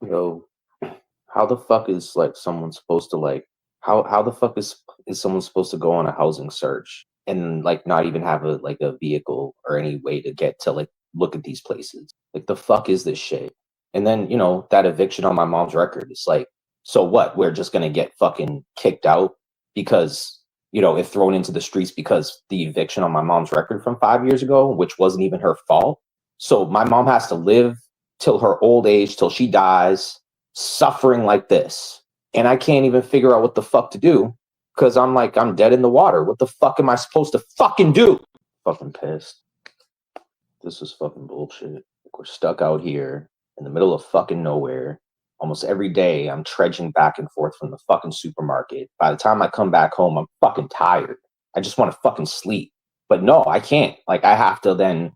Yo, how the fuck is like someone supposed to like how the fuck is someone supposed to go on a housing search and like not even have a vehicle or any way to get to like look at these places? Like the fuck is this shit? And then, that eviction on my mom's record is like, so what? We're just gonna get fucking kicked out because, if thrown into the streets because the eviction on my mom's record from 5 years ago, which wasn't even her fault. So my mom has to live till her old age, till she dies, suffering like this. And I can't even figure out what the fuck to do because I'm dead in the water. What the fuck am I supposed to fucking do? Fucking pissed. This is fucking bullshit. Like we're stuck out here in the middle of fucking nowhere. Almost every day I'm trudging back and forth from the fucking supermarket. By the time I come back home, I'm fucking tired. I just want to fucking sleep. But no, I can't. Like I have to then,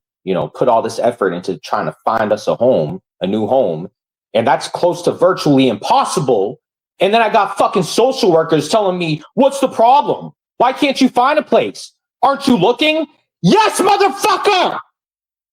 put all this effort into trying to find us a new home. And that's close to virtually impossible. And then I got fucking social workers telling me, what's the problem? Why can't you find a place? Aren't you looking? Yes, motherfucker!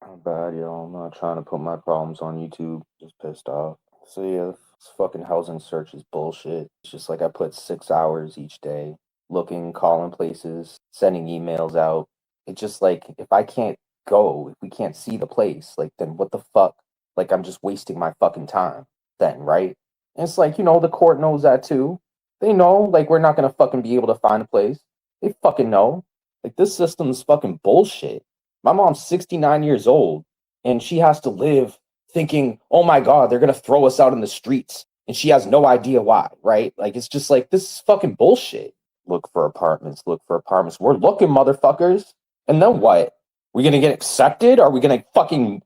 I'm bad, yo. I'm not trying to put my problems on YouTube. Just pissed off. So yeah, this fucking housing search is bullshit. It's just like I put 6 hours each day looking, calling places, sending emails out. It's just like if I can't go, if we can't see the place, like then what the fuck? Like I'm just wasting my fucking time then, right? And it's like, the court knows that too. They know like we're not gonna fucking be able to find a place. They fucking know. Like this system's fucking bullshit. My mom's 69 years old and she has to live thinking, oh my God, they're going to throw us out in the streets. And she has no idea why, right? Like, it's just like, this is fucking bullshit. Look for apartments, look for apartments. We're looking, motherfuckers. And then what? We going to get accepted? Are we going to fucking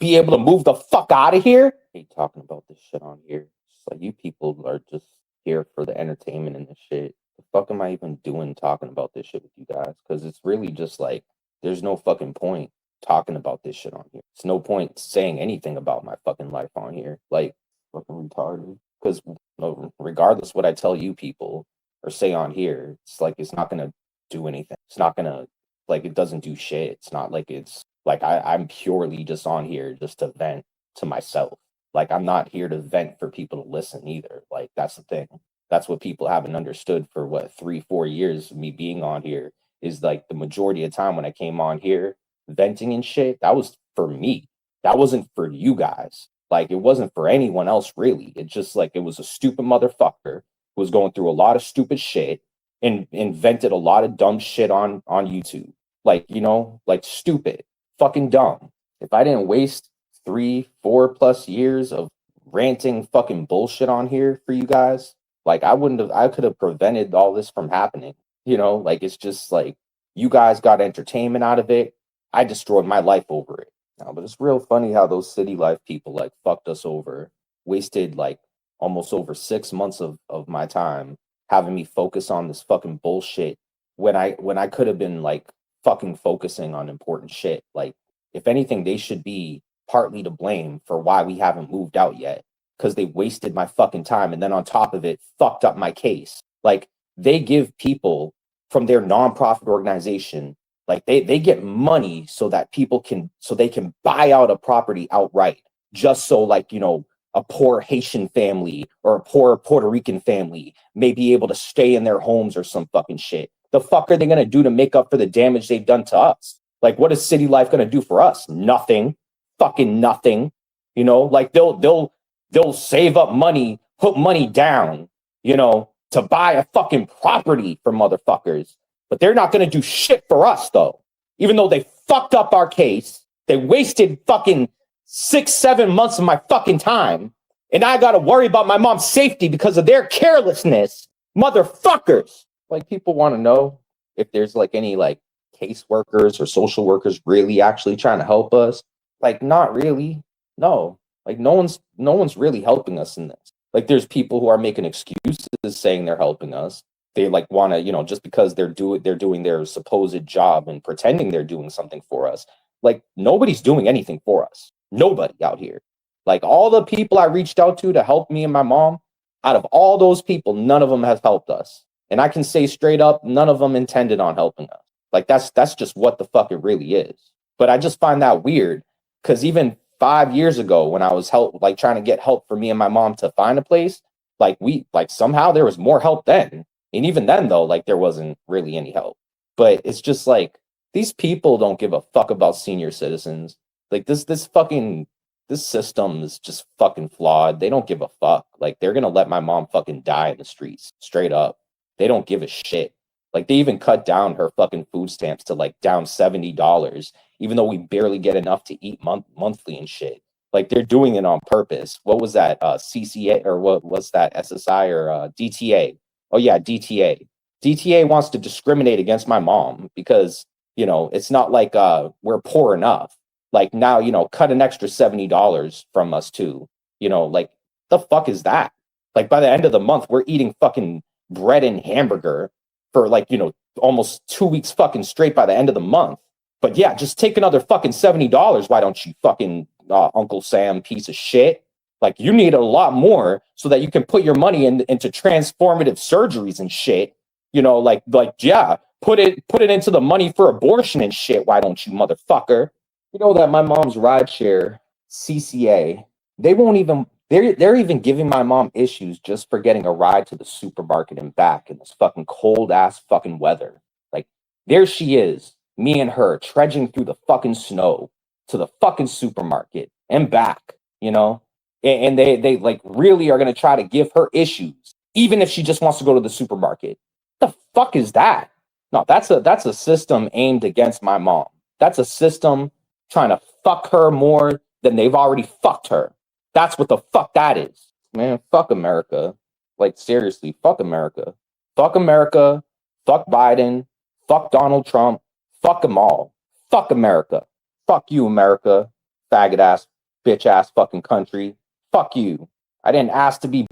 be able to move the fuck out of here? I hate talking about this shit on here. It's like, you people are just here for the entertainment and the shit. The fuck am I even doing talking about this shit with you guys? Because it's really just like, there's no fucking point talking about this shit on here. It's no point saying anything about my fucking life on here. Like, fucking retarded. Because regardless what I tell you people or say on here, it's like it's not gonna do anything. It's not gonna like it doesn't do shit. It's not like it's like I'm purely just on here just to vent to myself. Like I'm not here to vent for people to listen either. Like that's the thing. That's what people haven't understood for what 3-4 years of me being on here is like the majority of time when I came on here venting and shit, that was for me. That wasn't for you guys. Like it wasn't for anyone else really. It just like it was a stupid motherfucker who was going through a lot of stupid shit and invented a lot of dumb shit on YouTube. Like, like stupid, fucking dumb. If I didn't waste 3-4+ years of ranting fucking bullshit on here for you guys, like I could have prevented all this from happening. Like it's just like you guys got entertainment out of it. I destroyed my life over it. No, but it's real funny how those city life people like fucked us over, wasted like almost over 6 months of my time having me focus on this fucking bullshit when I could have been like fucking focusing on important shit. Like if anything, they should be partly to blame for why we haven't moved out yet because they wasted my fucking time and then on top of it fucked up my case. Like they give people from their nonprofit organization like they get money so that they can buy out a property outright just so like a poor Haitian family or a poor Puerto Rican family may be able to stay in their homes or some fucking shit. The fuck are they gonna do to make up for the damage they've done to us? Like what is city life gonna do for us? Nothing. Fucking nothing. Like they'll save up money, put money down, to buy a fucking property for motherfuckers. But they're not going to do shit for us, though. Even though they fucked up our case, they wasted fucking 6-7 months of my fucking time. And I got to worry about my mom's safety because of their carelessness. Motherfuckers. Like, people want to know if there's like any like caseworkers or social workers really actually trying to help us. Like, not really. No. Like, no one's really helping us in this. Like, there's people who are making excuses saying they're helping us. They like want to, just because they're doing their supposed job and pretending they're doing something for us. Like nobody's doing anything for us. Nobody out here. Like all the people I reached out to help me and my mom, out of all those people, none of them has helped us. And I can say straight up, none of them intended on helping us. Like that's just what the fuck it really is. But I just find that weird because even 5 years ago when I was trying to get help for me and my mom to find a place, somehow there was more help then. And even then though, like there wasn't really any help. But it's just like these people don't give a fuck about senior citizens. Like this system is just fucking flawed. They don't give a fuck. Like they're gonna let my mom fucking die in the streets, straight up. They don't give a shit. Like they even cut down her fucking food stamps to like down $70, even though we barely get enough to eat monthly and shit. Like they're doing it on purpose. What was that? CCA or what was that? SSI or DTA? Oh yeah, DTA. DTA wants to discriminate against my mom because it's not like we're poor enough. Like now, cut an extra $70 from us too. Like the fuck is that? Like by the end of the month, we're eating fucking bread and hamburger for almost 2 weeks fucking straight by the end of the month. But yeah, just take another fucking $70. Why don't you fucking Uncle Sam piece of shit? Like you need a lot more so that you can put your money into transformative surgeries and shit. Yeah, put it into the money for abortion and shit. Why don't you, motherfucker? You know that my mom's rideshare, CCA, they won't even they're even giving my mom issues just for getting a ride to the supermarket and back in this fucking cold ass fucking weather. Like there she is, me and her trudging through the fucking snow to the fucking supermarket and back, and they like really are gonna try to give her issues, even if she just wants to go to the supermarket. The fuck is that? No, that's a system aimed against my mom. That's a system trying to fuck her more than they've already fucked her. That's what the fuck that is. Man, fuck America. Like seriously, fuck America. Fuck America. Fuck Biden. Fuck Donald Trump. Fuck them all. Fuck America. Fuck you, America. Faggot ass, bitch ass fucking country. Fuck you. I didn't ask to be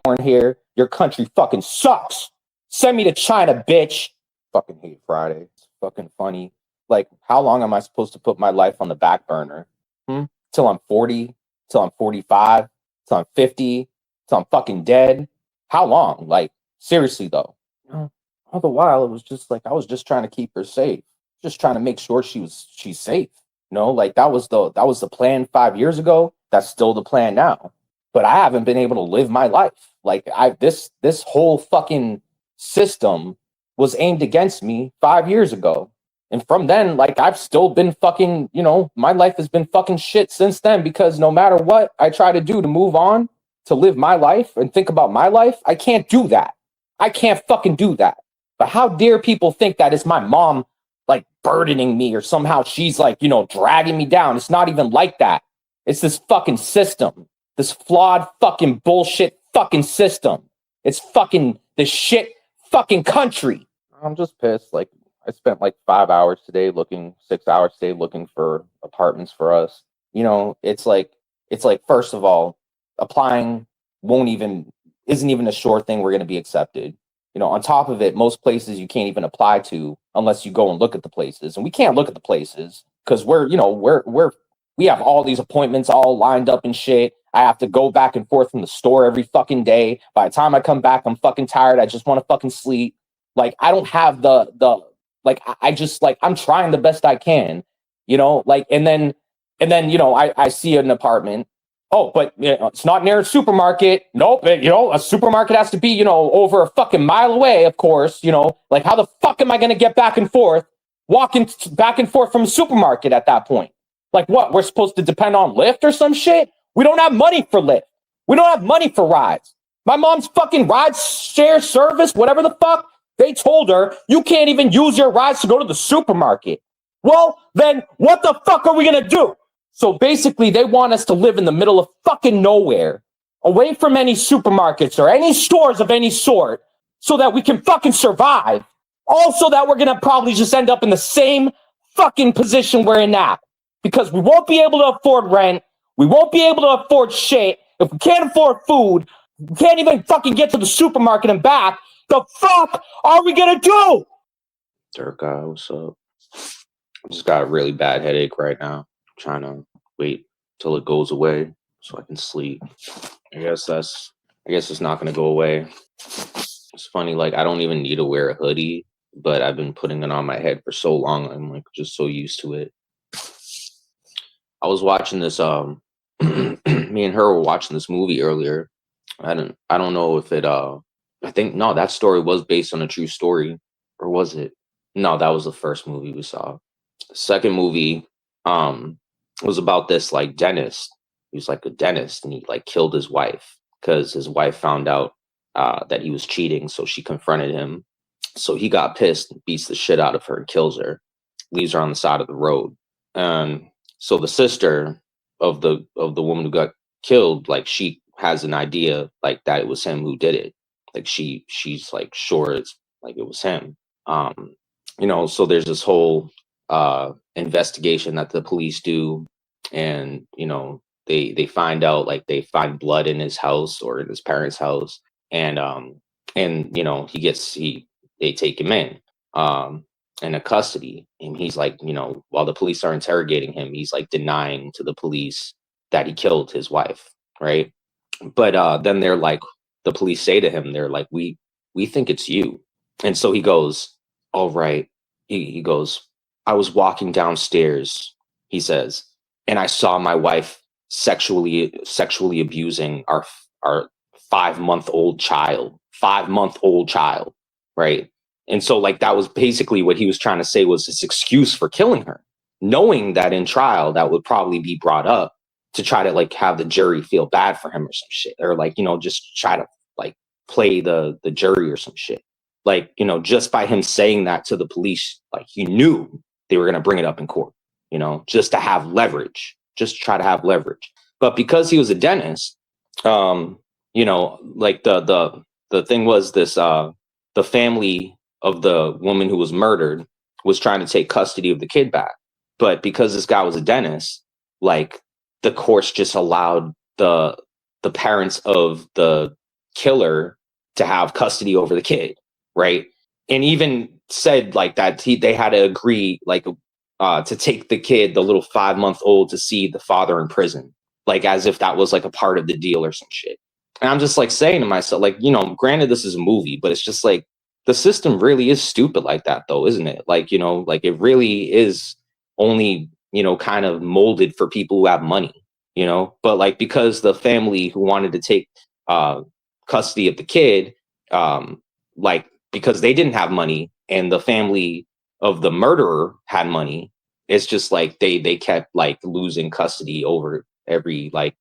born here. Your country fucking sucks. Send me to China, bitch. Fucking hate Friday. It's fucking funny. Like, how long am I supposed to put my life on the back burner? Till I'm 40? Till I'm 45? Till I'm 50? Till I'm fucking dead? How long? Like, seriously though. All the while it was just like I was just trying to keep her safe. Just trying to make sure she's safe. Like that was the plan 5 years ago. That's still the plan now. But I haven't been able to live my life. Like this whole fucking system was aimed against me 5 years ago. And from then, like, I've still been fucking, my life has been fucking shit since then, because no matter what I try to do to move on, to live my life and think about my life, I can't do that. I can't fucking do that. But how dare people think that it's my mom, like, burdening me or somehow she's like, dragging me down. It's not even like that. It's this fucking system, this flawed fucking bullshit fucking system. It's fucking this shit fucking country. I'm just pissed. Like, I spent like 5 hours today 6 hours today looking for apartments for us. It's like, first of all, applying isn't even a sure thing we're going to be accepted. On top of it, most places you can't even apply to unless you go and look at the places. And we can't look at the places because we have all these appointments all lined up and shit. I have to go back and forth from the store every fucking day. By the time I come back, I'm fucking tired. I just want to fucking sleep. Like, I don't have I just like, I'm trying the best I can, and then, I see an apartment. Oh, but it's not near a supermarket. Nope. A supermarket has to be, over a fucking mile away, of course, like how the fuck am I going to get back and forth, walking back and forth from a supermarket at that point? Like what? We're supposed to depend on Lyft or some shit? We don't have money for Lyft. We don't have money for rides. My mom's fucking ride share service, whatever the fuck. They told her, you can't even use your rides to go to the supermarket. Well, then what the fuck are we going to do? So basically, they want us to live in the middle of fucking nowhere, away from any supermarkets or any stores of any sort, so that we can fucking survive. Also, that we're going to probably just end up in the same fucking position we're in now. Because we won't be able to afford rent. We won't be able to afford shit. If we can't afford food, we can't even fucking get to the supermarket and back. The fuck are we gonna do? Dirk guy, what's up? I just got a really bad headache right now. I'm trying to wait till it goes away so I can sleep. I guess it's not gonna go away. It's funny, like I don't even need to wear a hoodie, but I've been putting it on my head for so long. I'm like just so used to it. I was watching this. Me and her were watching this movie earlier. I don't know if it. I think no, that story was based on a true story, or was it? No, that was the first movie we saw. The second movie, um, was about this like dentist. He was like a dentist, and he like killed his wife because his wife found out that he was cheating. So she confronted him. So he got pissed and beats the shit out of her and kills her, leaves her on the side of the road. And so the sister of the woman who got killed, like she has an idea like that it was him who did it. Like she's like sure it's like it was him. Um, so there's this whole investigation that the police do, and they find out, like they find blood in his house or in his parents' house, and he they take him um in a custody, and he's like, while the police are interrogating him, he's like denying to the police that he killed his wife, right? But then they're like, the police say to him, they're like, we think it's you. And so he goes, all right. He goes, I was walking downstairs, he says, and I saw my wife sexually abusing our 5 month old child, 5 month old child, right? And so like that was basically what he was trying to say was his excuse for killing her, knowing that in trial that would probably be brought up to try to like have the jury feel bad for him or some shit, or like just try to like play the jury or some shit. Like just by him saying that to the police, like he knew they were going to bring it up in court, just to have leverage, just try to have leverage. But because he was a dentist, like the thing was this, the family of the woman who was murdered was trying to take custody of the kid back. But because this guy was a dentist, like the courts just allowed the parents of the killer to have custody over the kid, right? And even said like that they had to agree, like to take the kid, the little 5 month old, to see the father in prison, like as if that was like a part of the deal or some shit. And I'm just like saying to myself, like, granted this is a movie, but it's just like the system really is stupid like that, though, isn't it? Like, like it really is only, kind of molded for people who have money, but like because the family who wanted to take custody of the kid, like because they didn't have money and the family of the murderer had money, it's just like they kept like losing custody over every like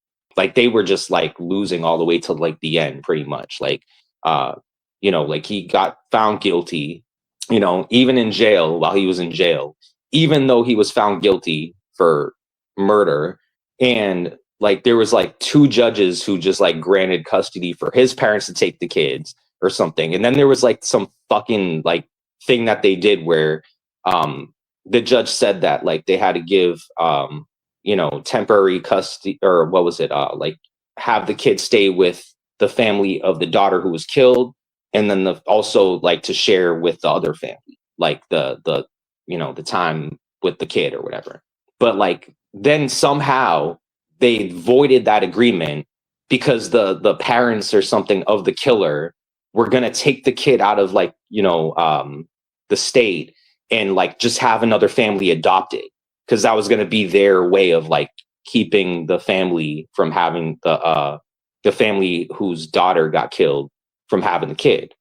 they were just like losing all the way to like the end pretty much. Like like he got found guilty, even in jail, while he was in jail, even though he was found guilty for murder. And like there was like two judges who just like granted custody for his parents to take the kids or something. And then there was like some fucking like thing that they did where the judge said that like they had to give temporary custody, or what was it, like have the kid stay with the family of the daughter who was killed, and then also like to share with the other family, like the time with the kid or whatever. But like then somehow they voided that agreement because the parents or something of the killer were going to take the kid out of like the state and like just have another family adopt it, because that was going to be their way of like keeping the family from having the family whose daughter got killed from having the kid.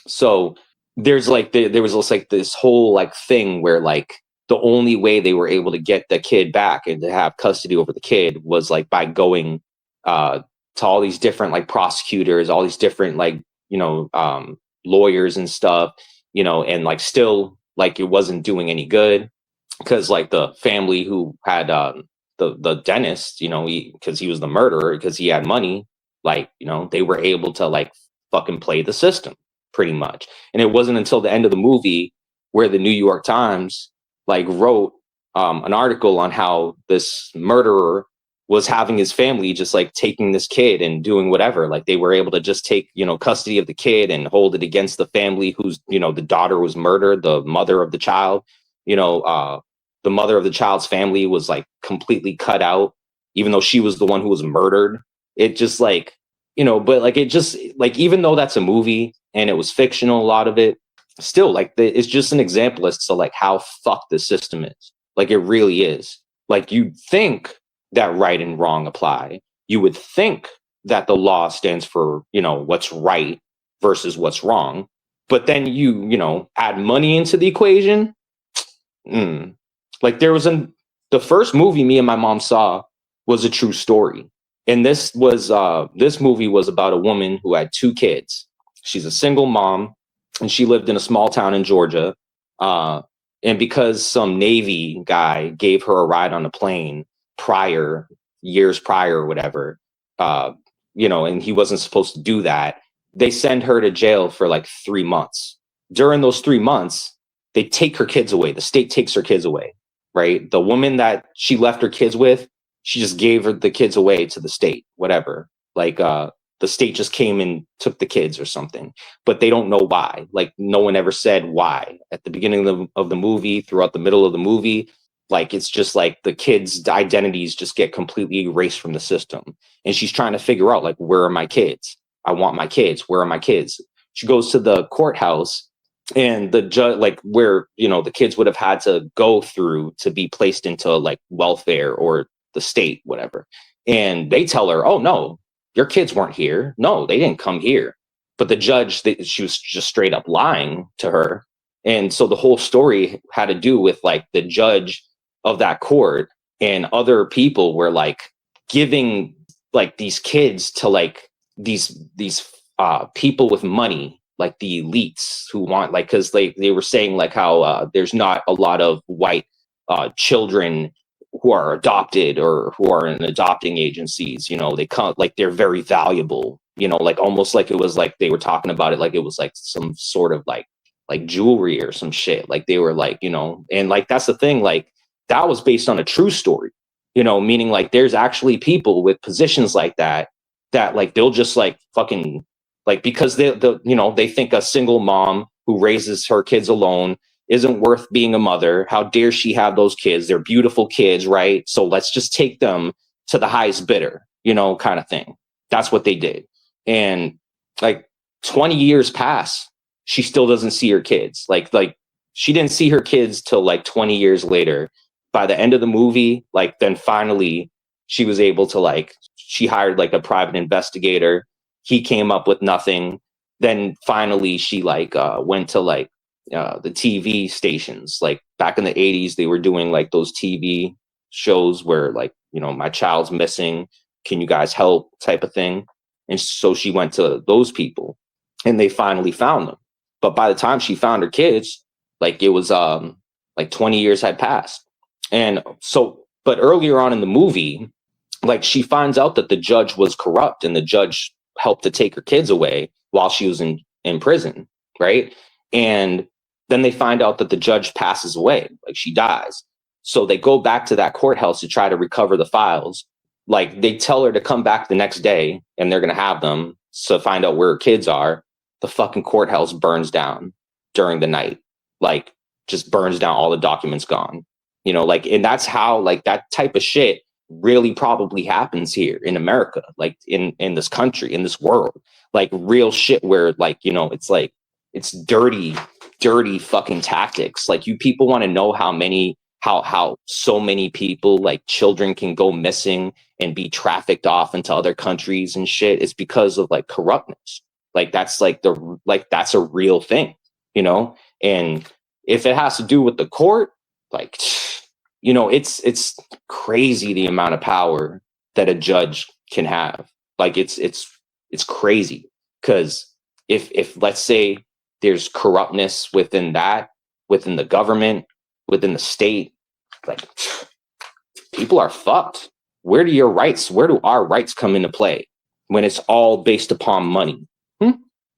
So there's like there was just like this whole like thing where like the only way they were able to get the kid back and to have custody over the kid was like by going to all these different like prosecutors, all these different like lawyers and stuff, and like still like it wasn't doing any good, because like the family who had the dentist, because he was the murderer, because he had money, like they were able to like fucking play the system pretty much. And it wasn't until the end of the movie where the New York Times like wrote an article on how this murderer was having his family just like taking this kid and doing whatever. Like they were able to just take custody of the kid and hold it against the family whose the daughter was murdered, the mother of the child. The mother of the child's family was like completely cut out, even though she was the one who was murdered. It just like, but like it just like, even though that's a movie and it was fictional, a lot of it, still like it's just an example as to like how fucked the system is. Like it really is. Like you'd think that right and wrong apply. You would think that the law stands for, what's right versus what's wrong. But then you add money into the equation. Like the first movie me and my mom saw was a true story. And this movie was about a woman who had two kids. She's a single mom, and she lived in a small town in Georgia. And because some Navy guy gave her a ride on a plane years prior or whatever, and he wasn't supposed to do that, they send her to jail for like 3 months. During those 3 months, they take her kids away. The state takes her kids away, right? The woman that she left her kids with, she just gave the kids away to the state, whatever. Like, the state just came and took the kids or something, but they don't know why. Like, no one ever said why at the beginning of the movie, throughout the middle of the movie. Like, it's just like the kids' identities just get completely erased from the system. And she's trying to figure out, like, where are my kids? I want my kids. Where are my kids? She goes to the courthouse, and the judge, like, where, the kids would have had to go through to be placed into like welfare or the state, whatever. And they tell her, oh, no, your kids weren't here. No, they didn't come here. But the judge, she was just straight up lying to her. And so the whole story had to do with like the judge of that court and other people were like giving like these kids to like these people with money, like the elites who want, like, because they were saying like how there's not a lot of white children who are adopted or who are in adopting agencies. They come, like, they're very valuable, like almost like it was like they were talking about it like it was like some sort of like jewelry or some shit. Like they were like, and like that's the thing, like that was based on a true story, meaning like there's actually people with positions like that like they'll just like fucking like, because they think a single mom who raises her kids alone isn't worth being a mother. How dare she have those kids? They're beautiful kids, right? So let's just take them to the highest bidder, kind of thing. That's what they did. And like 20 years pass, she still doesn't see her kids. Like she didn't see her kids till like 20 years later. By the end of the movie, like then finally she was able to like, she hired like a private investigator. He came up with nothing. Then finally she like went to like the TV stations. Like back in the 80s, they were doing like those TV shows where like, my child's missing. Can you guys help type of thing? And so she went to those people and they finally found them. But by the time she found her kids, like it was like 20 years had passed. And so, but earlier on in the movie, like she finds out that the judge was corrupt and the judge helped to take her kids away while she was in prison, right? And then they find out that the judge passes away, like she dies. So they go back to that courthouse to try to recover the files. Like they tell her to come back the next day and they're going to have them to find out where her kids are. The fucking courthouse burns down during the night, like just burns down, all the documents gone, like, and that's how like that type of shit really probably happens here in America, like in this country, in this world, like real shit where like, it's like, it's dirty fucking tactics. Like you people want to know how so many people, like children, can go missing and be trafficked off into other countries and shit. It's because of like corruptness. Like that's like that's a real thing, and if it has to do with the court, like, it's crazy the amount of power that a judge can have. Like it's crazy, because if let's say there's corruptness within the government, within the state, like people are fucked. Where do our rights come into play when it's all based upon money?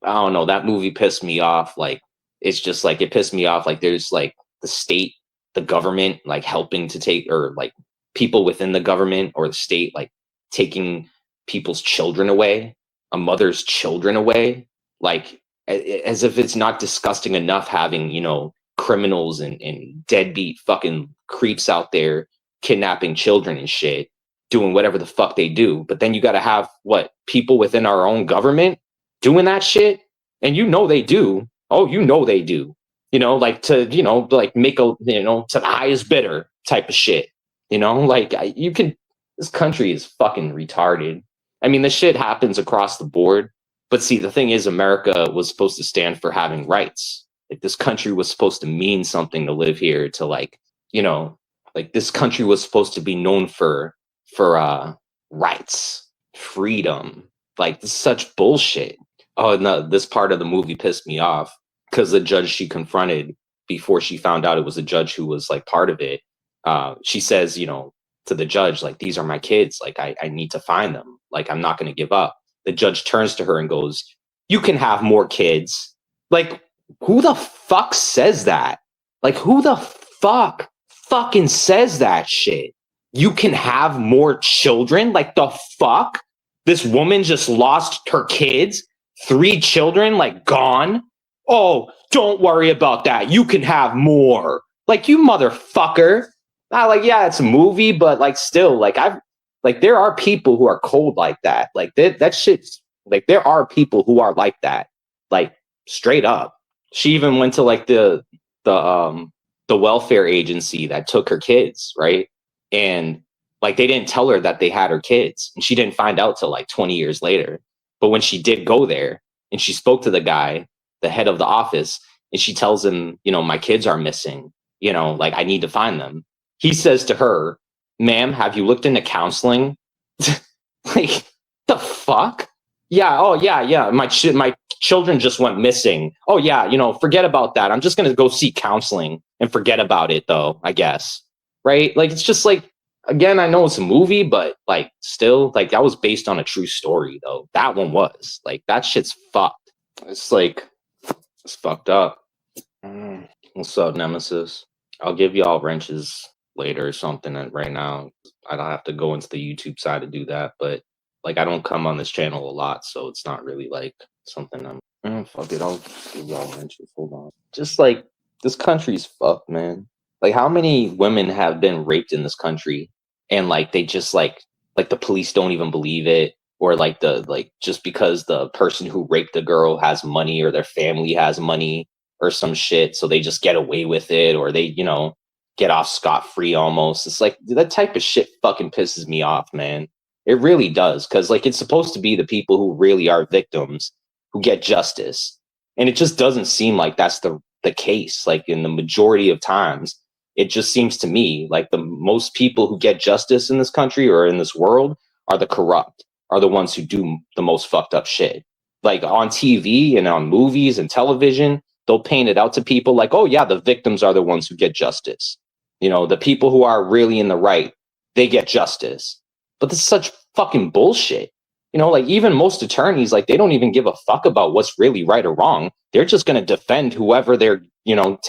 I don't know. That movie pissed me off. Like, it's just like, it pissed me off. Like there's like the state, the government, like helping to take, or like people within the government or the state, like taking people's children away, a mother's children away, like as if it's not disgusting enough having, criminals and deadbeat fucking creeps out there kidnapping children and shit, doing whatever the fuck they do. But then you got to have people within our own government doing that shit. And they do. Oh, they do. Like to, like make to the highest bidder type of shit. Like you can, this country is fucking retarded. I mean, this shit happens across the board. But see, the thing is, America was supposed to stand for having rights. Like, this country was supposed to mean something to live here, to like, you know, like this country was supposed to be known for rights, freedom. Like, this is such bullshit. Oh no, this part of the movie pissed me off because the judge she confronted before she found out it was a judge who was like part of it. She says, you know, to the judge, like, these are my kids. Like, I need to find them. Like, I'm not going to give up. The judge turns to her and goes, you can have more kids. Like, who the fuck says that? Like, who the fuck fucking says that shit? You can have more children? Like, the fuck? This woman just lost her kids, 3 children, like, gone. Oh, don't worry about that. You can have more. Like, you motherfucker. Like, yeah, it's a movie, but like, still, like, there are people who are cold like that. Like, that shit's like, there are people who are like that. Like, straight up. She even went to like the welfare agency that took her kids, right? And like, they didn't tell her that they had her kids, and she didn't find out till like 20 years later. But when she did go there and she spoke to the guy, the head of the office, and she tells him, you know, my kids are missing, you know, like, I need to find them. He says to her, ma'am, have you looked into counseling? Like, the fuck? Yeah. Oh, yeah. My children just went missing. Oh, yeah. You know, forget about that. I'm just going to go seek counseling and forget about it, though, I guess. Right. Like, it's just like, again, I know it's a movie, but like, still, like, that was based on a true story, though. That one was like, that shit's fucked. It's like, it's fucked up. What's up, Nemesis? I'll give y'all wrenches later or something. And right now, I don't have to go into the YouTube side to do that. But like, I don't come on this channel a lot, so it's not really like something fuck it. I'll give y'all wrenches. Hold on. Just like, this country's fucked, man. Like, how many women have been raped in this country, and like, they just like the police don't even believe it, or like just because the person who raped the girl has money, or their family has money or some shit, so they just get away with it, or they, you know, get off scot-free almost. It's like, that type of shit fucking pisses me off, man. It really does, because like, it's supposed to be the people who really are victims who get justice, and it just doesn't seem like that's the case. Like, in the majority of times, it just seems to me like the most people who get justice in this country or in this world are the corrupt, are the ones who do the most fucked up shit. Like, on TV and on movies and television, they'll paint it out to people like, oh yeah, the victims are the ones who get justice. You know, the people who are really in the right, they get justice. But this is such fucking bullshit. You know, like, even most attorneys, like, they don't even give a fuck about what's really right or wrong. They're just going to defend whoever they're, you know,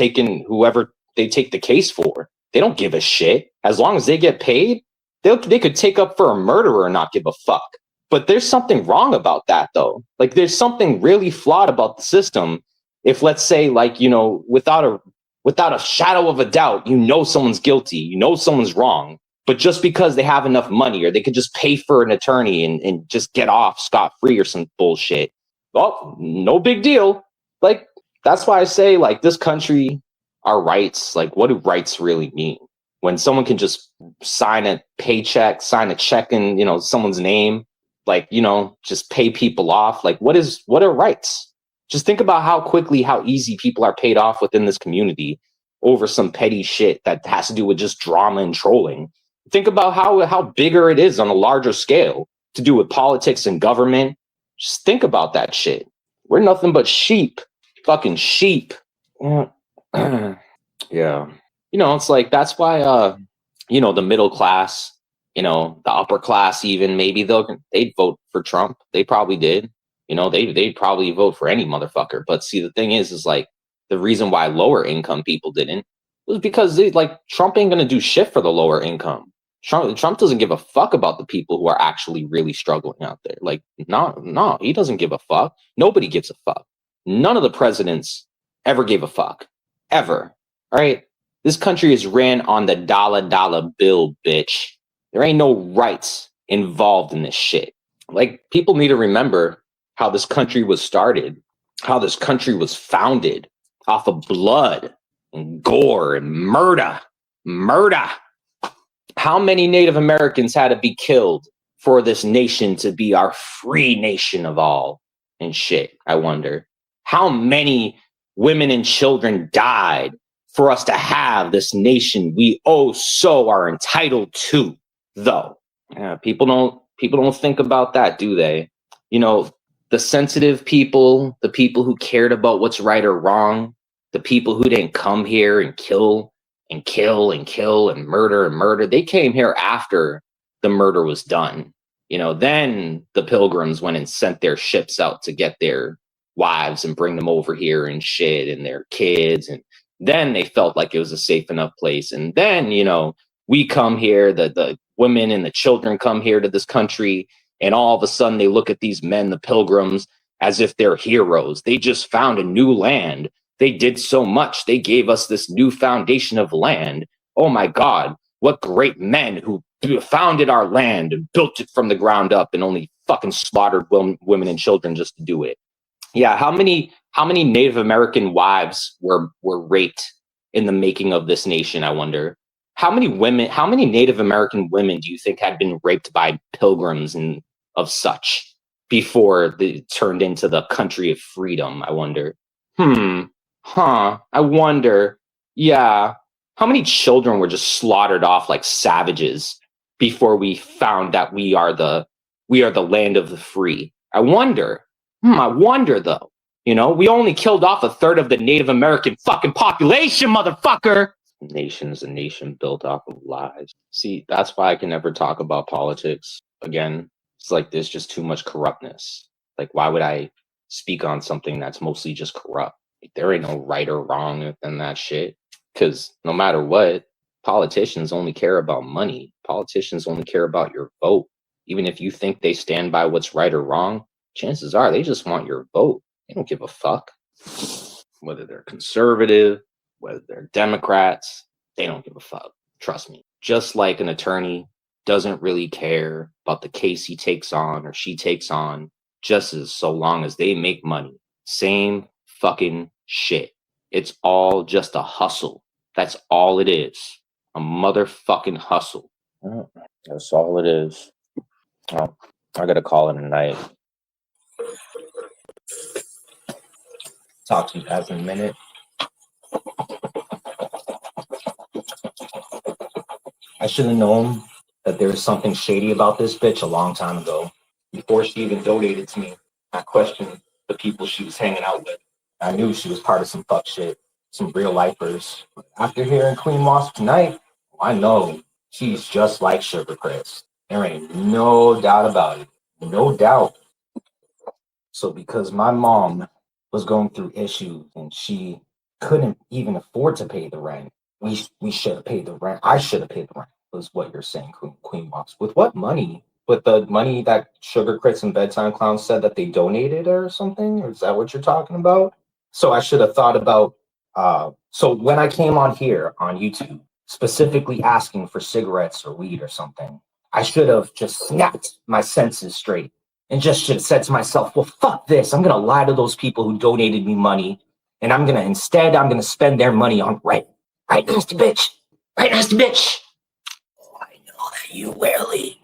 whoever they take the case for. They don't give a shit. As long as they get paid, they could take up for a murderer and not give a fuck. But there's something wrong about that, though. Like, there's something really flawed about the system. If, let's say, like, you know, without a shadow of a doubt, you know someone's guilty, you know someone's wrong, but just because they have enough money, or they could just pay for an attorney and just get off scot-free or some bullshit, well, no big deal. Like, that's why I say, like, this country, our rights, like, what do rights really mean? When someone can just sign a check in, you know, someone's name, like, you know, just pay people off. Like, what are rights? Just think about how easy people are paid off within this community over some petty shit that has to do with just drama and trolling. Think about how bigger it is on a larger scale to do with politics and government. Just think about that shit. We're nothing but sheep. Fucking sheep. Yeah. Yeah. You know, it's like, that's why, you know, the middle class, you know, the upper class, even, maybe they'd vote for Trump. They probably did. You know, they'd probably vote for any motherfucker. But see, the thing is like, the reason why lower income people didn't was because Trump ain't going to do shit for the lower income. Trump doesn't give a fuck about the people who are actually really struggling out there. Like, no, he doesn't give a fuck. Nobody gives a fuck. None of the presidents ever gave a fuck. Ever. All right? This country is ran on the dollar bill, bitch. There ain't no rights involved in this shit. Like, people need to remember how this country was started, how this country was founded off of blood and gore and murder. How many Native Americans had to be killed for this nation to be our free nation of all and shit? I wonder. How many women and children died for us to have this nation we are entitled to, though? Yeah, people don't think about that, do they? You know, the sensitive people, the people who cared about what's right or wrong, the people who didn't come here and kill and kill and kill and murder, they came here after the murder was done. Then the pilgrims went and sent their ships out to get their wives and bring them over here and shit and their kids. And then they felt like it was a safe enough place. And then, we come here, the women and the children come here to this country, and all of a sudden they look at these men, the pilgrims, as if they're heroes. They just found a new land. They did so much. They gave us this new foundation of land. Oh my God, what great men who founded our land and built it from the ground up and only fucking slaughtered women and children just to do it. Yeah, how many Native American wives were raped in the making of this nation, I wonder? How many Native American women do you think had been raped by pilgrims and of such before it turned into the country of freedom, I wonder? I wonder. Yeah. How many children were just slaughtered off like savages before we found that we are the land of the free? I wonder. I wonder though. We only killed off a third of the Native American fucking population, motherfucker. Nation's a nation built off of lies. See, that's why I can never talk about politics again. It's like there's just too much corruptness. Like, why would I speak on something that's mostly just corrupt? There ain't no right or wrong in that shit. Because no matter what, politicians only care about money. Politicians only care about your vote. Even if you think they stand by what's right or wrong, chances are they just want your vote. They don't give a fuck. Whether they're conservative, whether they're Democrats, they don't give a fuck. Trust me. Just like an attorney doesn't really care about the case he takes on or she takes on, just as so long as they make money. Same fucking shit. It's all just a hustle. That's all it is. A motherfucking hustle. That's all it is. Oh, I gotta call it a night. Talk to you guys in a minute. I should have known that there was something shady about this bitch a long time ago. Before she even donated to me, I questioned the people she was hanging out with. I knew she was part of some fuck shit, some real lifers. After hearing Queen Wasp tonight, I know she's just like Sugar Chris. There ain't no doubt about it. No doubt. So because my mom was going through issues and she couldn't even afford to pay the rent, we should have paid the rent. I should have paid the rent, was what you're saying, Queen Wasp. With what money? With the money that Sugar Crits and Bedtime Clowns said that they donated or something? Or is that what you're talking about? So I should have thought about, so when I came on here on YouTube, specifically asking for cigarettes or weed or something, I should have just snapped my senses straight and just should have said to myself, well, fuck this. I'm going to lie to those people who donated me money. And I'm going to spend their money on rent. Right, nasty bitch? Right, nasty bitch? I know that you really,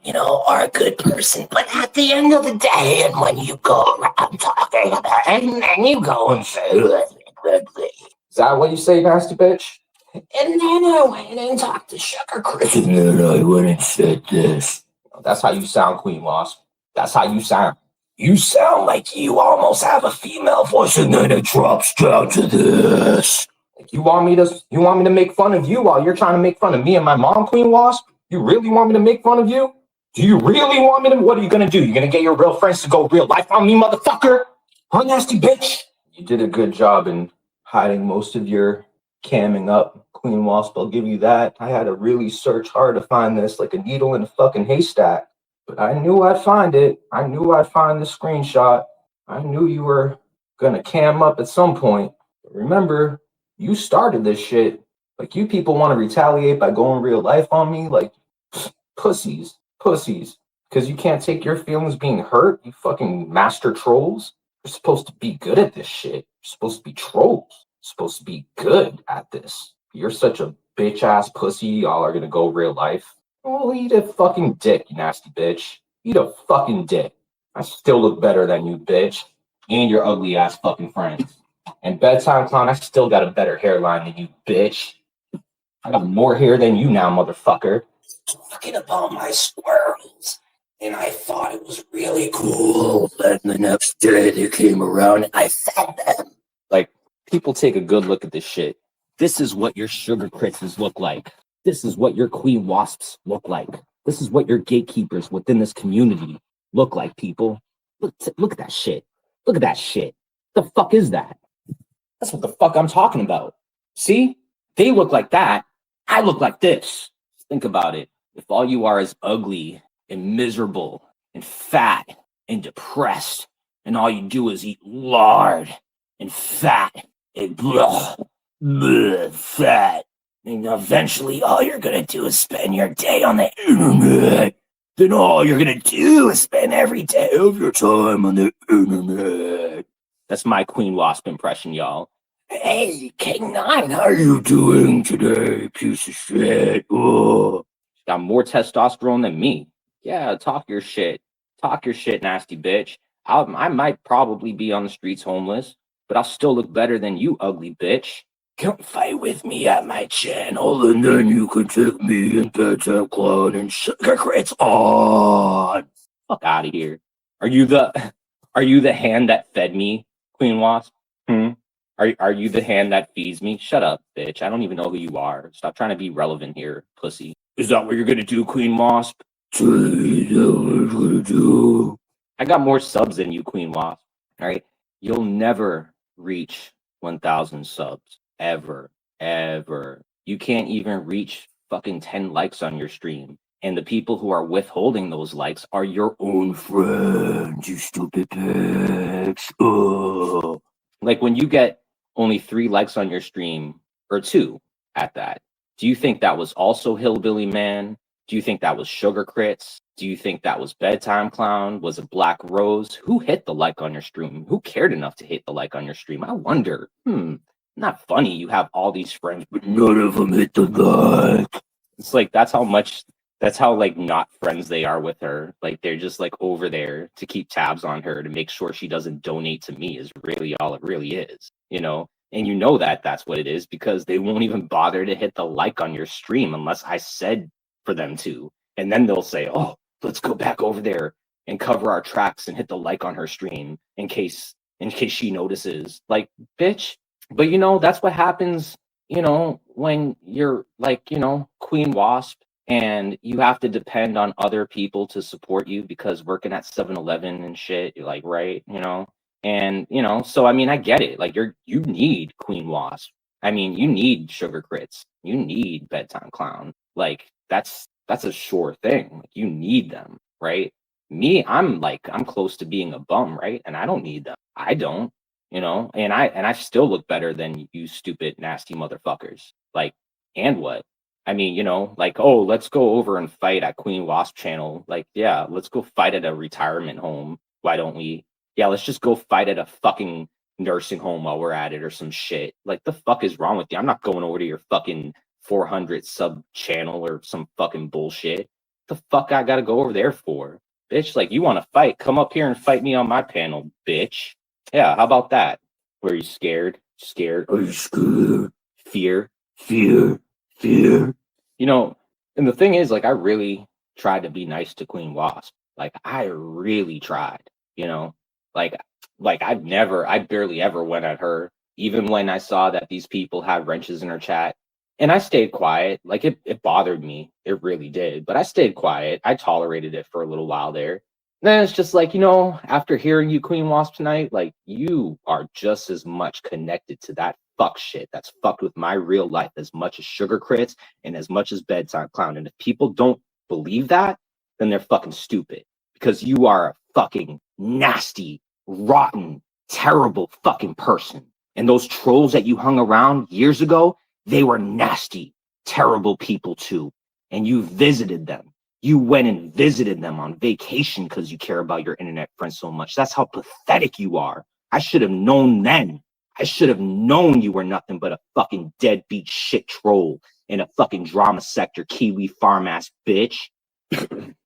are a good person, but at the end of the day, and when you go around talking about it, and then you go and say, is that what you say, nasty bitch? And then I went and talked to Sugar Chris, and then I went and said this. That's how you sound, Queen Wasp. That's how you sound. You sound like you almost have a female voice, and then it drops down to this. You want me to make fun of you while you're trying to make fun of me and my mom, Queen Wasp? You really want me to make fun of you? Do you really want me to? What are you gonna do? You gonna get your real friends to go real life on me, motherfucker? Huh, nasty bitch? You did a good job in hiding most of your camming up, Queen Wasp. I'll give you that. I had to really search hard to find this, like a needle in a fucking haystack. But I knew I'd find it. I knew I'd find the screenshot. I knew you were gonna cam up at some point. But remember, you started this shit. Like, you people want to retaliate by going real life on me? Like, pussies. Because you can't take your feelings being hurt, you fucking master trolls. You're supposed to be good at this shit. You're supposed to be trolls. You're supposed to be good at this. You're such a bitch-ass pussy. Y'all are going to go real life. Oh, eat a fucking dick, you nasty bitch. Eat a fucking dick. I still look better than you, bitch. And your ugly ass fucking friends. And bedtime clown, I still got a better hairline than you, bitch. I got more hair than you now, motherfucker. Talking about my squirrels. And I thought it was really cool. Then the next day they came around and I fed them. Like, people take a good look at this shit. This is what your sugar critters look like. This is what your queen wasps look like. This is what your gatekeepers within this community look like, people. Look at that shit. Look at that shit. The fuck is that? That's what the fuck I'm talking about. See? They look like that. I look like this. Think about it. If all you are is ugly and miserable and fat and depressed, and all you do is eat lard and fat and fat, and eventually all you're gonna do is spend your day on the internet, then all you're gonna do is spend every day of your time on the internet. That's my Queen Wasp impression, y'all. Hey, King9, how are you doing today, piece of shit? Oh. Got more testosterone than me. Yeah, talk your shit. Talk your shit, nasty bitch. I might probably be on the streets homeless, but I'll still look better than you, ugly bitch. Come fight with me at my channel, and then you can take me and Bedtime Clown and Sugar Crits on. Fuck out of here. Are you the hand that fed me, Queen Wasp? Are you the hand that feeds me? Shut up, bitch. I don't even know who you are. Stop trying to be relevant here, pussy. Is that what you're gonna do, Queen Wasp? Is that what I'm gonna do? I got more subs than you, Queen Wasp. All right? You'll never reach 1,000 subs. Ever. Ever. You can't even reach fucking 10 likes on your stream. And the people who are withholding those likes are your own friends, you stupid pigs. Ugh. Like when you get only 3 likes on your stream, or 2 at that, do you think that was also Hillbilly Man? Do you think that was Sugar Crits? Do you think that was Bedtime Clown? Was it Black Rose? Who hit the like on your stream? Who cared enough to hit the like on your stream? I wonder. Not funny. You have all these friends, but none of them hit the like. It's like that's how like not friends they are with her. Like they're just like over there to keep tabs on her to make sure she doesn't donate to me is really all it really is, you know? And you know that that's what it is because they won't even bother to hit the like on your stream unless I said for them to. And then they'll say, "Oh, let's go back over there and cover our tracks and hit the like on her stream in case she notices." Like, bitch. But you know, that's what happens, you know, when you're like, you know, Queen Wasp and you have to depend on other people to support you because working at 7-Eleven and shit, you're like, right, you know? And, you know, so I mean, I get it. Like you need Queen Wasp. I mean, you need Sugar Crits. You need Bedtime Clown. Like that's a sure thing. Like you need them, right? Me, I'm close to being a bum, right? And I don't need them. I don't, you know, and I still look better than you stupid, nasty motherfuckers. Like, and what? I mean, you know, like, oh, let's go over and fight at Queen Wasp channel. Like, yeah, let's go fight at a retirement home. Why don't we? Yeah, let's just go fight at a fucking nursing home while we're at it or some shit. Like, the fuck is wrong with you? I'm not going over to your fucking 400 sub channel or some fucking bullshit. The fuck I gotta go over there for? Bitch, like, you want to fight? Come up here and fight me on my panel, bitch. Yeah, how about that? Were you scared? Scared? Are you scared? Fear? Fear? Fear? You know, and the thing is, like, I really tried to be nice to Queen Wasp. Like, I really tried, you know? Like I barely ever went at her, even when I saw that these people had wrenches in her chat. And I stayed quiet. Like it bothered me. It really did. But I stayed quiet. I tolerated it for a little while there. Then it's just like, you know, after hearing you, Queen Wasp, tonight, like you are just as much connected to that fuck shit that's fucked with my real life as much as Sugar Crits and as much as Bedtime Clown. And if people don't believe that, then they're fucking stupid because you are a fucking nasty, rotten, terrible fucking person. And those trolls that you hung around years ago, they were nasty, terrible people too. And you visited them. You went and visited them on vacation because you care about your internet friends so much. That's how pathetic you are. I should have known then. I should have known you were nothing but a fucking deadbeat shit troll. in a fucking drama sector, Kiwi farm ass bitch.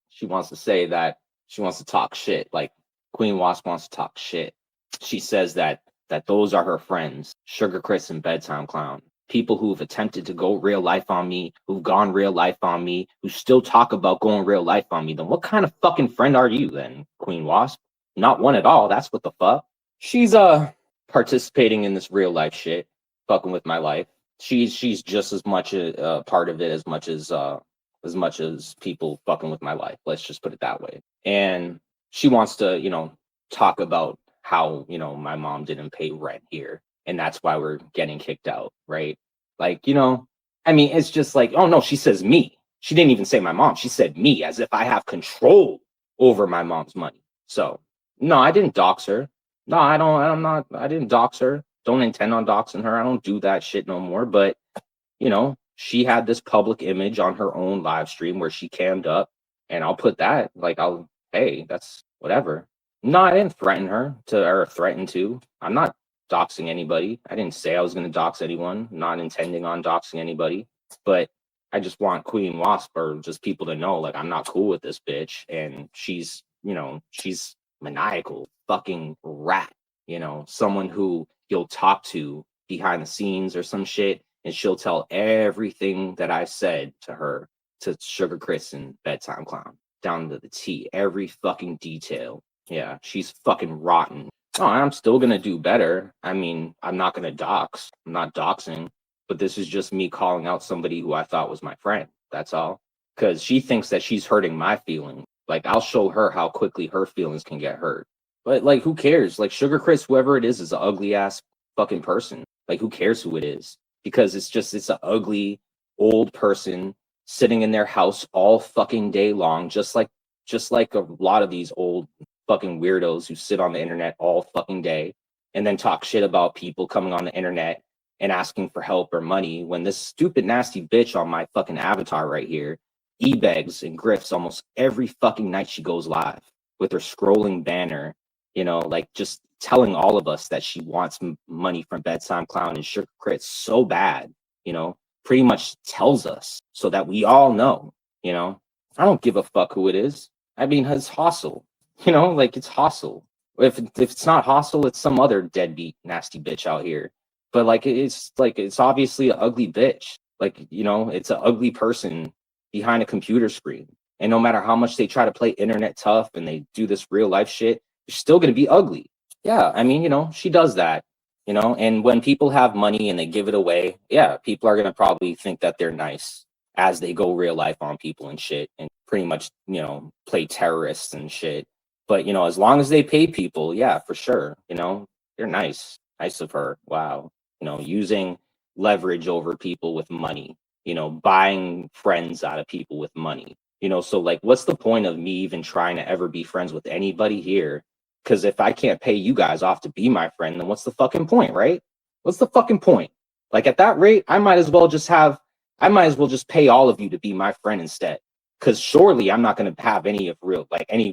She wants to say that she wants to talk shit. Like Queen Wasp wants to talk shit. She says that those are her friends, Sugar Chris and Bedtime Clown. People who've attempted to go real life on me, who've gone real life on me, who still talk about going real life on me. Then what kind of fucking friend are you then, Queen Wasp? Not one at all. That's what the fuck. She's participating in this real life shit, fucking with my life. She's just as much a part of it as much as people fucking with my life. Let's just put it that way. And she wants to, talk about how, my mom didn't pay rent here. And that's why we're getting kicked out, right? Like, I mean, it's just like, oh no, she says me. She didn't even say my mom. She said me, as if I have control over my mom's money. So, no, I didn't dox her. No, I didn't dox her. Don't intend on doxing her. I don't do that shit no more. But, she had this public image on her own live stream where she cammed up, and I'll put that, like, hey, that's whatever. No, I didn't threaten her or threaten to. I'm not doxing anybody. I didn't say I was going to dox anyone. Not intending on doxing anybody. But I just want Queen Wasp or just people to know, like, I'm not cool with this bitch. And she's maniacal fucking rat, someone who you'll talk to behind the scenes or some shit, and she'll tell everything that I said to her, to Sugar Chris and Bedtime Clown, down to the T, every fucking detail. Yeah, she's fucking rotten. Oh, I'm still gonna do better. I mean, I'm not gonna dox. I'm not doxing, but this is just me calling out somebody who I thought was my friend. That's all. Because she thinks that she's hurting my feelings. Like, I'll show her how quickly her feelings can get hurt. But, like, who cares? Like, Sugar Chris, whoever it is an ugly ass fucking person. Like, who cares who it is? Because it's an ugly old person sitting in their house all fucking day long, just like a lot of these old fucking weirdos who sit on the internet all fucking day and then talk shit about people coming on the internet and asking for help or money, when this stupid nasty bitch on my fucking avatar right here e-begs and grifts almost every fucking night she goes live with her scrolling banner, like just telling all of us that she wants money from Bedtime Clown and Sugar Crit so bad, pretty much tells us so that we all know, I don't give a fuck who it is. I mean, it's hostile, like it's hostile. If it's not hostile, it's some other deadbeat nasty bitch out here. But it's obviously an ugly bitch. Like, it's an ugly person behind a computer screen. And no matter how much they try to play internet tough and they do this real life shit, they're still gonna be ugly. Yeah, I mean, she does that, and when people have money and they give it away, yeah, people are gonna probably think that they're nice as they go real life on people and shit and pretty much, play terrorists and shit. But, as long as they pay people, yeah, for sure, they're nice. Nice of her. Wow. Using leverage over people with money, buying friends out of people with money. So like, what's the point of me even trying to ever be friends with anybody here? Because if I can't pay you guys off to be my friend, then what's the fucking point, right? What's the fucking point? Like, at that rate, I might as well just pay all of you to be my friend instead. Because surely I'm not going to have any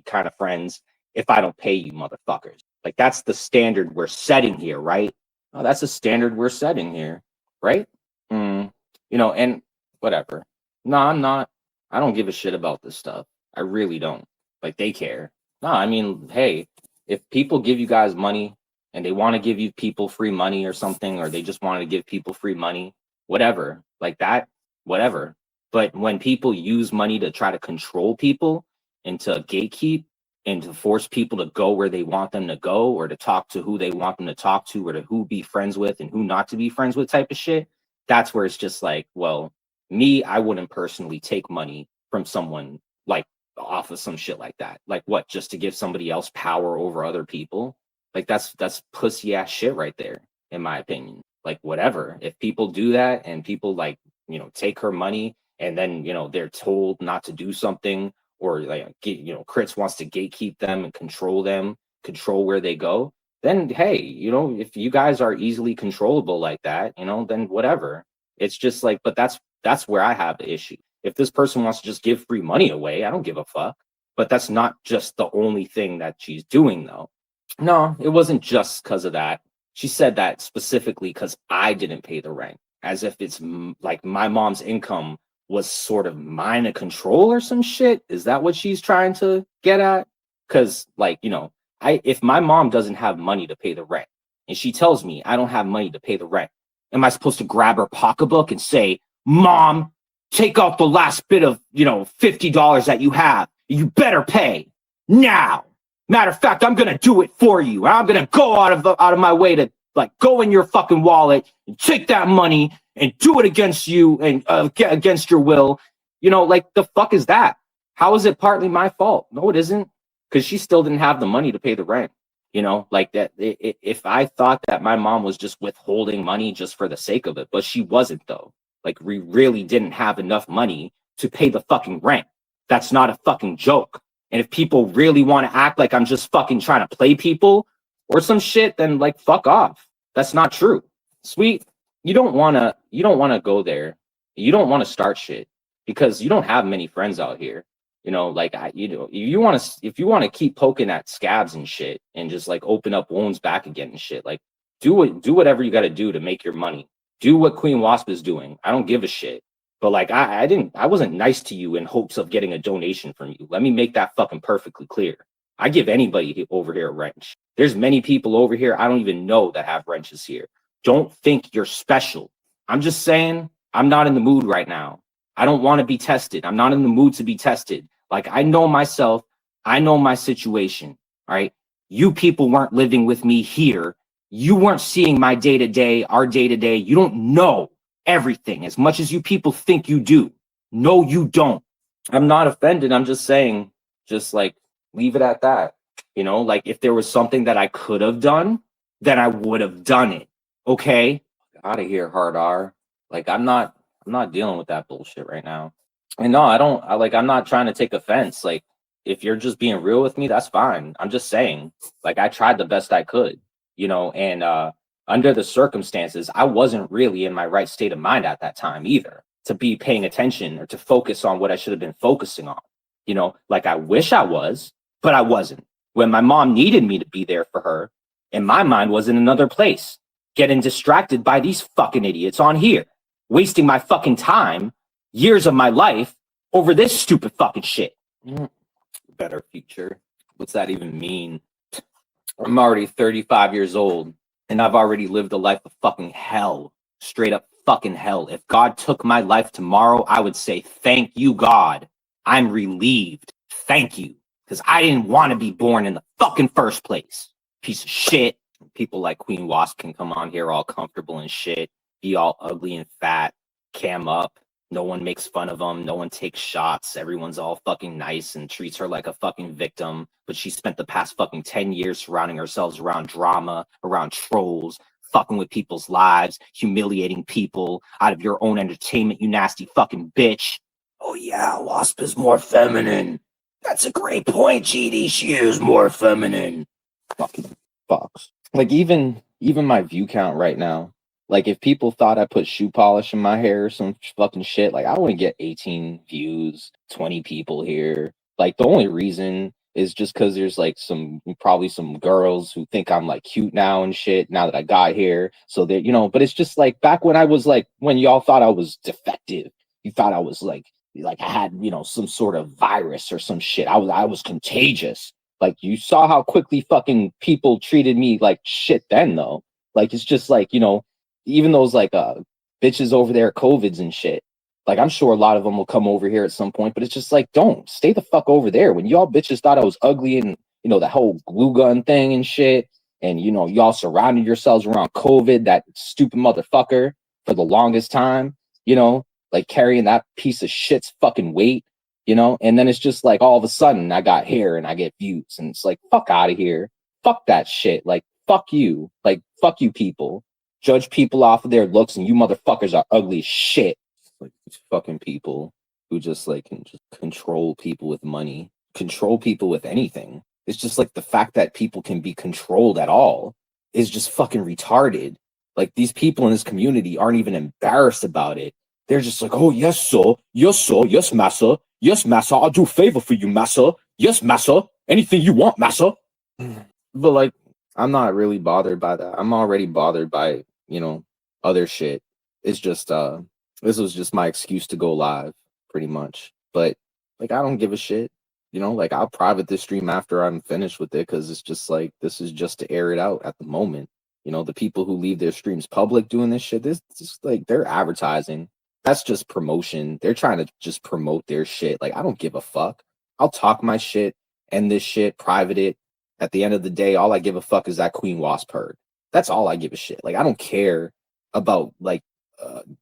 kind of friends if I don't pay you motherfuckers. Like, that's the standard we're setting here, right? Oh, that's the standard we're setting here, right? And whatever. No, I'm not. I don't give a shit about this stuff. I really don't. Like, they care. No, I mean, hey, if people give you guys money and they want to give you people free money or something, or they just want to give people free money, whatever, like that, whatever. But when people use money to try to control people and to gatekeep and to force people to go where they want them to go, or to talk to who they want them to talk to, or to who be friends with and who not to be friends with type of shit, that's where it's just like, well, me, I wouldn't personally take money from someone like off of some shit like that. Like, what, just to give somebody else power over other people? Like, that's pussy ass shit right there, in my opinion. Like, whatever. If people do that and people like, take her money and then, they're told not to do something, or like, Crits wants to gatekeep them and control where they go, then hey, if you guys are easily controllable like that, then whatever. It's just like, but that's where I have the issue. If this person wants to just give free money away, I don't give a fuck. But that's not just the only thing that she's doing, though. No, it wasn't just because of that. She said that specifically because I didn't pay the rent. as if it's like my mom's income was sort of mine to control or some shit. Is that what she's trying to get at? Because, like, you know, if my mom doesn't have money to pay the rent and she tells me I don't have money to pay the rent, am I supposed to grab her pocketbook and say, Mom, take out the last bit of, you know, $50 that you have? You better pay now. Matter of fact, I'm gonna do it for you. I'm gonna go out of my way to like go in your fucking wallet and take that money and do it against you and against your will. You know, like the fuck is that? How is it partly my fault? No, it isn't, because she still didn't have the money to pay the rent. You know, like that. If I thought that my mom was just withholding money just for the sake of it, but she wasn't though. Like we really didn't have enough money to pay the fucking rent. That's not a fucking joke. And if people really want to act like I'm just fucking trying to play people or some shit, then like fuck off. That's not true. Sweet, you don't wanna go there. You don't want to start shit because you don't have many friends out here. You know, like you want to if you want to keep poking at scabs and shit and just like open up wounds back again and shit, like do whatever you got to do to make your money. Do what Queen Wasp is doing. I don't give a shit. But like I wasn't nice to you in hopes of getting a donation from you. Let me make that fucking perfectly clear. I give anybody over here a wrench. There's many people over here I don't even know that have wrenches here. Don't think you're special. I'm just saying I'm not in the mood right now. I don't want to be tested. I'm not in the mood to be tested. Like I know myself. I know my situation. All right. You people weren't living with me here. You weren't seeing my day to day, our day to day. You don't know everything as much as you people think you do. No, you don't. I'm not offended. I'm just saying, just like leave it at that. You know, like if there was something that I could have done, then I would have done it. Okay, out of here, hard R. Like I'm not dealing with that bullshit right now. And no, I don't. I'm not trying to take offense. Like if you're just being real with me, that's fine. I'm just saying, like I tried the best I could, you know, and under the circumstances, I wasn't really in my right state of mind at that time either to be paying attention or to focus on what I should have been focusing on. You know, like I wish I was, but I wasn't. When my mom needed me to be there for her, and my mind was in another place, getting distracted by these fucking idiots on here, wasting my fucking time, years of my life over this stupid fucking shit. Better future. What's that even mean? I'm already 35 years old and I've already lived a life of fucking hell. Straight up fucking hell. If God took my life tomorrow, I would say, thank you, God. I'm relieved. Thank you. Because I didn't want to be born in the fucking first place. Piece of shit. People like Queen Wasp can come on here all comfortable and shit, be all ugly and fat, cam up. No one makes fun of them. No one takes shots. Everyone's all fucking nice and treats her like a fucking victim. But she spent the past fucking 10 years surrounding herself around drama, around trolls, fucking with people's lives, humiliating people out of your own entertainment, you nasty fucking bitch. Oh yeah, Wasp is more feminine. That's a great point, GD. She is more feminine. Fucking fucks. Like even my view count right now. Like if people thought I put shoe polish in my hair or some fucking shit, like I wouldn't get 18 views, 20 people here. Like the only reason is just because there's like probably some girls who think I'm like cute now and shit now that I got here. So that, you know, but it's just like back when I was like, when y'all thought I was defective, you thought I was like I had, you know, some sort of virus or some shit. I was contagious. Like you saw how quickly fucking people treated me like shit then though. Like it's just like, you know, even those like bitches over there, COVIDs and shit. Like I'm sure a lot of them will come over here at some point, but it's just like, don't stay the fuck over there. When y'all bitches thought I was ugly and, you know, the whole glue gun thing and shit, and you know, y'all surrounded yourselves around COVID, that stupid motherfucker, for the longest time, you know, like carrying that piece of shit's fucking weight, you know, and then it's just like all of a sudden I got hair and I get views, and it's like, fuck out of here. Fuck that shit. Like, fuck you. Like, fuck you people. Judge people off of their looks, and you motherfuckers are ugly as shit. Like these fucking people who just like can just control people with money, control people with anything. It's just like the fact that people can be controlled at all is just fucking retarded. Like these people in this community aren't even embarrassed about it. They're just like, oh yes, sir, yes, sir, yes, massa, yes, massa. I'll do a favor for you, massa. Yes, massa. Anything you want, massa. But like, I'm not really bothered by that. I'm already bothered by, you know, other shit. It's just this was just my excuse to go live, pretty much. But like I don't give a shit. You know, like I'll private this stream after I'm finished with it because it's just like this is just to air it out at the moment. You know, the people who leave their streams public doing this shit, this is like they're advertising. That's just promotion. They're trying to just promote their shit. Like I don't give a fuck. I'll talk my shit, end this shit, private it. At the end of the day, all I give a fuck is that Queen Wasp heard. That's all I give a shit. Like I don't care about like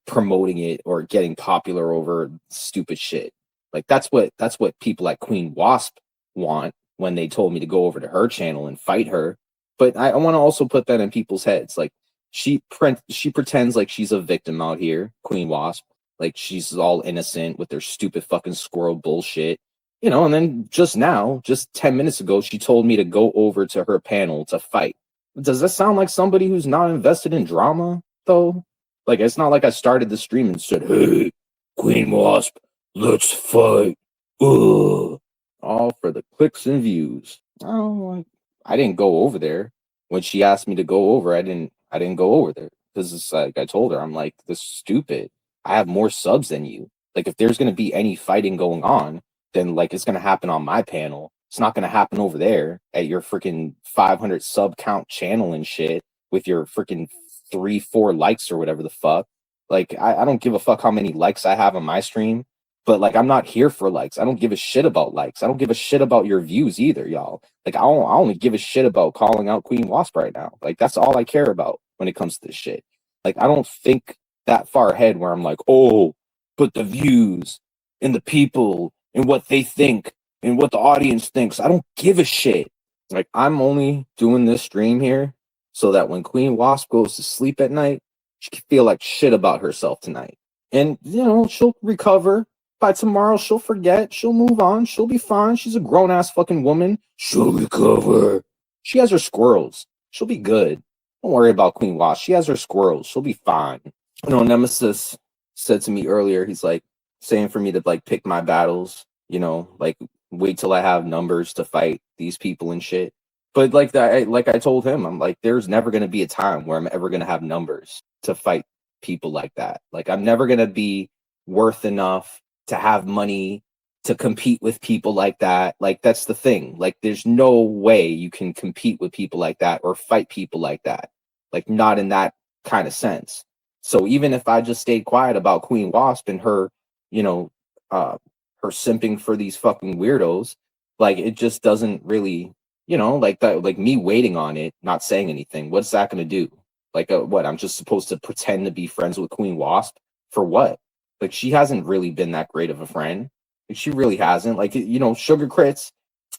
promoting it or getting popular over stupid shit. Like that's what people like Queen Wasp want when they told me to go over to her channel and fight her. But I want to also put that in people's heads. Like she pretends like she's a victim out here, Queen Wasp. Like she's all innocent with their stupid fucking squirrel bullshit. You know, and then just now, just 10 minutes ago, she told me to go over to her panel to fight. Does that sound like somebody who's not invested in drama, though? Like, it's not like I started the stream and said, hey, Queen Wasp, let's fight. Ugh. All for the clicks and views. Oh, I didn't go over there. When she asked me to go over, I didn't go over there. Because it's like I told her, I'm like, this is stupid. I have more subs than you. Like, if there's going to be any fighting going on, then, like, it's going to happen on my panel. It's not going to happen over there at your freaking 500 sub count channel and shit with your freaking 3-4 likes or whatever the fuck. Like I don't give a fuck how many likes I have on my stream, but like I'm not here for likes. I don't give a shit about likes. I don't give a shit about your views either, y'all. Like I only give a shit about calling out Queen Wasp right now. Like that's all I care about when it comes to this shit. Like I don't think that far ahead where I'm like, oh, but the views and the people and what they think and what the audience thinks. I don't give a shit. Like I'm only doing this stream here so that when Queen Wasp goes to sleep at night, she can feel like shit about herself tonight. And, you know, she'll recover. By tomorrow, she'll forget. She'll move on. She'll be fine. She's a grown-ass fucking woman. She'll recover. She has her squirrels. She'll be good. Don't worry about Queen Wasp. She has her squirrels. She'll be fine. You know, Nemesis said to me earlier, he's like, saying for me to, like, pick my battles, you know, like, wait till I have numbers to fight these people and shit. But like that, like I told him, I'm like, there's never going to be a time where I'm ever going to have numbers to fight people like that. Like I'm never going to be worth enough to have money to compete with people like that. Like that's the thing. Like there's no way you can compete with people like that or fight people like that. Like not in that kind of sense. So even if I just stayed quiet about Queen Wasp and her, you know, her simping for these fucking weirdos, like it just doesn't really, you know, like that, like me waiting on it, not saying anything. What's that going to do? Like, what? I'm just supposed to pretend to be friends with Queen Wasp for what? Like, she hasn't really been that great of a friend. Like, she really hasn't. Like, you know, Sugar Crits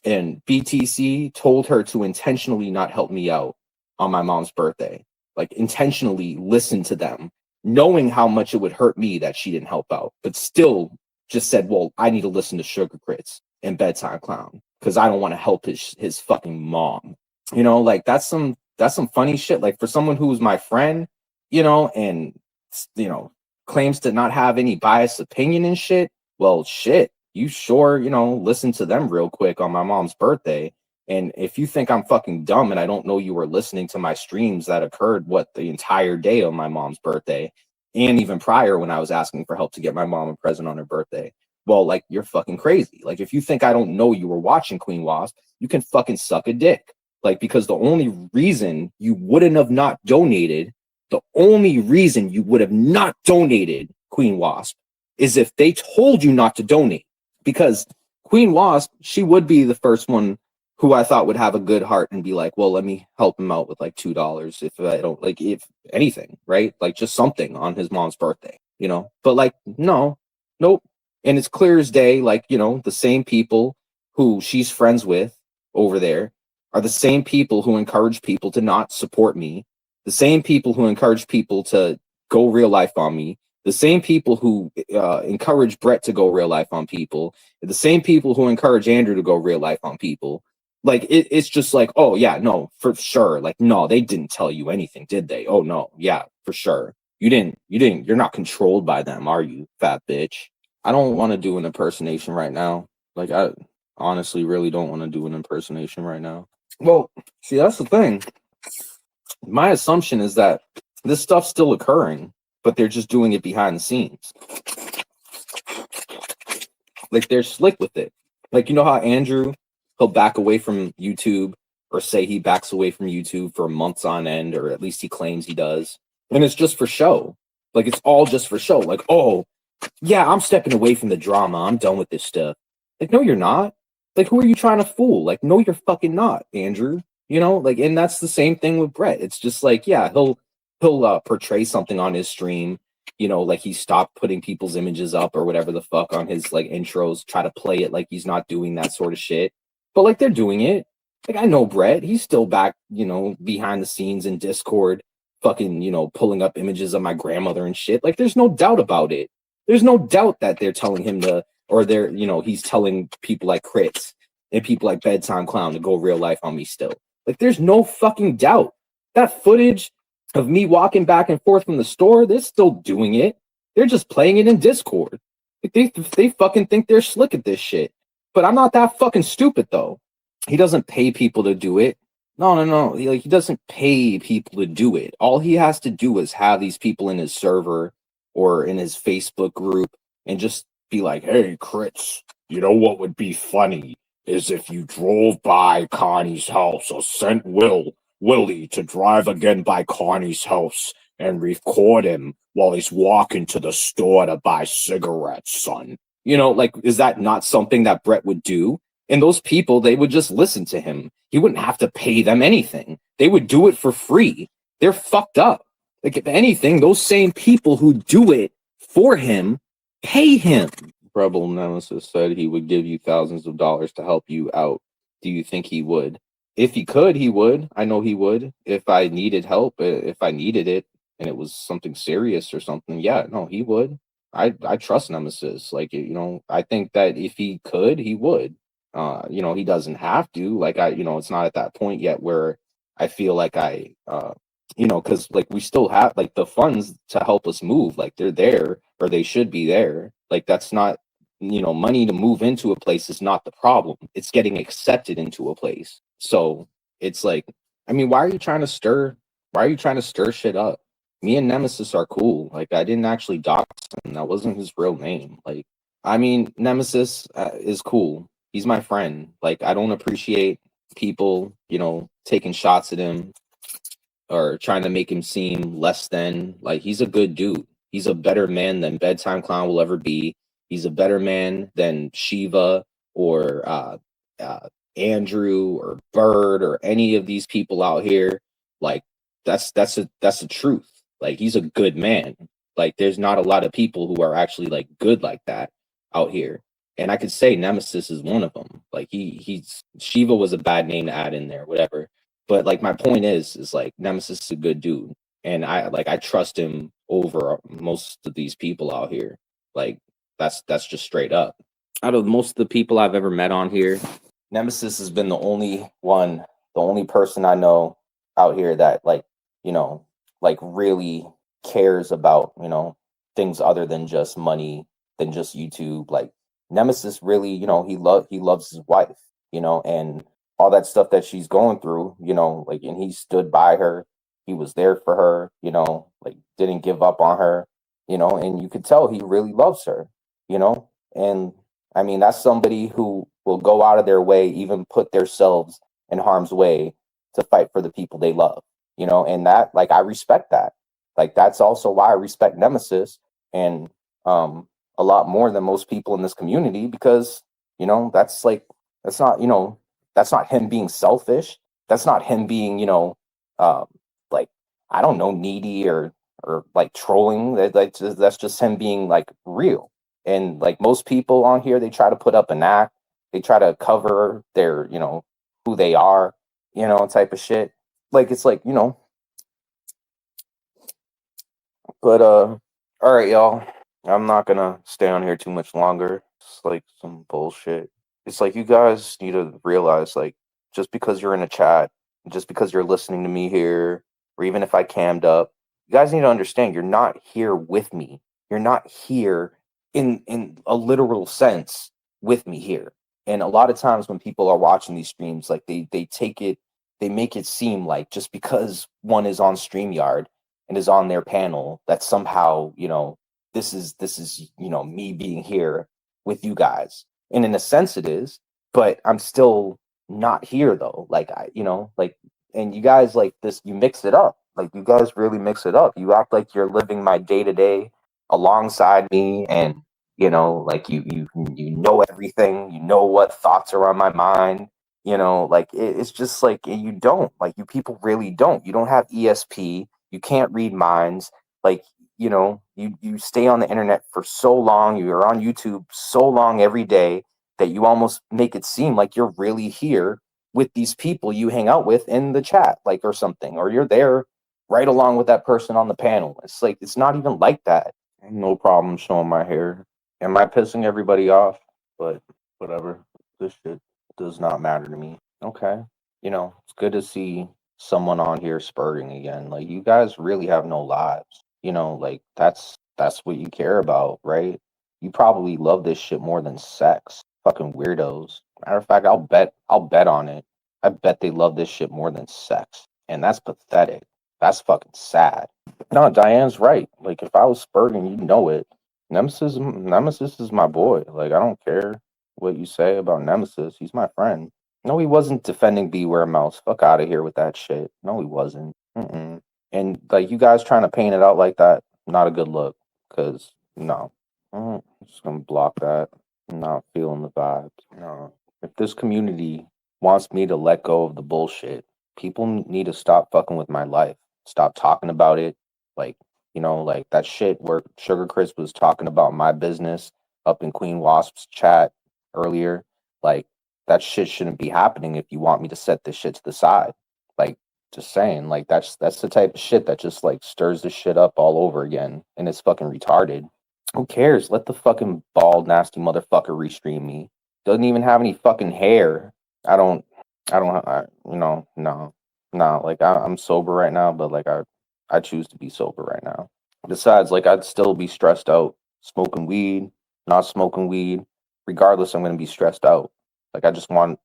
and BTC told her to intentionally not help me out on my mom's birthday. Like, intentionally listen to them, knowing how much it would hurt me that she didn't help out, but still just said, well, I need to listen to Sugar Crits and Bedtime Clown because I don't want to help his fucking mom. You know, like that's some funny shit. Like for someone who's my friend, you know, and you know, claims to not have any biased opinion and shit. Well, shit, you sure, you know, listen to them real quick on my mom's birthday. And if you think I'm fucking dumb and I don't know you were listening to my streams that occurred the entire day on my mom's birthday, and even prior when I was asking for help to get my mom a present on her birthday, well, like you're fucking crazy. Like if you think I don't know you were watching Queen Wasp, you can fucking suck a dick. Like because the only reason you wouldn't have not donated, Queen Wasp, is if they told you not to donate. Because Queen Wasp, she would be the first one who I thought would have a good heart and be like, well, let me help him out with like $2 if I don't, like, if anything, right? Like just something on his mom's birthday, you know? But like, no, nope. And it's clear as day, like, you know, the same people who she's friends with over there are the same people who encourage people to not support me, the same people who encourage people to go real life on me, the same people who encourage Brett to go real life on people, the same people who encourage Andrew to go real life on people. Like it's just like, oh yeah, no, for sure. Like, no, they didn't tell you anything, did they? Oh no, yeah, for sure. You're not controlled by them, are you, fat bitch? I don't want to do an impersonation right now. Like I honestly really don't want to do an impersonation right now. Well, see, that's the thing. My assumption is that this stuff's still occurring. but they're just doing it behind the scenes. Like, they're slick with it. Like, you know how Andrew, he'll back away from YouTube, or say he backs away from YouTube for months on end, or at least he claims he does. And it's just for show. Like, it's all just for show. Like, oh, yeah, I'm stepping away from the drama. I'm done with this stuff. Like, no, you're not. Like, who are you trying to fool? Like, no, you're fucking not, Andrew. You know, like, and that's the same thing with Brett. It's just like, yeah, he'll portray something on his stream, you know, like he stopped putting people's images up or whatever the fuck on his like intros, try to play it like he's not doing that sort of shit. But like, they're doing it. Like, I know Brett, he's still back, you know, behind the scenes in Discord, fucking, you know, pulling up images of my grandmother and shit. Like, there's no doubt about it. There's no doubt that they're telling him to, or they're, you know, he's telling people like Crits and people like Bedtime Clown to go real life on me still. Like, there's no fucking doubt. That footage of me walking back and forth from the store, they're still doing it. They're just playing it in Discord. Like, they fucking think they're slick at this shit. But I'm not that fucking stupid, though. He doesn't pay people to do it. No. He doesn't pay people to do it. All he has to do is have these people in his server or in his Facebook group and just be like, hey, Crits, you know what would be funny is if you drove by Connie's house or sent Willie to drive again by Connie's house and record him while he's walking to the store to buy cigarettes, son. You know, like, is that not something that Brett would do? And those people, they would just listen to him. He wouldn't have to pay them anything. They would do it for free. They're fucked up. Like, if anything, those same people who do it for him pay him. Rebel Nemesis said he would give you thousands of dollars to help you out. Do you think he would? If he could, he would. I know he would. If I needed help, if I needed it, and it was something serious or something, yeah, no, he would. I trust Nemesis. Like, you know, I think that if he could, he would. You know, he doesn't have to. Like, you know, it's not at that point yet where I feel like you know, because like we still have like the funds to help us move. Like, they're there, or they should be there. Like, that's not, you know, money to move into a place is not the problem. It's getting accepted into a place. So it's like, I mean, why are you trying to stir? Why are you trying to stir shit up? Me and Nemesis are cool. Like, I didn't actually dox him. That wasn't his real name. Like, I mean, Nemesis is cool. He's my friend. Like, I don't appreciate people, you know, taking shots at him or trying to make him seem less than. Like, he's a good dude. He's a better man than Bedtime Clown will ever be. He's a better man than Shiva or Andrew or Bird or any of these people out here. Like, that's the truth. Like, he's a good man. Like, there's not a lot of people who are actually like good like that out here. And I could say Nemesis is one of them. Like, he's Shiva was a bad name to add in there, whatever. But like, my point is like, Nemesis is a good dude, and I trust him over most of these people out here. Like, that's just straight up. Out of most of the people I've ever met on here, Nemesis has been the only person I know out here that, like, you know, like, really cares about, you know, things other than just money, than just YouTube. Like, Nemesis really, you know, he loves his wife, you know, and all that stuff that she's going through, you know, like, and he stood by her. He was there for her, you know, like, didn't give up on her, you know, and you could tell he really loves her, you know. And I mean, that's somebody who will go out of their way, even put themselves in harm's way to fight for the people they love, you know, and that, like, I respect that. Like, that's also why I respect Nemesis, and a lot more than most people in this community, because, you know, that's like, that's not, you know, that's not him being selfish. That's not him being, you know, like, I don't know, needy or like trolling. That's just him being like real. And like, most people on here, they try to put up an act. They try to cover their, you know, who they are, you know, type of shit. Like, it's like, you know. But all right, y'all. I'm not gonna stay on here too much longer. It's like some bullshit. It's like, you guys need to realize, like, just because you're in a chat, just because you're listening to me here, or even if I cammed up, you guys need to understand, you're not here with me. You're not here in a literal sense with me here. And a lot of times when people are watching these streams, like, they take it, they make it seem like just because one is on StreamYard and is on their panel, that somehow, this is me being here with you guys. And in a sense it is, but I'm still not here though. Like and you guys like this, you mix it up. Like you guys really mix it up. You act like you're living my day to day alongside me, and like you know everything. You know what thoughts are on my mind. Like it's just like you don't. Like you people really don't. You don't have ESP. You can't read minds. Like you stay on the internet for so long. You're on YouTube so long every day that you almost make it seem like you're really here with these people you hang out with in the chat, like, or something, or you're there right along with that person on the panel. It's like it's not even like that. No problem showing my hair. Am I pissing everybody off? But whatever. This shit does not matter to me. Okay. It's good to see someone on here spurting again. Like you guys really have no lives. Like that's what you care about, right? You probably love this shit more than sex. Fucking weirdos. Matter of fact, I'll bet on it. I bet they love this shit more than sex. And that's pathetic. That's fucking sad. No, Diane's right. Like if I was spurting, you know it. Nemesis is my boy. Like I don't care what you say about Nemesis. He's my friend. No, he wasn't defending Beware Mouse. Fuck out of here with that shit. No, he wasn't. Mm-mm. And like you guys trying to paint it out like that, not a good look. Cause no, I'm just gonna block that. I'm not feeling the vibes. No, if this community wants me to let go of the bullshit, people need to stop fucking with my life. Stop talking about it. Like like that shit where Sugar Chris was talking about my business up in Queen Wasp's chat earlier. Like that shit shouldn't be happening if you want me to set this shit to the side. Like just saying, like that's the type of shit that just like stirs the shit up all over again, and it's fucking retarded. Who cares? Let the fucking bald nasty motherfucker restream me. Doesn't even have any fucking hair. I don't. I don't. No, no. Like I'm sober right now, but like I choose to be sober right now. Besides, like I'd still be stressed out smoking weed, not smoking weed. Regardless, I'm gonna be stressed out. Like I just want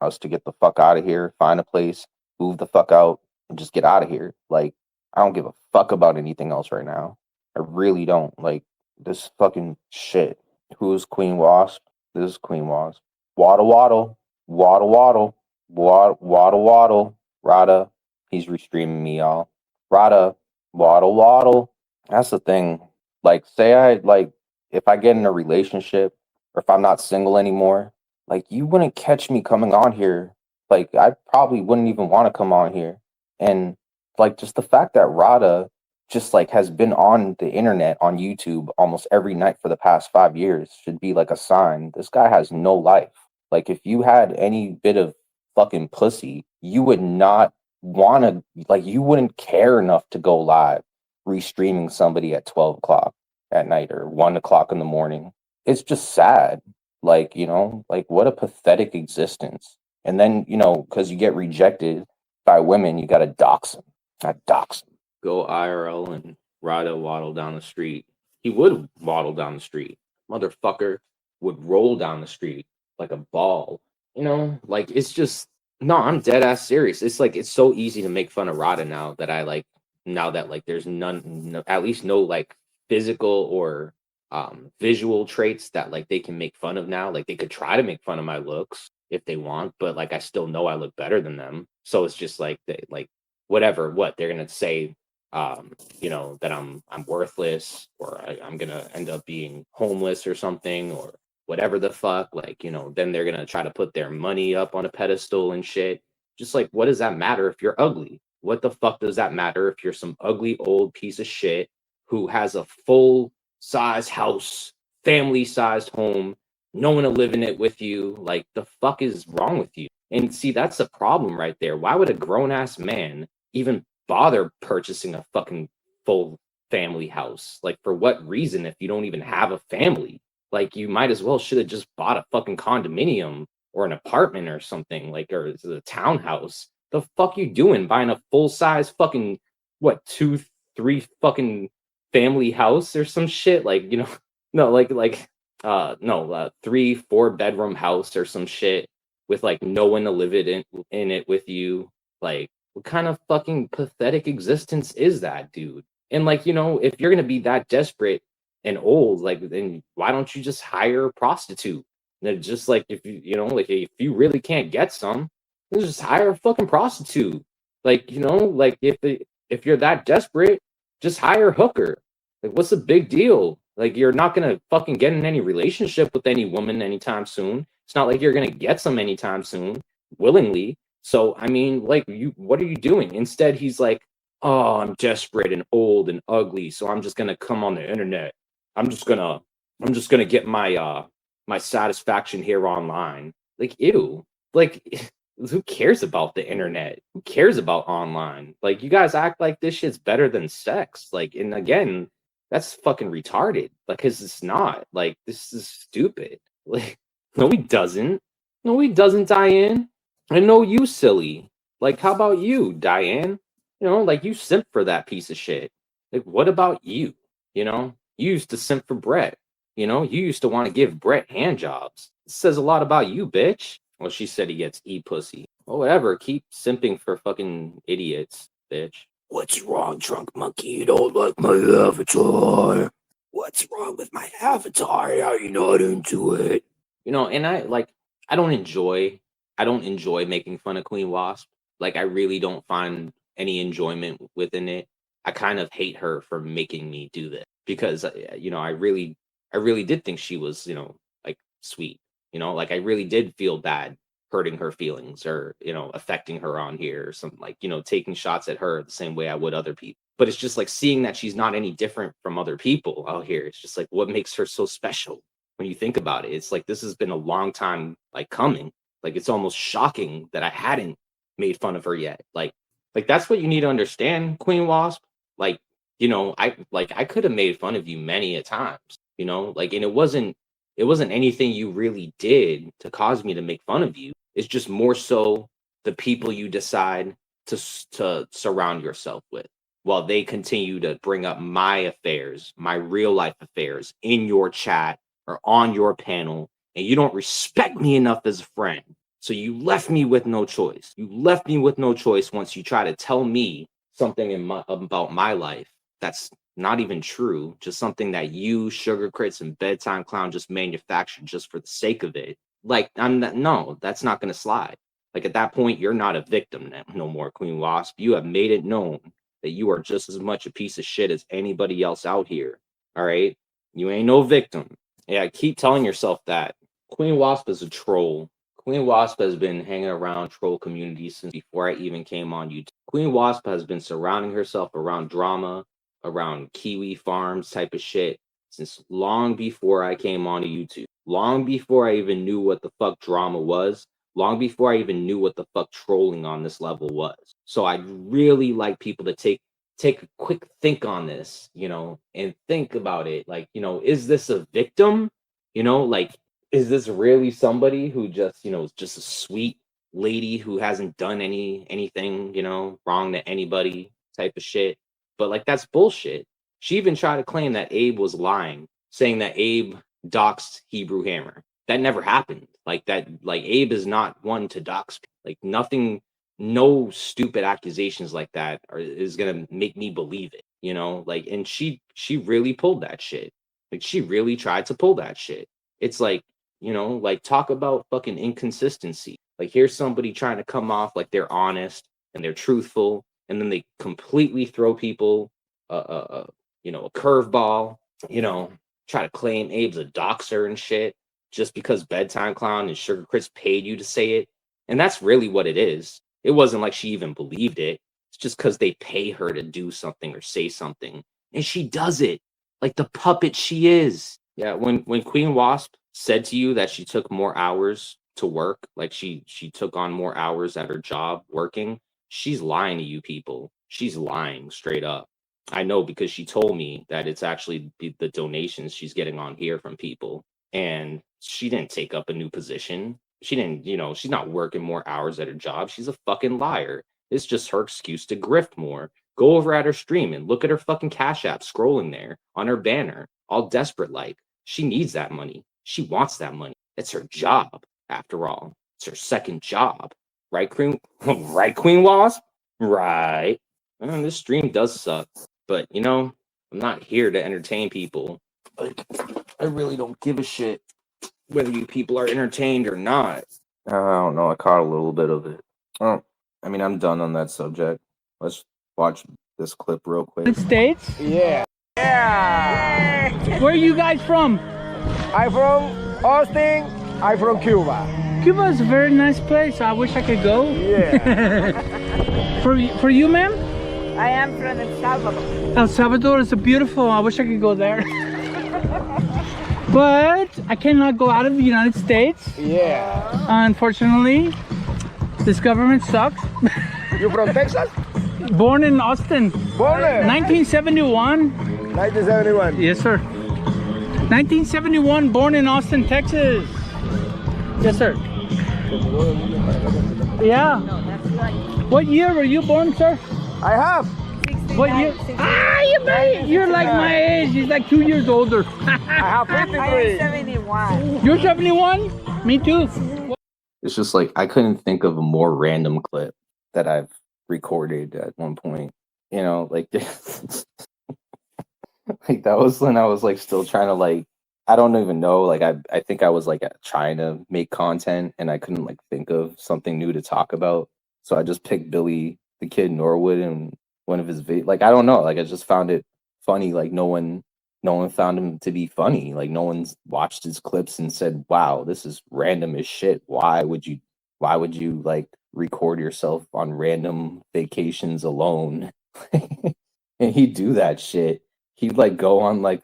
us to get the fuck out of here, find a place, move the fuck out, and just get out of here. Like I don't give a fuck about anything else right now. I really don't. Like this fucking shit. Who's Queen Wasp? This is Queen Wasp. Waddle waddle, waddle waddle, waddle waddle. Rada, he's restreaming me, y'all. Rada, waddle waddle. That's the thing. Like, say I like if I get in a relationship or if I'm not single anymore, like you wouldn't catch me coming on here. Like I probably wouldn't even want to come on here. And like just the fact that Rada just like has been on the internet on YouTube almost every night for the past 5 years should be like a sign. This guy has no life. Like if you had any bit of fucking pussy, you would not want to like you wouldn't care enough to go live restreaming somebody at 12 o'clock at night or 1 o'clock in the morning. It's just sad. Like, like what a pathetic existence. And then, because you get rejected by women, you got to dox them. I dox them. Go IRL and Rada waddle down the street. He would waddle down the street. Motherfucker would roll down the street like a ball. Like it's just, no, I'm dead ass serious. It's like, it's so easy to make fun of Rada now that now that like there's at least no like physical or visual traits that like they can make fun of now. Like they could try to make fun of my looks if they want, but like I still know I look better than them. So it's just like they like whatever what they're gonna say, that I'm worthless, or I'm gonna end up being homeless or something, or whatever the fuck. Like, then they're gonna try to put their money up on a pedestal and shit. Just like, what does that matter if you're ugly? What the fuck does that matter if you're some ugly old piece of shit who has a full size house, family sized home, no one to live in it with you? Like, the fuck is wrong with you? And see, that's the problem right there. Why would a grown ass man even bother purchasing a fucking full family house? Like, for what reason if you don't even have a family? Like, you might as well should have just bought a fucking condominium or an apartment or something, like, or a townhouse. The fuck you doing buying a full size fucking what 2, 3 fucking family house or some shit? Like, no, no, 3, 4 bedroom house or some shit with like no one to live in it with you. Like What kind of fucking pathetic existence is that, dude? And like, if you're gonna be that desperate and old, like, then why don't you just hire a prostitute? And just like, if like, if you really can't get some, then just hire a fucking prostitute. Like, like, if you're that desperate, just hire a hooker. Like, what's the big deal? Like, you're not gonna fucking get in any relationship with any woman anytime soon. It's not like you're gonna get some anytime soon, willingly. So, I mean, like, what are you doing? Instead, he's like, oh, I'm desperate and old and ugly, so I'm just gonna come on the internet. I'm just gonna, I'm just gonna get my satisfaction here online. Like, ew. Like, who cares about the internet? Who cares about online? Like, you guys act like this shit's better than sex. Like, and again, that's fucking retarded. Like, cause it's not. Like, this is stupid. Like, no, he doesn't. No, he doesn't, Diane. I know you silly. Like, how about you, Diane? Like, you simp for that piece of shit. Like, what about you? You used to simp for Brett. You used to want to give Brett hand jobs. It says a lot about you, bitch. Well, she said he gets pussy. Well, whatever. Keep simping for fucking idiots, bitch. What's wrong, drunk monkey? You don't like my avatar. What's wrong with my avatar? Are you not into it? And I don't enjoy making fun of Queen Wasp. Like, I really don't find any enjoyment within it. I kind of hate her for making me do this because I really did think she was, like, sweet. Like, I really did feel bad hurting her feelings or, affecting her on here or something, like, taking shots at her the same way I would other people. But it's just like seeing that she's not any different from other people out here. It's just like, what makes her so special? When you think about it, it's like this has been a long time, like, coming. Like, it's almost shocking that I hadn't made fun of her yet. Like that's what you need to understand, Queen Wasp. Like, I could have made fun of you many a times, like, and it wasn't anything you really did to cause me to make fun of you. It's just more so the people you decide to surround yourself with while they continue to bring up my affairs, my real life affairs in your chat or on your panel, and you don't respect me enough as a friend. So you left me with no choice. You left me with no choice once you try to tell me something about my life that's not even true, just something that you, Sugar Crits, and Bedtime Clown just manufactured just for the sake of it. Like, no, that's not going to slide. Like, at that point, you're not a victim no more, Queen Wasp. You have made it known that you are just as much a piece of shit as anybody else out here. All right? You ain't no victim. Yeah, keep telling yourself that. Queen Wasp is a troll. Queen Wasp has been hanging around troll communities since before I even came on YouTube. Queen Wasp has been surrounding herself around drama, around Kiwi farms type of shit since long before I came on YouTube. Long before I even knew what the fuck drama was. Long before I even knew what the fuck trolling on this level was. So I'd really like people to take a quick think on this, and think about it. Like, is this a victim? Like, is this really somebody who just, is just a sweet lady who hasn't done anything, wrong to anybody type of shit? But like, that's bullshit. She even tried to claim that Abe was lying, saying that Abe doxed Hebrew Hammer. That never happened. Like that, like Abe is not one to dox people. Like nothing, no stupid accusations like that is gonna make me believe it. Like, and she really pulled that shit. Like she really tried to pull that shit. It's like, like talk about fucking inconsistency. Like here's somebody trying to come off like they're honest and they're truthful, and then they completely throw people a curveball, try to claim Abe's a doxer and shit just because Bedtime Clown and Sugar Chris paid you to say it. And that's really what it is. It wasn't like she even believed it. It's just because they pay her to do something or say something. And she does it like the puppet she is. Yeah, when Queen Wasp said to you that she took more hours to work, like she took on more hours at her job working, she's lying to you people. She's lying straight up. I know because she told me that it's actually the donations she's getting on here from people. And she didn't take up a new position. She didn't, she's not working more hours at her job. She's a fucking liar. It's just her excuse to grift more. Go over at her stream and look at her fucking Cash App scrolling there on her banner, all desperate like. She needs that money. She wants that money. It's her job, after all. It's her second job. Right, Queen? Right, Queen Wasp? Right. This stream does suck, but I'm not here to entertain people. Like, I really don't give a shit whether you people are entertained or not. I don't know. I caught a little bit of it. Oh, I mean, I'm done on that subject. Let's watch this clip real quick. States? Yeah. Yeah. Where are you guys from? I'm from Austin. I'm from Cuba. Cuba is a very nice place. I wish I could go. Yeah. For you, ma'am? I am from El Salvador. El Salvador is beautiful. I wish I could go there. But I cannot go out of the United States. Yeah. Unfortunately, this government sucks. You from Texas? Born in Austin. Born there? 1971. 1971. Yes, sir. 1971, born in Austin, Texas. Yes, sir. Yeah. No, that's right. What year were you born, sir? I have. 69, What year? 69. You're like my age. He's like 2 years older. I have I am 53. 71. You're 71? Me too. It's just like I couldn't think of a more random clip that I've recorded at one point. Like like that was when I was like still trying to like I don't even know, like I think I was like trying to make content and I couldn't like think of something new to talk about. So I just picked Billy the Kid Norwood and one of his like I don't know, like I just found it funny. Like no one found him to be funny. Like no one's watched his clips and said, "Wow, this is random as shit. Why would you like record yourself on random vacations alone?" And he'd do that shit. He'd like go on like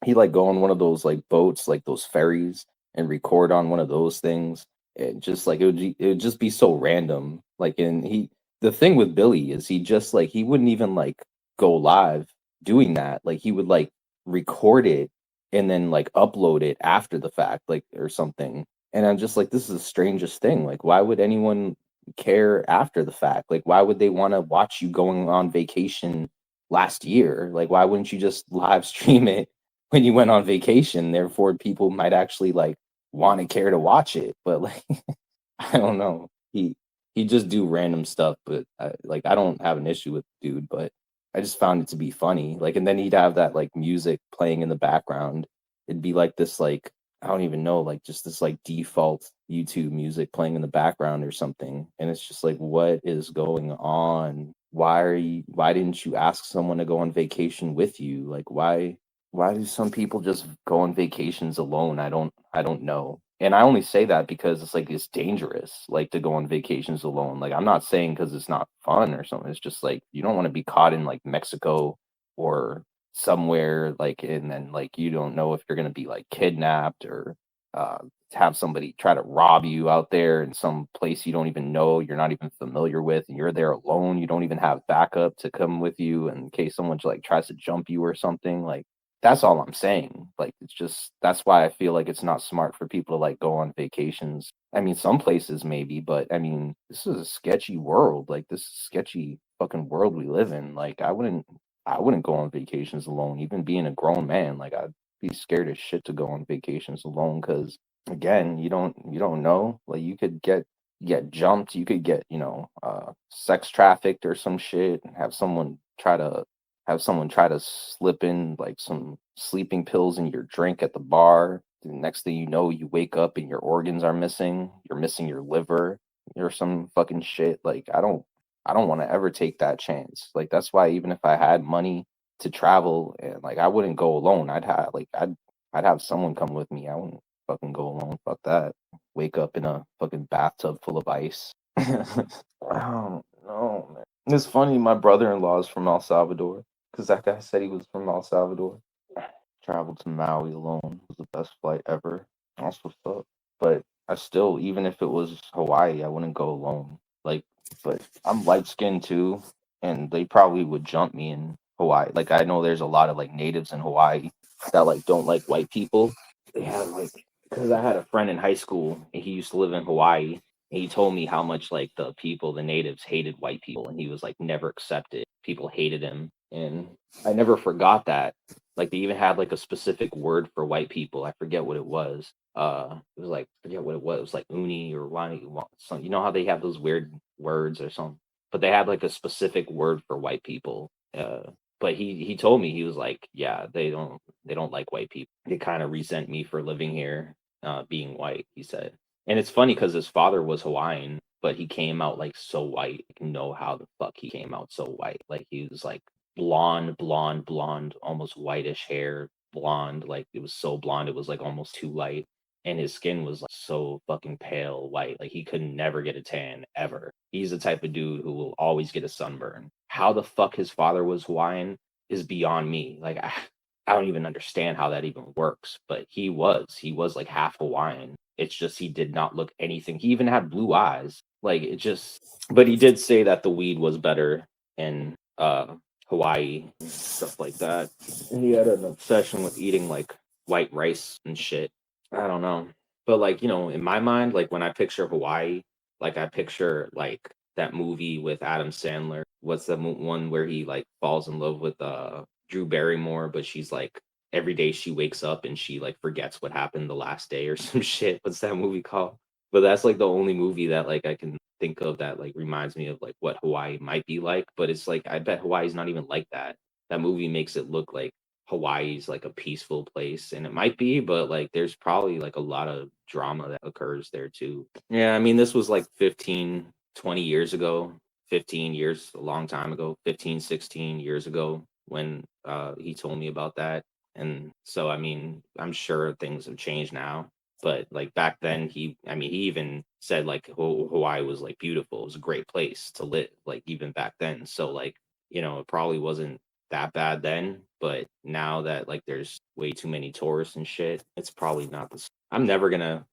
he'd like go on one of those like boats, like those ferries, and record on one of those things. And just like it would just be so random. Like and the thing with Billy is he just like he wouldn't even like go live doing that. Like he would like record it and then like upload it after the fact, like or something. And I'm just like, this is the strangest thing. Like, why would anyone care after the fact? Like, why would they want to watch you going on vacation last year? Like, why wouldn't you just live stream it when you went on vacation? Therefore, people might actually like want to care to watch it. But like, I don't know. He just do random stuff, but I don't have an issue with the dude, but I just found it to be funny. Like, and then he'd have that like music playing in the background. It'd be like this, like, I don't even know, like just this like default YouTube music playing in the background or something. And it's just like, what is going on? Why didn't you ask someone to go on vacation with you? Like, why do some people just go on vacations alone? I don't know. And I only say that because it's like it's dangerous, like to go on vacations alone. Like I'm not saying because it's not fun or something. It's just like you don't want to be caught in like Mexico or somewhere like, and then like you don't know if you're gonna be like kidnapped or uh, have somebody try to rob you out there in some place you don't even know, you're not even familiar with, and you're there alone. You don't even have backup to come with you in case someone like tries to jump you or something. Like that's all I'm saying. Like, it's just that's why I feel like it's not smart for people to like go on vacations. I mean, some places maybe, but I mean, this is a sketchy world. Like, this sketchy fucking world we live in. Like, I wouldn't go on vacations alone. Even being a grown man, like, I'd be scared as shit to go on vacations alone because, again, you don't know. Like, you could get jumped. You could get sex trafficked or some shit, and have someone try to slip in like some sleeping pills in your drink at the bar. The next thing you know, you wake up and your organs are missing. You're missing your liver or some fucking shit. Like I don't want to ever take that chance. Like that's why even if I had money to travel and like I wouldn't go alone. I'd have someone come with me. I wouldn't fucking go alone. Fuck that. Wake up in a fucking bathtub full of ice. I don't know, man. It's funny, my brother-in-law is from El Salvador. Because that guy said he was from El Salvador. Traveled to Maui alone. It was the best flight ever. That's what's up. But I still, even if it was Hawaii, I wouldn't go alone. Like, but I'm light skinned too, and they probably would jump me in Hawaii. Like, I know there's a lot of like natives in Hawaii that like don't like white people. They have like, because I had a friend in high school and he used to live in Hawaii. And he told me how much like the natives hated white people, and he was like never accepted. People hated him, and I never forgot that. Like they even had like a specific word for white people. I forget what it was. It was like forget what it was. It was like uni or wani. Some, you know how they have those weird words or something. but they had like a specific word for white people. But he told me, he was like, yeah, they don't like white people. They kind of resent me for living here, being white. He said, and it's funny because his father was Hawaiian, but he came out like so white. I don't know how the fuck he came out so white. Like he was like blonde, almost whitish hair, blonde. Like it was so blonde, it was like almost too light, and his skin was like so fucking pale white. Like he could never get a tan ever. He's the type of dude who will always get a sunburn. How the fuck his father was Hawaiian is beyond me. Like I don't even understand how that even works. But he was like half Hawaiian. It's just he did not look anything. He even had blue eyes. Like it just. But he did say that the weed was better in Hawaii and stuff like that. And he had an obsession with eating like white rice and shit. I don't know. But like, in my mind, like when I picture Hawaii, like I picture like that movie with Adam Sandler. What's the one where he like falls in love with Drew Barrymore, but she's like every day she wakes up and she like forgets what happened the last day or some shit. What's that movie called? But that's like the only movie that like I can think of that like reminds me of like what Hawaii might be like. But it's like I bet Hawaii's not even like that. That movie makes it look like Hawaii's like a peaceful place, and it might be, but like there's probably like a lot of drama that occurs there too. Yeah, I mean this was like 15, 20 years ago, 15 years, a long time ago, 15, 16 years ago when he told me about that. And so I mean, I'm sure things have changed now, but like back then he even said like Hawaii was like beautiful. It was a great place to live, like even back then. So like, it probably wasn't that bad then, but now that like there's way too many tourists and shit, it's probably not the I'm never gonna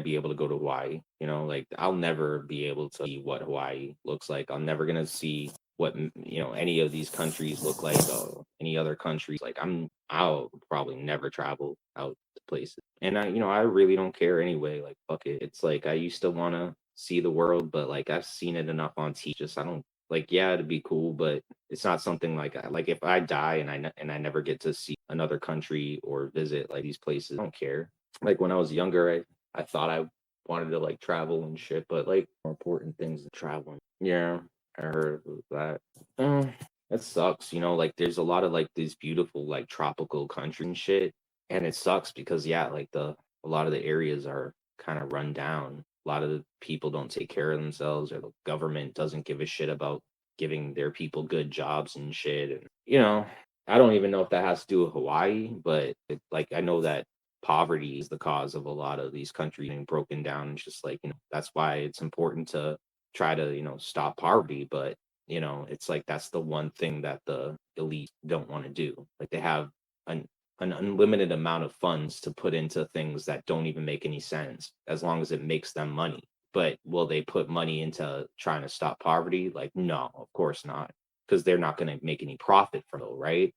be able to go to Hawaii. Like I'll never be able to see what Hawaii looks like. I'm never gonna see what any of these countries look like. Any other countries. Like I'll probably never travel out to places, and I really don't care anyway. Like fuck it. It's like I used to want to see the world, but like I've seen it enough on TV. Just I don't like. Yeah, it'd be cool, but it's not something like if I die and I never get to see another country or visit like these places. I don't care. Like when I was younger, I thought I wanted to like travel and shit, but like more important things than traveling. Yeah, I heard of that. That sucks. Like there's a lot of like these beautiful like tropical countries and shit, and it sucks because yeah, like a lot of the areas are kind of run down. A lot of the people don't take care of themselves, or the government doesn't give a shit about giving their people good jobs and shit. And I don't even know if that has to do with Hawaii, but like I know that poverty is the cause of a lot of these countries being broken down. It's just like, that's why it's important to try to, stop poverty. But, it's like that's the one thing that the elite don't want to do. Like they have an unlimited amount of funds to put into things that don't even make any sense as long as it makes them money. But will they put money into trying to stop poverty? Like, no, of course not, because they're not going to make any profit from it, right?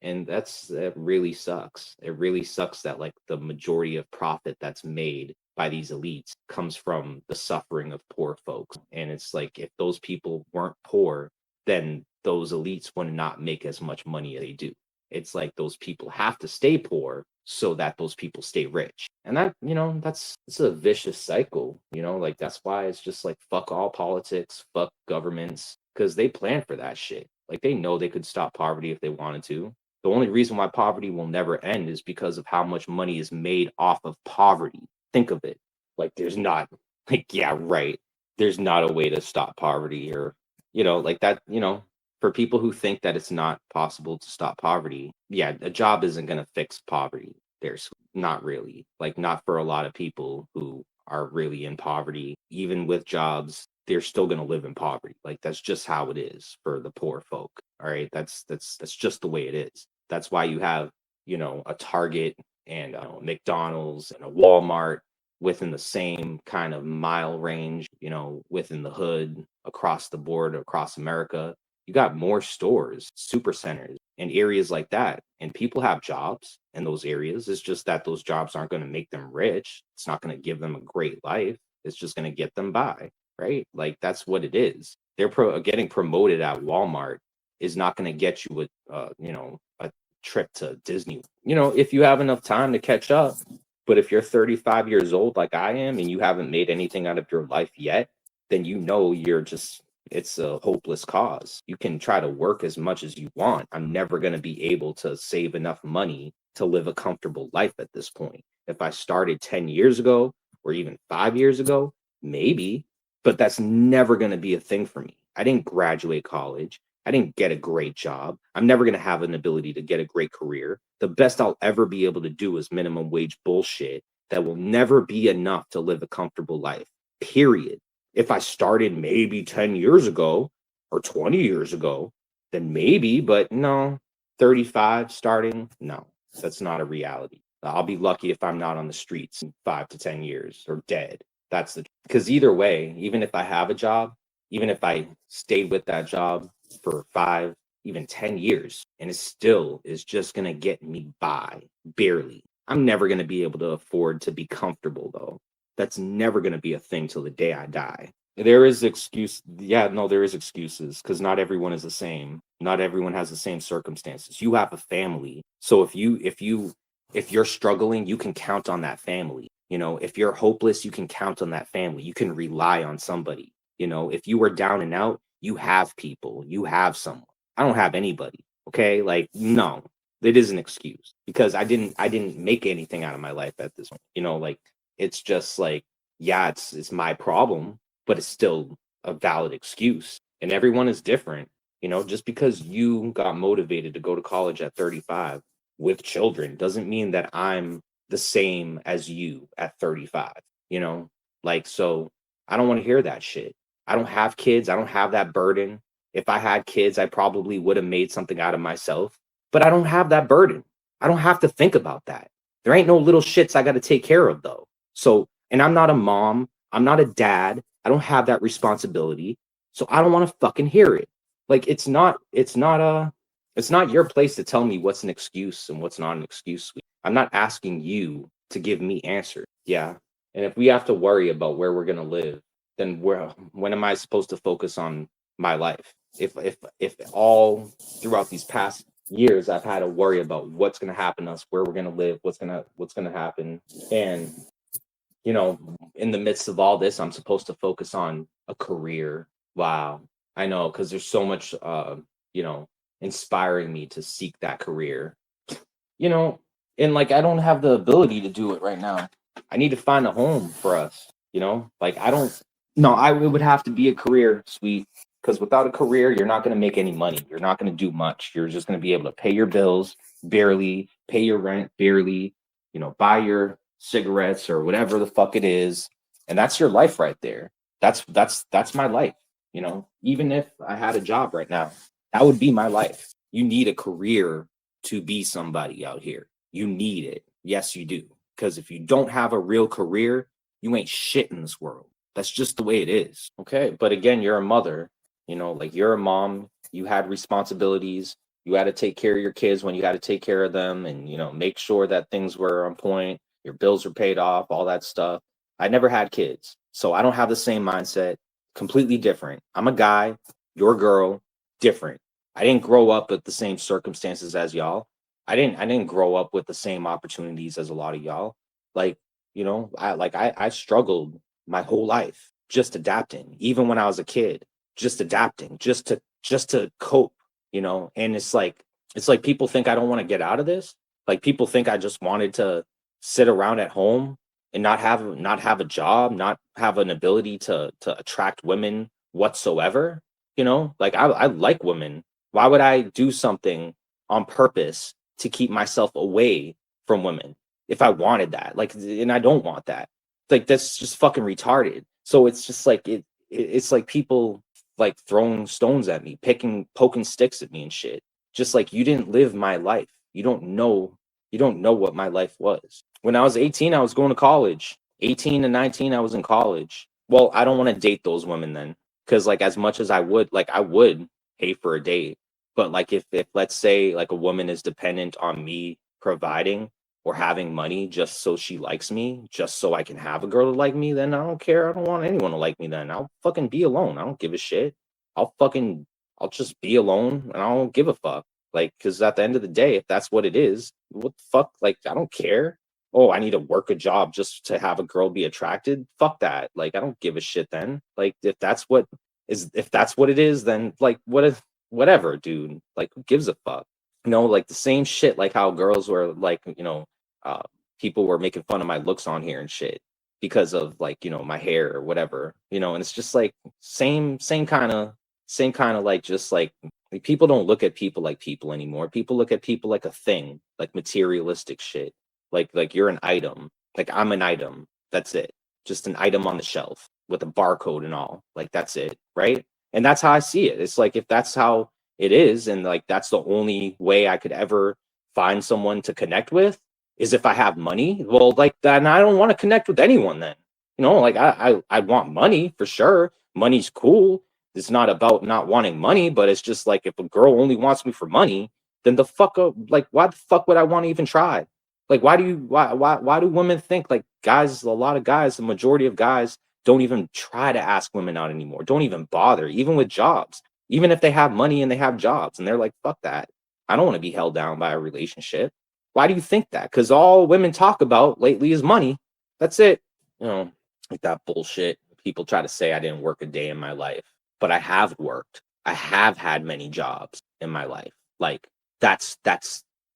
And that really sucks. It really sucks that like the majority of profit that's made by these elites comes from the suffering of poor folks. And it's like if those people weren't poor, then those elites would not make as much money as they do. It's like those people have to stay poor so that those people stay rich. And that, it's a vicious cycle, like that's why it's just like fuck all politics, fuck governments, because they plan for that shit. Like they know they could stop poverty if they wanted to. The only reason why poverty will never end is because of how much money is made off of poverty. Think of it. Like there's not like, yeah, right. There's not a way to stop poverty or, like that, for people who think that it's not possible to stop poverty. Yeah, a job isn't going to fix poverty. There's not really, like not for a lot of people who are really in poverty. Even with jobs, they're still going to live in poverty. Like that's just how it is for the poor folk. All right, that's just the way it is. That's why you have, a Target and a McDonald's and a Walmart within the same kind of mile range, within the hood, across the board, across America. You got more stores, super centers, and areas like that. And people have jobs in those areas. It's just that those jobs aren't going to make them rich. It's not going to give them a great life. It's just going to get them by, right? Like that's what it is. They're getting promoted at Walmart is not going to get you a trip to Disney. If you have enough time to catch up. But if you're 35 years old like I am and you haven't made anything out of your life yet, then you're just It's a hopeless cause. You can try to work as much as you want. I'm never going to be able to save enough money to live a comfortable life at this point. If I started 10 years ago or even 5 years ago, maybe, but that's never going to be a thing for me. I didn't graduate college. I didn't get a great job. I'm never going to have an ability to get a great career. The best I'll ever be able to do is minimum wage bullshit that will never be enough to live a comfortable life, period. If I started maybe 10 years ago or 20 years ago, then maybe, but no, 35 starting, no, that's not a reality. I'll be lucky if I'm not on the streets in 5 to 10 years or dead. That's the, because either way, even if I have a job, even if I stayed with that job for 5, even 10 years, and it still is just going to get me by barely. I'm never going to be able to afford to be comfortable though. That's never going to be a thing till the day I die. There is excuse. Yeah, no, there is excuses because not everyone is the same. Not everyone has the same circumstances. You have a family. So if you're struggling, you can count on that family. You know, if you're hopeless, you can count on that family. You can rely on somebody. You know, if you were down and out, you have people. You have someone. I don't have anybody. Okay? Like, no. It is an excuse because I didn't make anything out of my life at this point. You know, like it's just like, yeah, it's my problem, but it's still a valid excuse. And everyone is different. You know, just because you got motivated to go to college at 35 with children doesn't mean that I'm the same as you at 35. You know, like, so I don't want to hear that shit. I don't have kids. I don't have that burden. If I had kids, I probably would have made something out of myself, but I don't have that burden. I don't have to think about that. There ain't no little shits I got to take care of though. So, and I'm not a mom, I'm not a dad. I don't have that responsibility. So I don't want to fucking hear it. Like it's not your place to tell me what's an excuse and what's not an excuse. I'm not asking you to give me answers. Yeah. And if we have to worry about where we're going to live, then when am I supposed to focus on my life? If all throughout these past years I've had to worry about what's going to happen to us, where we're going to live, what's going to happen, and you know, in the midst of all this, I'm supposed to focus on a career. Wow, I know, because there's so much, you know, inspiring me to seek that career. You know, and like I don't have the ability to do it right now. I need to find a home for us. You know, like I don't. No, it would have to be a career, sweet. Because without a career, you're not going to make any money. You're not going to do much. You're just going to be able to pay your bills barely, pay your rent barely. You know, buy your cigarettes or whatever the fuck it is, and that's your life right there. That's my life. You know, even if I had a job right now, that would be my life. You need a career to be somebody out here. You need it. Yes, you do. Because if you don't have a real career, you ain't shit in this world. That's just the way it is. Okay. But again, you're a mother, you know, like you're a mom, you had responsibilities. You had to take care of your kids when you had to take care of them and, you know, make sure that things were on point, your bills were paid off, all that stuff. I never had kids. So I don't have the same mindset, completely different. I'm a guy, you're a girl, different. I didn't grow up with the same circumstances as y'all. I didn't grow up with the same opportunities as a lot of y'all. Like, you know, I struggled my whole life just adapting, even when I was a kid, just adapting, just to cope, you know. And it's like people think I don't want to get out of this. Like people think I just wanted to sit around at home and not have a job, not have an ability to attract women whatsoever. You know, like I like women. Why would I do something on purpose to keep myself away from women if I wanted that? Like, and I don't want that. Like, that's just fucking retarded. So it's just like it's like people like throwing stones at me, poking sticks at me and shit. Just like you didn't live my life. You don't know what my life was. When I was 18, I was going to college. 18 to 19, I was in college. Well, I don't want to date those women then. Because like as much as I would pay for a date. But like if let's say like a woman is dependent on me providing or having money just so she likes me, just so I can have a girl to like me, then I don't care. I don't want anyone to like me then. I'll fucking be alone. I don't give a shit. I'll just be alone and I don't give a fuck. Like, because at the end of the day, if that's what it is, what the fuck? Like, I don't care. Oh, I need to work a job just to have a girl be attracted. Fuck that. Like, I don't give a shit then. Like, if that's what if that's what it is, then like whatever, dude. Like who gives a fuck? Like the same shit, like how girls were like, uh people were making fun of my looks on here and shit because of like, my hair or whatever, and it's just like same kind of like just like people don't look at people like people anymore. People look at people like a thing, like materialistic shit. Like you're an item. Like I'm an item. That's it. Just an item on the shelf with a barcode and all. Like that's it, right? And that's how I see it. It's like if that's how it is, and like that's the only way I could ever find someone to connect with is if I have money. Well, like that, and I don't want to connect with anyone then. Like I want money for sure. Money's cool. It's not about not wanting money, but it's just like if a girl only wants me for money, then the fuck up, like why the fuck would I want to even try? Like why do women think like guys, a lot of guys, the majority of guys don't even try to ask women out anymore. Don't even bother, even with jobs. Even if they have money and they have jobs and they're like, fuck that. I don't want to be held down by a relationship. Why do you think that? Because all women talk about lately is money. That's it. Like that bullshit. People try to say I didn't work a day in my life, but I have worked. I have had many jobs in my life. Like that's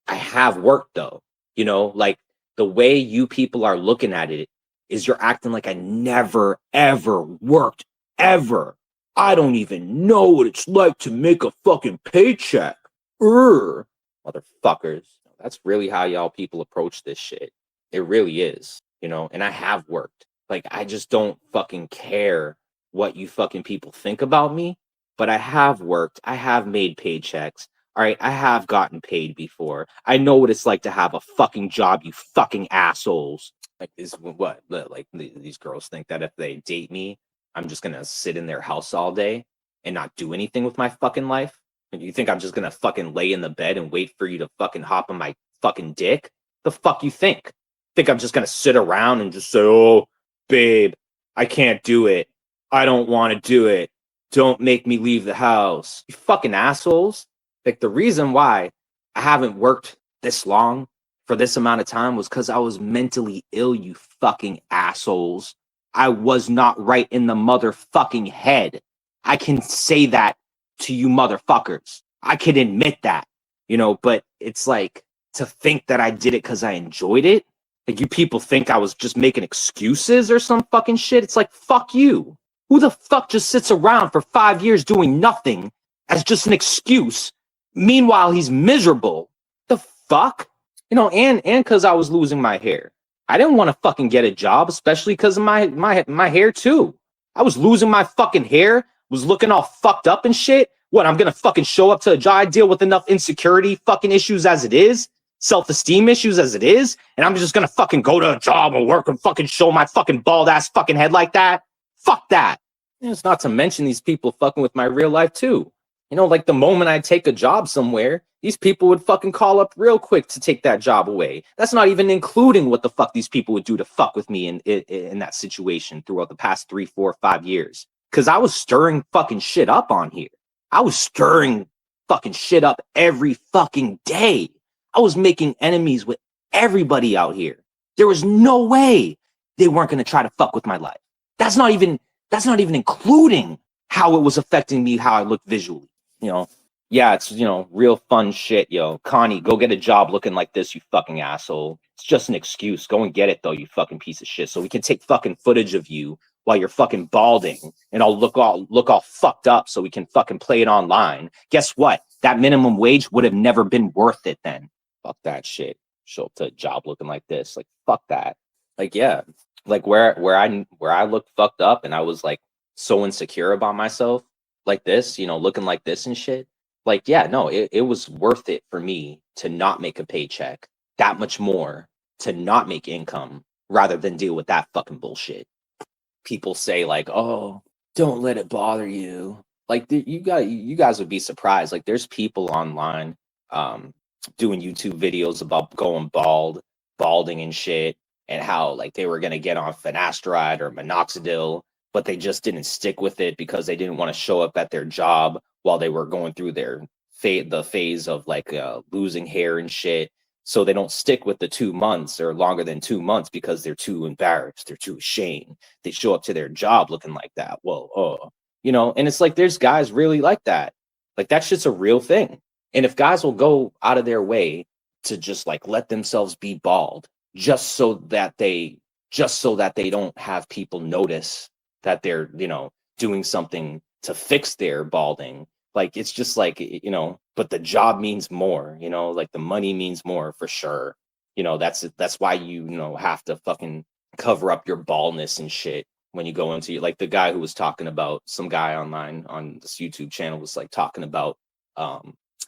I have worked though. Like the way you people are looking at it is you're acting like I never ever worked ever. I don't even know what it's like to make a fucking paycheck. Motherfuckers. That's really how y'all people approach this shit. It really is, and I have worked. Like, I just don't fucking care what you fucking people think about me, but I have worked. I have made paychecks. All right, I have gotten paid before. I know what it's like to have a fucking job, you fucking assholes. Like, is what? Like, these girls think that if they date me, I'm just gonna sit in their house all day and not do anything with my fucking life? And you think I'm just gonna fucking lay in the bed and wait for you to fucking hop on my fucking dick? The fuck you think? Think I'm just gonna sit around and just say, oh, babe, I can't do it. I don't want to do it. Don't make me leave the house. You fucking assholes. Like the reason why I haven't worked this long for this amount of time was because I was mentally ill, you fucking assholes. I was not right in the motherfucking head. I can say that to you motherfuckers. I can admit that, but it's like to think that I did it because I enjoyed it. Like you people think I was just making excuses or some fucking shit. It's like, fuck you. Who the fuck just sits around for 5 years doing nothing as just an excuse? Meanwhile, he's miserable. The fuck? And because I was losing my hair. I didn't want to fucking get a job, especially because of my hair too. I was losing my fucking hair, was looking all fucked up and shit. What, I'm gonna fucking show up to a job? I deal with enough insecurity fucking issues as it is, self-esteem issues as it is, and I'm just gonna fucking go to a job and work and fucking show my fucking bald ass fucking head like that? Fuck that. And it's not to mention these people fucking with my real life too. Like the moment I take a job somewhere, these people would fucking call up real quick to take that job away. That's not even including what the fuck these people would do to fuck with me in that situation throughout the past 3, 4, 5 years. Because I was stirring fucking shit up on here. I was stirring fucking shit up every fucking day. I was making enemies with everybody out here. There was no way they weren't going to try to fuck with my life. That's not even including how it was affecting me, how I look visually. Yeah, it's, real fun shit, yo. Connie, go get a job looking like this, you fucking asshole. It's just an excuse. Go and get it, though, you fucking piece of shit. So we can take fucking footage of you while you're fucking balding, and I'll look all fucked up so we can fucking play it online. Guess what? That minimum wage would have never been worth it then. Fuck that shit. Show up to a job looking like this. Like, fuck that. Like, yeah. Like where I looked fucked up and I was like so insecure about myself, like this, looking like this and shit. Like, yeah, no, it was worth it for me to not make a paycheck that much more, to not make income rather than deal with that fucking bullshit. People say like, oh, don't let it bother you. Like you guys would be surprised. Like there's people online doing YouTube videos about going balding and shit, and how like they were gonna get on finasteride or minoxidil, but they just didn't stick with it because they didn't want to show up at their job while they were going through the phase of like losing hair and shit. So they don't stick with the 2 months or longer than 2 months because they're too embarrassed, they're too ashamed. They show up to their job looking like that. Well, you know, and it's like there's guys really like that. Like that shit's a real thing. And if guys will go out of their way to just like let themselves be bald just so that they don't have people notice that they're, you know, doing something to fix their balding. Like it's just like, you know, but the job means more, you know, like the money means more for sure. You know, that's why you know have to fucking cover up your baldness and shit when you go into like the guy who was talking about, some guy online on this YouTube channel was like talking about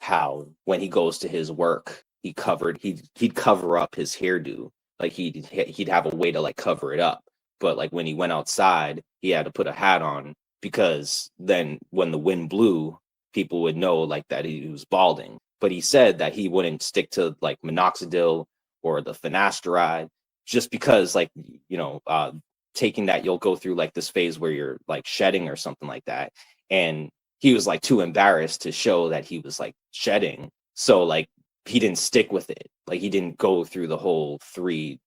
how when he goes to his work he'd cover up his hairdo, like he'd have a way to like cover it up, but like when he went outside he had to put a hat on because then when the wind blew people would know like that he was balding. But he said that he wouldn't stick to like minoxidil or the finasteride just because like, you know, taking that you'll go through like this phase where you're like shedding or something like that. And he was like too embarrassed to show that he was like shedding. So like he didn't stick with it. Like he didn't go through the whole 3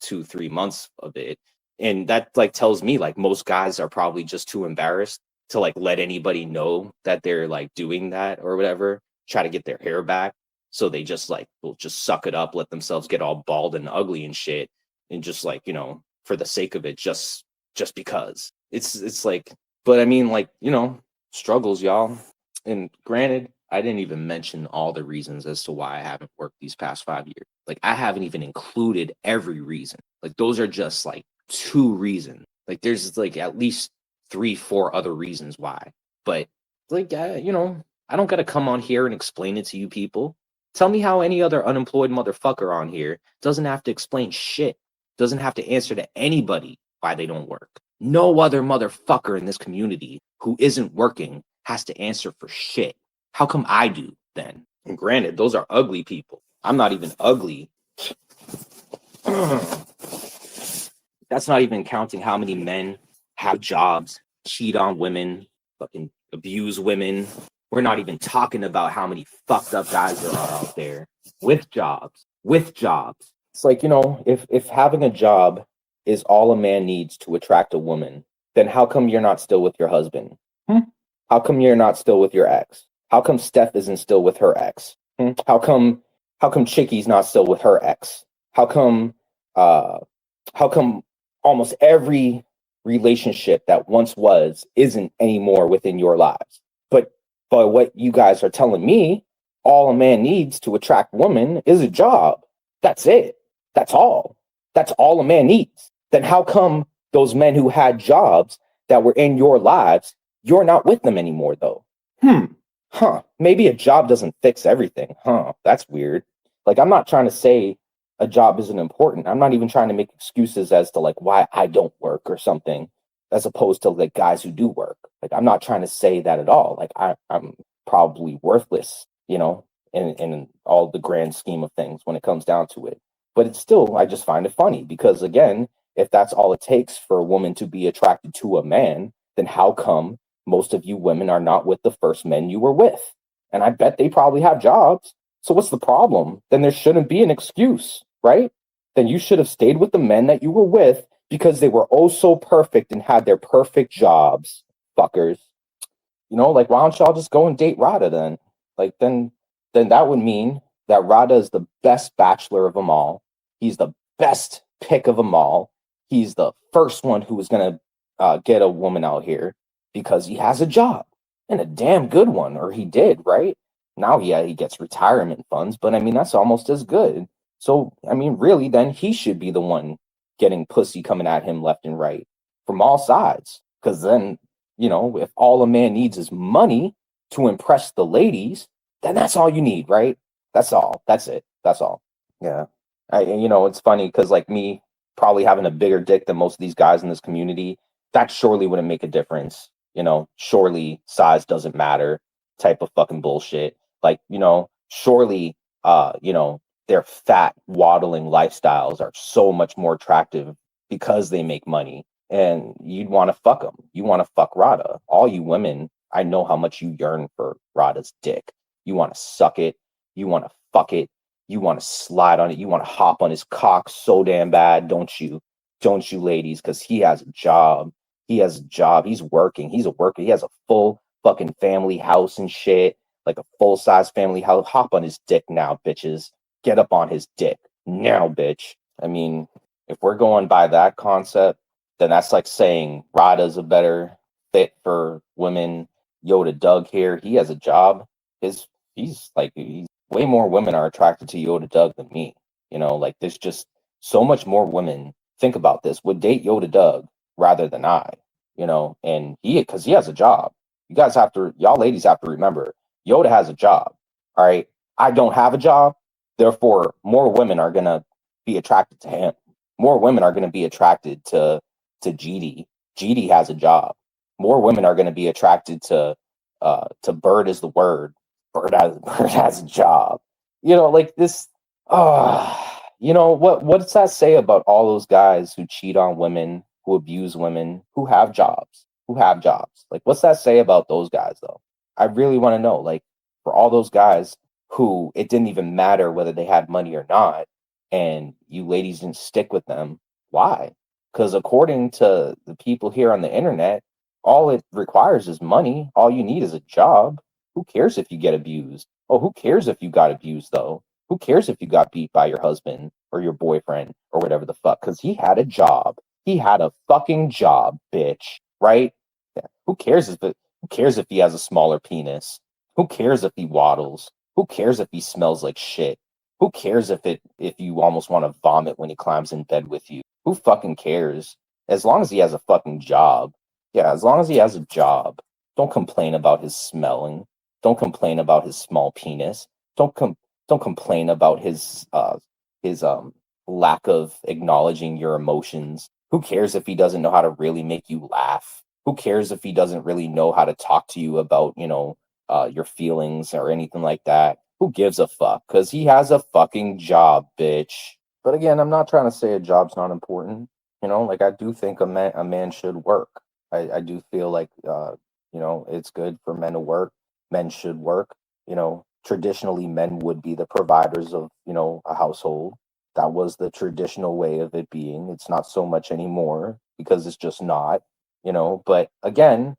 months of it. And that like tells me like most guys are probably just too embarrassed to like let anybody know that they're like doing that or whatever, try to get their hair back. So they just like will just suck it up, let themselves get all bald and ugly and shit. And just like, you know, for the sake of it, just because it's like, but I mean, like, you know, struggles, y'all. And granted, I didn't even mention all the reasons as to why I haven't worked these past 5 years. Like I haven't even included every reason. Like those are just like 2 reasons. Like there's like at least 3-4 other reasons why. But like, you know, I don't got to come on here and explain it to you people. Tell me how any other unemployed motherfucker on here doesn't have to explain shit, doesn't have to answer to anybody why they don't work. No other motherfucker in this community who isn't working has to answer for shit. How come I do then? And granted, those are ugly people. I'm not even ugly. That's not even counting how many men have jobs, cheat on women, fucking abuse women. We're not even talking about how many fucked up guys there are out there with jobs. It's like, you know, if having a job is all a man needs to attract a woman, then how come you're not still with your husband? How come you're not still with your ex? How come Steph isn't still with her ex? How come Chickie's not still with her ex? How come almost every relationship that once was isn't anymore within your lives? But what you guys are telling me, all a man needs to attract women is a job. That's it. That's all. That's all a man needs. Then how come those men who had jobs that were in your lives, you're not with them anymore though? Maybe a job doesn't fix everything. That's weird. Like, I'm not trying to say a job isn't important. I'm not even trying to make excuses as to like why I don't work or something, as opposed to like guys who do work. Like, I'm not trying to say that at all. Like, I'm probably worthless, you know, in all the grand scheme of things when it comes down to it. But it's still, I just find it funny because, again, if that's all it takes for a woman to be attracted to a man, then how come most of you women are not with the first men you were with? And I bet they probably have jobs. So what's the problem? Then there shouldn't be an excuse, right? Then you should have stayed with the men that you were with because they were oh so perfect and had their perfect jobs, fuckers. You know, like, why don't y'all just go and date Rada then? Like, then that would mean that Rada is the best bachelor of them all. He's the best pick of them all. He's the first one who is going to get a woman out here because he has a job, and a damn good one, or he did, right? Now, yeah, he gets retirement funds, but I mean, that's almost as good. So, I mean, really, then he should be the one getting pussy coming at him left and right from all sides. Because then, you know, if all a man needs is money to impress the ladies, then that's all you need, right? That's all. That's it. That's all. Yeah. You know, it's funny because like me probably having a bigger dick than most of these guys in this community, that surely wouldn't make a difference. You know, surely size doesn't matter type of fucking bullshit. Like, you know, surely, you know, their fat waddling lifestyles are so much more attractive because they make money, and you'd want to fuck them. You want to fuck Rada. All you women, I know how much you yearn for Rada's dick. You want to suck it. You want to fuck it. You want to slide on it. You want to hop on his cock so damn bad, don't you? Don't you, ladies? Because he has a job. He has a job. He's working. He's a worker. He has a full fucking family house and shit, like a full size family house. Hop on his dick now, bitches. Get up on his dick now, bitch. I mean, if we're going by that concept, then that's like saying Rada's a better fit for women. Yoda Doug here, he has a job. He's way more women are attracted to Yoda Doug than me. Like there's just so much more women. Think about this, would date Yoda Doug rather than I, and because he has a job. Y'all ladies have to remember, Yoda has a job. All right. I don't have a job. Therefore, more women are going to be attracted to him. More women are going to be attracted to GD. GD has a job. More women are going to be attracted to Bird is the word. Bird has a job. Like this. What does that say about all those guys who cheat on women, who abuse women, who have jobs? Like, what's that say about those guys, though? I really want to know. Like, for all those guys who it didn't even matter whether they had money or not, and you ladies didn't stick with them, why? Because according to the people here on the internet, all it requires is money. All you need is a job. Who cares if you get abused? Oh, who cares if you got abused, though? Who cares if you got beat by your husband or your boyfriend or whatever the fuck? Because he had a job. He had a fucking job, bitch. Right? Yeah. Who cares if he has a smaller penis? Who cares if he waddles? Who cares if he smells like shit? Who cares if you almost want to vomit when he climbs in bed with you? Who fucking cares? As long as he has a fucking job. Yeah, as long as he has a job. Don't complain about his smelling. Don't complain about his small penis. Don't complain about his lack of acknowledging your emotions. Who cares if he doesn't know how to really make you laugh? Who cares if he doesn't really know how to talk to you about, your feelings or anything like that? Who gives a fuck? Because he has a fucking job, bitch. But again, I'm not trying to say a job's not important. Like I do think a man should work. I do feel like, it's good for men to work. Men should work. Traditionally men would be the providers of, a household. That was the traditional way of it being. It's not so much anymore because it's just not, but again,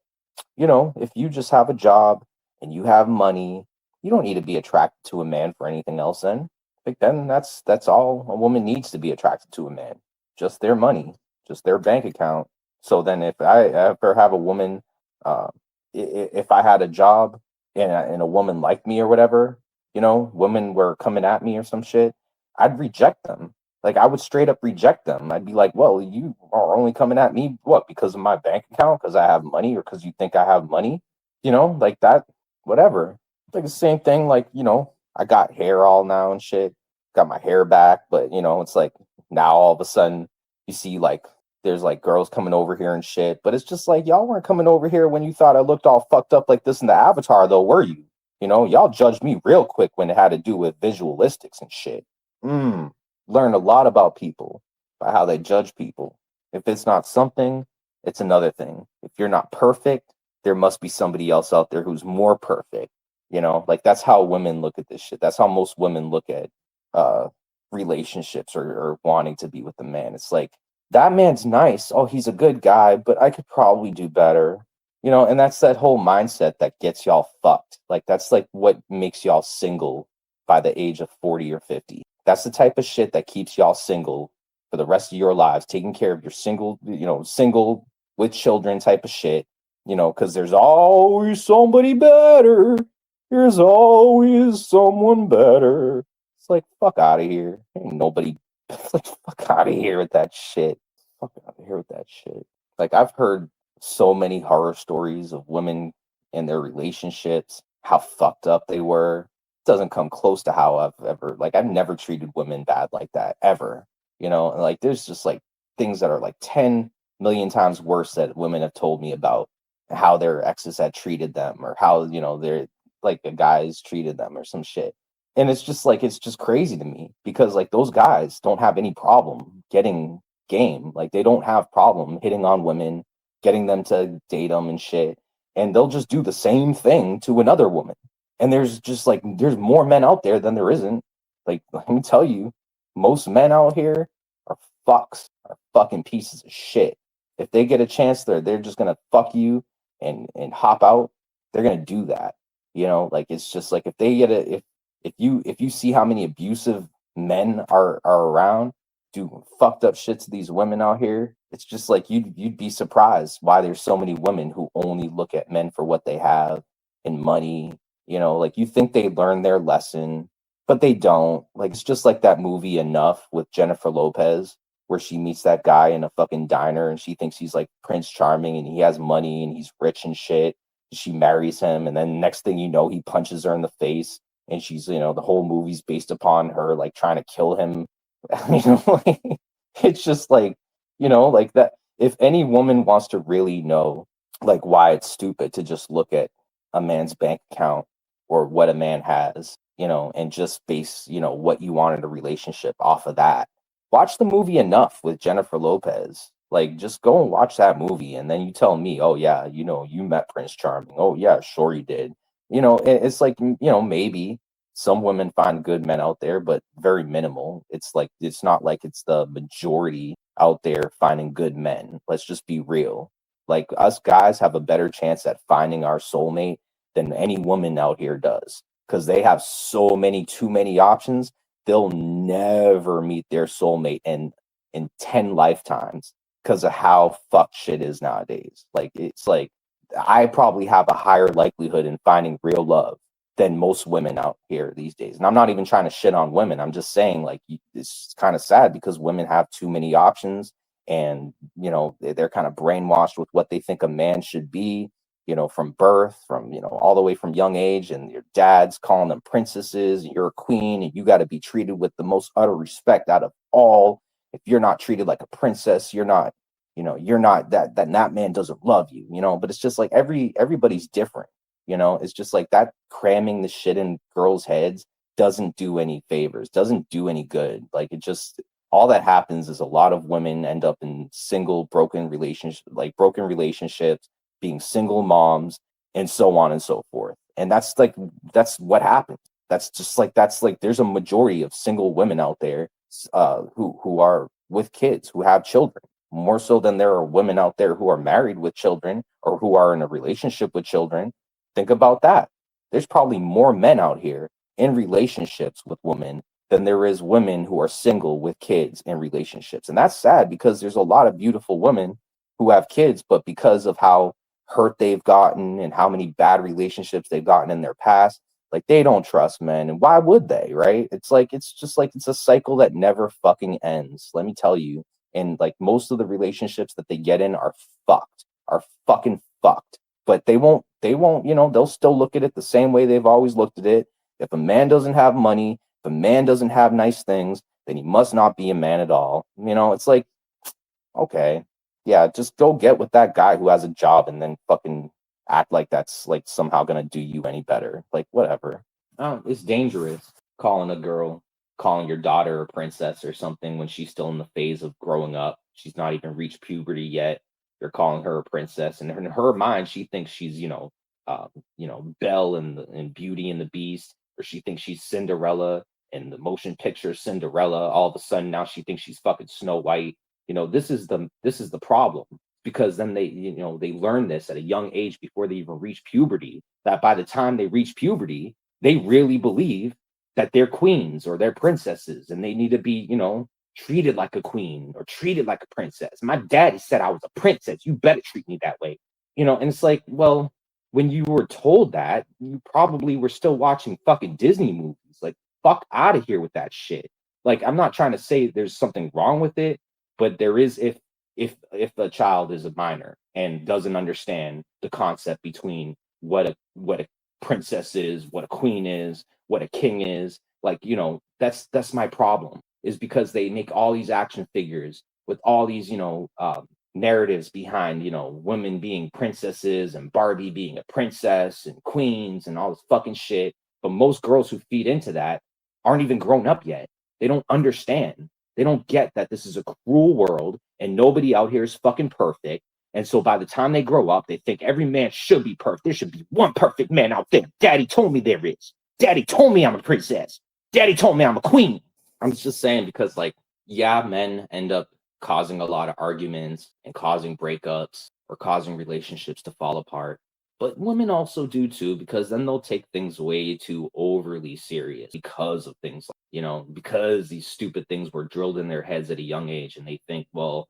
if you just have a job and you have money, you don't need to be attracted to a man for anything else then. Like then that's all a woman needs to be attracted to a man. Just their money, just their bank account. So then if I ever have a woman, uh, if I had a job and a woman liked me or whatever, women were coming at me or some shit, I'd reject them. Like I would straight up reject them. I'd be like, well, you are only coming at me, what, because of my bank account, because I have money, or because you think I have money, like that, whatever. Like the same thing, like, I got hair all now and shit, got my hair back, but it's like now all of a sudden you see like there's like girls coming over here and shit, but it's just like y'all weren't coming over here when you thought I looked all fucked up like this in the avatar though, were you? Y'all judged me real quick when it had to do with visualistics and shit. Learn a lot about people by how they judge people. If it's not something, it's another thing. If you're not perfect, there must be somebody else out there who's more perfect. Like that's how women look at this shit. That's how most women look at relationships or wanting to be with a man. It's like, that man's nice. Oh, he's a good guy, but I could probably do better. And that's that whole mindset that gets y'all fucked. Like that's like what makes y'all single by the age of 40 or 50. That's the type of shit that keeps y'all single for the rest of your lives, taking care of your single with children type of shit, because there's always somebody better. There's always someone better. It's like, fuck out of here. Ain't nobody, like, fuck out of here with that shit. Fuck out of here with that shit. Like, I've heard so many horror stories of women and their relationships, how fucked up they were. Doesn't come close to how I've never treated women bad like that ever. And like there's just like things that are like 10 million times worse that women have told me about how their exes had treated them, or how they're like the guys treated them or some shit. And it's just crazy to me, because like those guys don't have any problem getting game. Like they don't have problem hitting on women, getting them to date them and shit, and they'll just do the same thing to another woman. And there's more men out there than there isn't. Like, let me tell you, most men out here are fucks, are fucking pieces of shit. If they get a chance, they're just gonna fuck you and hop out. They're gonna do that. You know, like it's just like if they get a if you see how many abusive men are around doing fucked up shit to these women out here, it's just like you'd be surprised why there's so many women who only look at men for what they have and money. You know, like you think they learn their lesson, but they don't. Like it's just like that movie Enough with Jennifer Lopez, where she meets that guy in a fucking diner and she thinks he's like Prince Charming and he has money and he's rich and shit. She marries him, and then next thing you know, he punches her in the face, and she's, you know, the whole movie's based upon her like trying to kill him. You know, like, it's just like, you know, like that. If any woman wants to really know like why it's stupid to just look at a man's bank account or what a man has, you know, and just base, you know, what you want in a relationship off of that, watch the movie Enough with Jennifer Lopez. Like, just go and watch that movie, and then you tell me, oh yeah, you know, you met Prince Charming. Oh yeah, sure you did. You know, it's like, you know, maybe some women find good men out there, but very minimal. It's like it's not like it's the majority out there finding good men. Let's just be real. Like us guys have a better chance at finding our soulmate than any woman out here does because they have so many too many options. They'll never meet their soulmate in 10 lifetimes because of how fucked shit is nowadays. Like it's like I probably have a higher likelihood in finding real love than most women out here these days. And I'm not even trying to shit on women. I'm just saying like it's kind of sad because women have too many options, and you know they're kind of brainwashed with what they think a man should be, you know, from birth, from, you know, all the way from young age, and your dad's calling them princesses, and you're a queen and you got to be treated with the most utter respect out of all. If you're not treated like a princess, you're not, you know, you're not that man doesn't love you, you know. But it's just like everybody's different, you know. It's just like that cramming the shit in girls' heads doesn't do any favors, doesn't do any good. Like it just, all that happens is a lot of women end up in single broken relationships, being single moms, and so on and so forth. And that's what happens. That's like there's a majority of single women out there who are with kids, who have children, more so than there are women out there who are married with children or who are in a relationship with children. Think about that. There's probably more men out here in relationships with women than there is women who are single with kids in relationships. And that's sad because there's a lot of beautiful women who have kids, but because of how hurt they've gotten and how many bad relationships they've gotten in their past, like they don't trust men. And why would they, right? It's like it's just like it's a cycle that never fucking ends, let me tell you. And like most of the relationships that they get in are fucked, are fucking fucked. But they won't, you know, they'll still look at it the same way they've always looked at it. If a man doesn't have money, if a man doesn't have nice things, then he must not be a man at all. You know, it's like, okay, yeah, just go get with that guy who has a job and then fucking act like that's like somehow gonna do you any better. Like whatever. Oh, it's dangerous calling a girl, calling your daughter a princess or something when she's still in the phase of growing up. She's not even reached puberty yet. You're calling her a princess, and in her mind, she thinks she's, you know, Belle and Beauty and the Beast, or she thinks she's Cinderella in the motion picture Cinderella. All of a sudden, now she thinks she's fucking Snow White. You know, this is the problem, because then they, you know, they learn this at a young age before they even reach puberty, that by the time they reach puberty, they really believe that they're queens or they're princesses and they need to be, you know, treated like a queen or treated like a princess. My daddy said I was a princess. You better treat me that way. You know, and it's like, well, when you were told that, you probably were still watching fucking Disney movies. Like, fuck out of here with that shit. Like, I'm not trying to say there's something wrong with it, but there is if a child is a minor and doesn't understand the concept between what a princess is, what a queen is, what a king is, like, you know, that's my problem, is because they make all these action figures with all these, you know, narratives behind, you know, women being princesses and Barbie being a princess and queens and all this fucking shit. But most girls who feed into that aren't even grown up yet. They don't understand. They don't get that this is a cruel world and nobody out here is fucking perfect. And so by the time they grow up, they think every man should be perfect. There should be one perfect man out there. Daddy told me there is. Daddy told me I'm a princess. Daddy told me I'm a queen. I'm just saying because, like, yeah, men end up causing a lot of arguments and causing breakups or causing relationships to fall apart. But women also do too, because then they'll take things way too overly serious because of things like, because these stupid things were drilled in their heads at a young age, and they think, well,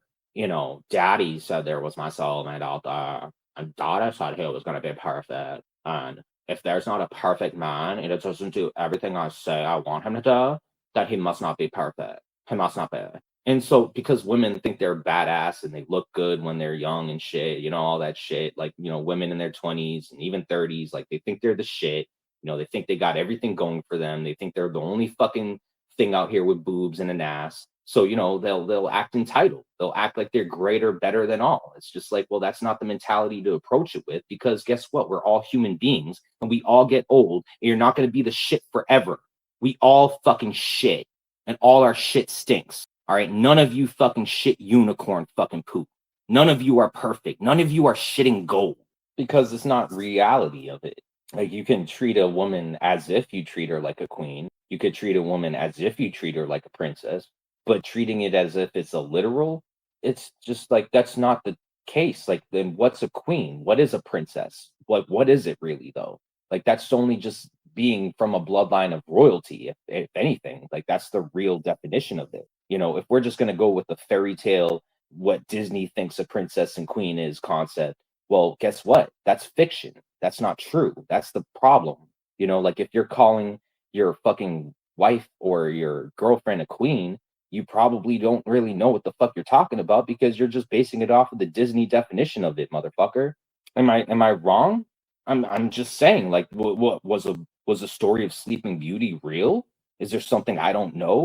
daddy said there was my soulmate out there, and daughter said he was going to be perfect. And if there's not a perfect man and it doesn't do everything I say I want him to do, then he must not be perfect. He must not be. And so, because women think they're badass and they look good when they're young and shit, all that shit, like, women in their 20s and even 30s, like, they think they're the shit. They think they got everything going for them. They think they're the only fucking thing out here with boobs and an ass. So, they'll act entitled. They'll act like they're greater, better than all. It's just like, well, that's not the mentality to approach it with, because guess what? We're all human beings and we all get old, and you're not going to be the shit forever. We all fucking shit, and all our shit stinks. All right, none of you fucking shit unicorn fucking poop. None of you are perfect. None of you are shitting gold, because it's not reality of it. Like, you can treat a woman as if you treat her like a queen. You could treat a woman as if you treat her like a princess, but treating it as if it's a literal, it's just like, that's not the case. Like, then what's a queen? What is a princess? What is it really though? Like, that's only just being from a bloodline of royalty, if anything. Like, that's the real definition of it. If we're just going to go with the fairy tale, what Disney thinks a princess and queen is concept, well, guess what? That's fiction. That's not true. That's the problem. Like, if you're calling your fucking wife or your girlfriend a queen, you probably don't really know what the fuck you're talking about, because you're just basing it off of the Disney definition of it, motherfucker. Am I wrong? I'm just saying, like, what was a story of Sleeping Beauty real? Is there something I don't know?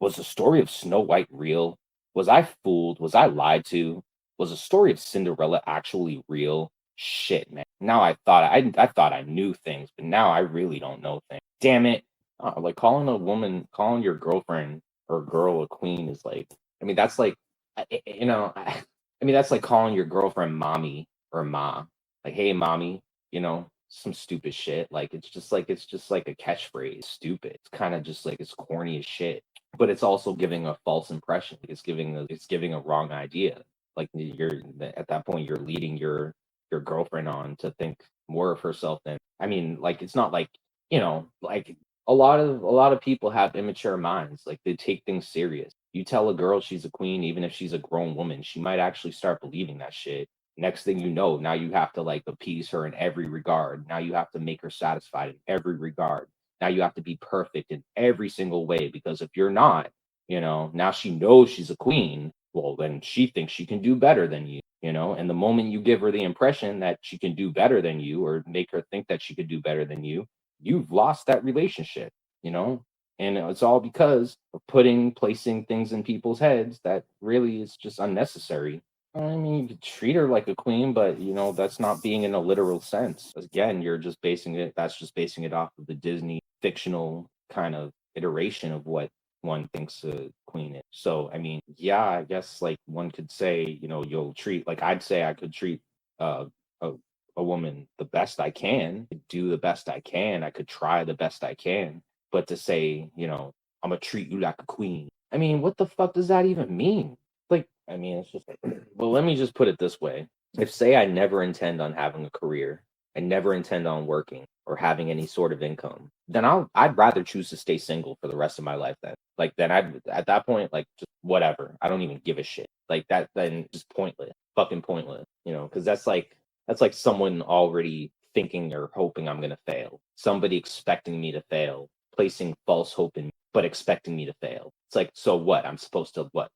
Was the story of Snow White real? Was I fooled? Was I lied to? Was the story of Cinderella actually real? Shit, man. Now I thought I knew things, but now I really don't know things. Damn it. Like, calling your girlfriend or girl a queen is like, I mean, that's like, that's like calling your girlfriend mommy or ma. Like, hey, mommy, some stupid shit. Like, it's just like a catchphrase. Stupid. It's kind of just like, it's corny as shit. But it's also giving a false impression. It's giving a wrong idea. Like, you're at that point, you're leading your girlfriend on to think more of herself than, like, it's not like, like, a lot of people have immature minds. Like, they take things serious. You tell a girl she's a queen, even if she's a grown woman, she might actually start believing that shit. Next thing you know, now you have to, like, appease her in every regard. Now you have to make her satisfied in every regard. Now you have to be perfect in every single way, because if you're not, now she knows she's a queen. Well, then she thinks she can do better than you, and the moment you give her the impression that she can do better than you, or make her think that she could do better than you, you've lost that relationship, and it's all because of placing things in people's heads that really is just unnecessary. You could treat her like a queen, but that's not being in a literal sense. Again, that's just basing it off of the Disney fictional kind of iteration of what one thinks a queen is. So, yeah, I guess, like, one could say, you'll treat, like, I'd say I could treat uh, a, a woman the best I can, do the best I can, I could try the best I can. But to say, I'm gonna treat you like a queen, what the fuck does that even mean? Like, it's just, well, let me just put it this way. If, say, I never intend on having a career, I never intend on working or having any sort of income, then I'd rather choose to stay single for the rest of my life then. Like, then at that point, like, just whatever. I don't even give a shit. Like, that, then just pointless. Fucking pointless. Because that's like someone already thinking or hoping I'm gonna fail. Somebody expecting me to fail, placing false hope in me, but expecting me to fail. It's like, so what? I'm supposed to what?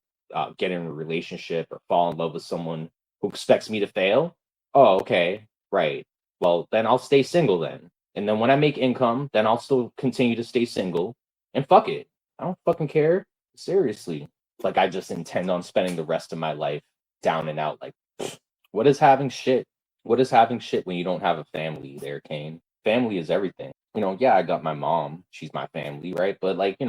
Get in a relationship or fall in love with someone who expects me to fail? Oh, okay, right. Well, then I'll stay single then. And then when I make income, then I'll still continue to stay single. And fuck it. I don't fucking care. Seriously. Like, I just intend on spending the rest of my life down and out. Like, what is having shit? What is having shit when you don't have a family there, Kane? Family is everything. Yeah, I got my mom. She's my family, right? But, like, I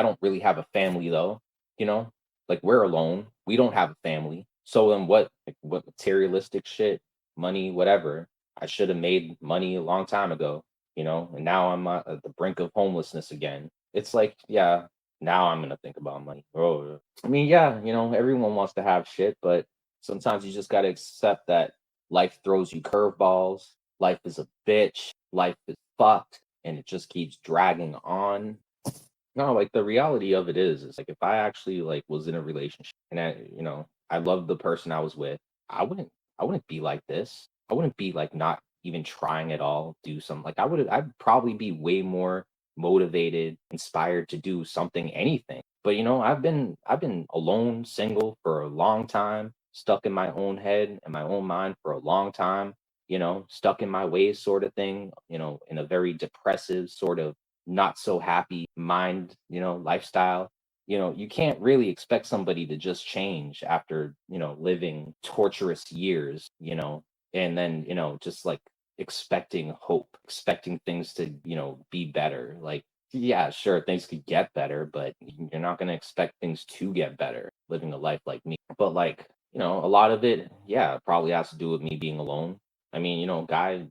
don't really have a family though. You know, like, we're alone. We don't have a family. So then what? Like, what materialistic shit, money, whatever. I should have made money a long time ago, and now I'm at the brink of homelessness again. It's like, yeah, now I'm gonna think about money. Oh, I mean, yeah, everyone wants to have shit, but sometimes you just gotta accept that life throws you curveballs. Life is a bitch. Life is fucked, and it just keeps dragging on. No, like the reality of it is like if I actually like was in a relationship and I loved the person I was with, I wouldn't I wouldn't be like this. I wouldn't be like not even trying at all, do some like I'd probably be way more motivated, inspired to do something, anything. But I've been alone, single for a long time, stuck in my own head and my own mind for a long time, stuck in my ways sort of thing, in a very depressive sort of not so happy mind, lifestyle. You can't really expect somebody to just change after, living torturous years, and then, just like expecting hope, expecting things to, be better. Like, yeah, sure, things could get better, but you're not going to expect things to get better living a life like me. But like, a lot of it, yeah, probably has to do with me being alone. I mean, guys,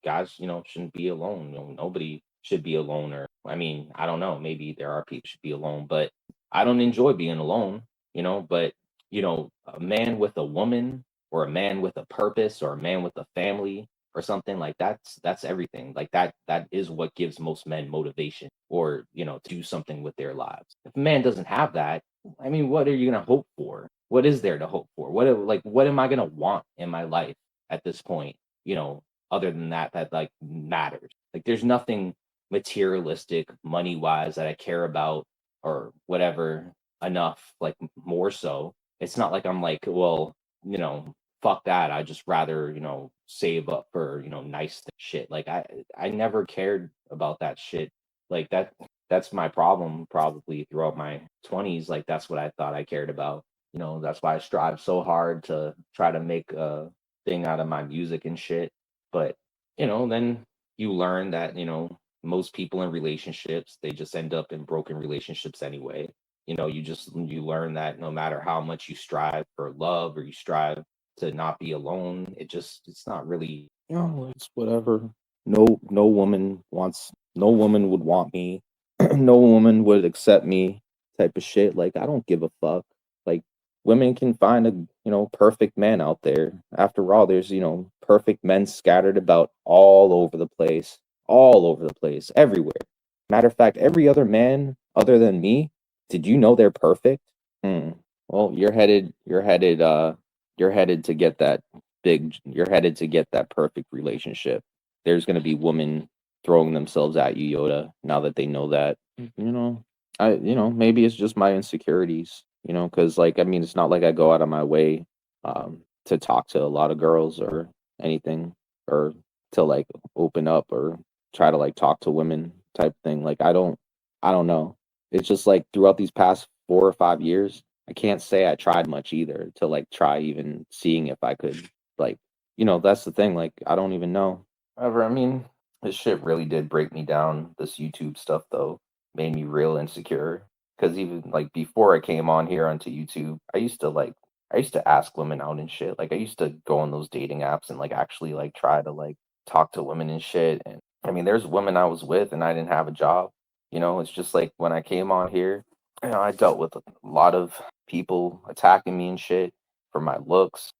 shouldn't be alone. Nobody should be alone. Or I mean, I don't know, maybe there are people should be alone, but I don't enjoy being alone, but a man with a woman, or a man with a purpose, or a man with a family, or something like that's everything. Like that is what gives most men motivation, or to do something with their lives. If a man doesn't have that, I mean, what are you going to hope for? What is there to hope for? What am I going to want in my life at this point, other than that like matters? Like there's nothing materialistic, money wise, that I care about, or whatever, enough, like more so. It's not like I'm like, well, fuck that. I just rather, save up for, nice shit. Like I never cared about that shit. Like that's my problem probably throughout my 20s. Like that's what I thought I cared about. That's why I strive so hard to try to make a thing out of my music and shit. But, then you learn that, most people in relationships, they just end up in broken relationships anyway. You learn that no matter how much you strive for love, or you strive to not be alone, it's not really, it's whatever. No woman would want me. No woman would accept me, type of shit. Like I don't give a fuck. Like women can find a, perfect man out there. After all, there's, perfect men scattered about all over the place, everywhere. Matter of fact, every other man other than me, did you know they're perfect? Hmm. Well, you're headed to get that you're headed to get that perfect relationship. There's gonna be women throwing themselves at you, Yoda, now that they know that. Maybe it's just my insecurities, because like I mean, it's not like I go out of my way to talk to a lot of girls or anything, or to like open up or try to like talk to women type thing. Like I don't know. It's just like throughout these past 4 or 5 years, I can't say I tried much either to like try even seeing if I could like, that's the thing. Like I don't even know. However, I mean, this shit really did break me down. This YouTube stuff though made me real insecure. Because even like before I came on here onto YouTube, I used to ask women out and shit. Like I used to go on those dating apps and like actually like try to like talk to women and shit. And I mean, there's women I was with and I didn't have a job. It's just like when I came on here, I dealt with a lot of people attacking me and shit for my looks,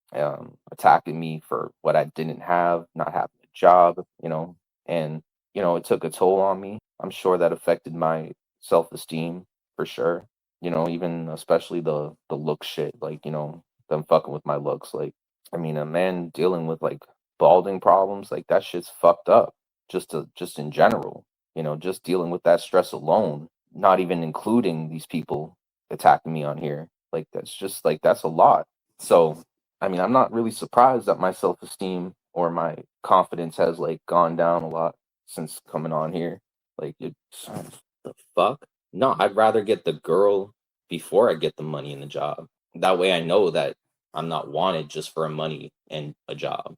attacking me for what I didn't have, not having a job, and it took a toll on me. I'm sure that affected my self-esteem for sure. Even especially the look shit, like, them fucking with my looks. Like, I mean, a man dealing with like balding problems, like that shit's fucked up. Just in general, just dealing with that stress alone, not even including these people attacking me on here. Like that's just like that's a lot. So, I mean, I'm not really surprised that my self-esteem or my confidence has like gone down a lot since coming on here. Like it's the fuck? No, I'd rather get the girl before I get the money and the job. That way I know that I'm not wanted just for a money and a job.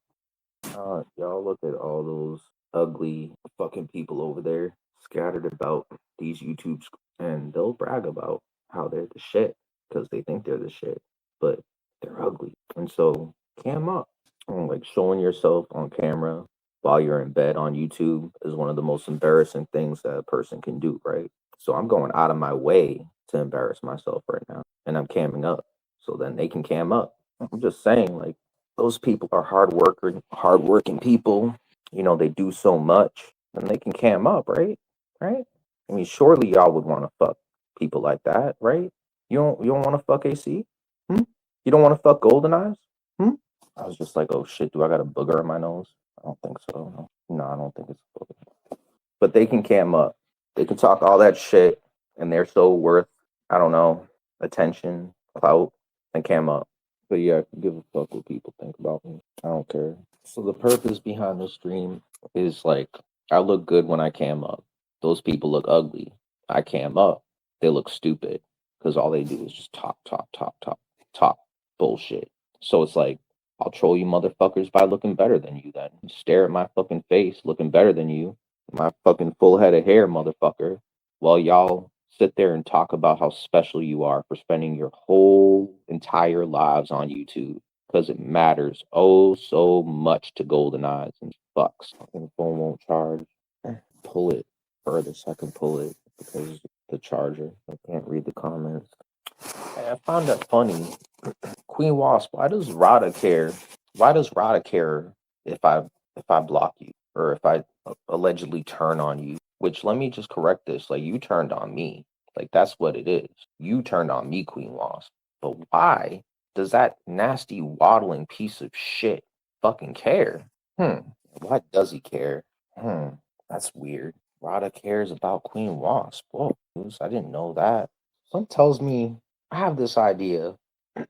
Y'all look at all those ugly fucking people over there scattered about these YouTubes, and they'll brag about how they're the shit because they think they're the shit, but they're ugly. And so, cam up. Like showing yourself on camera while you're in bed on YouTube is one of the most embarrassing things that a person can do, right? So I'm going out of my way to embarrass myself right now, and I'm camming up. So then they can cam up. I'm just saying, like, those people are hardworking people. You know, they do so much, and they can cam up, right? Right? I mean, surely y'all would want to fuck people like that, right? You don't want to fuck AC? Hmm? You don't want to fuck Golden Eyes? Hmm? I was just like, oh shit, do I got a booger in my nose? I don't think so. No, I don't think it's a booger. But they can cam up. They can talk all that shit, and they're so worth, I don't know, attention, clout, and cam up. But yeah, give a fuck what people think about me. I don't care. So the purpose behind the stream is like, I look good when I cam up. Those people look ugly. I cam up. They look stupid because all they do is just talk bullshit. So it's like, I'll troll you motherfuckers by looking better than you then. Stare at my fucking face looking better than you. My fucking full head of hair, motherfucker. While y'all sit there and talk about how special you are for spending your whole entire lives on YouTube because it matters oh so much to golden eyes and fucks. Fucking phone won't charge. Pull it further so I can pull it because the charger. I can't read the comments. I found that funny. Queen Wasp, why does Rada care? Why does Rada care if I block you or if I allegedly turn on you? Which let me just correct this. Like you turned on me. Like that's what it is. You turned on me, Queen Wasp. But why does that nasty waddling piece of shit fucking care? Why does he care? That's weird. Rada cares about Queen Wasp. Whoa, I didn't know that. Some tells me I have this idea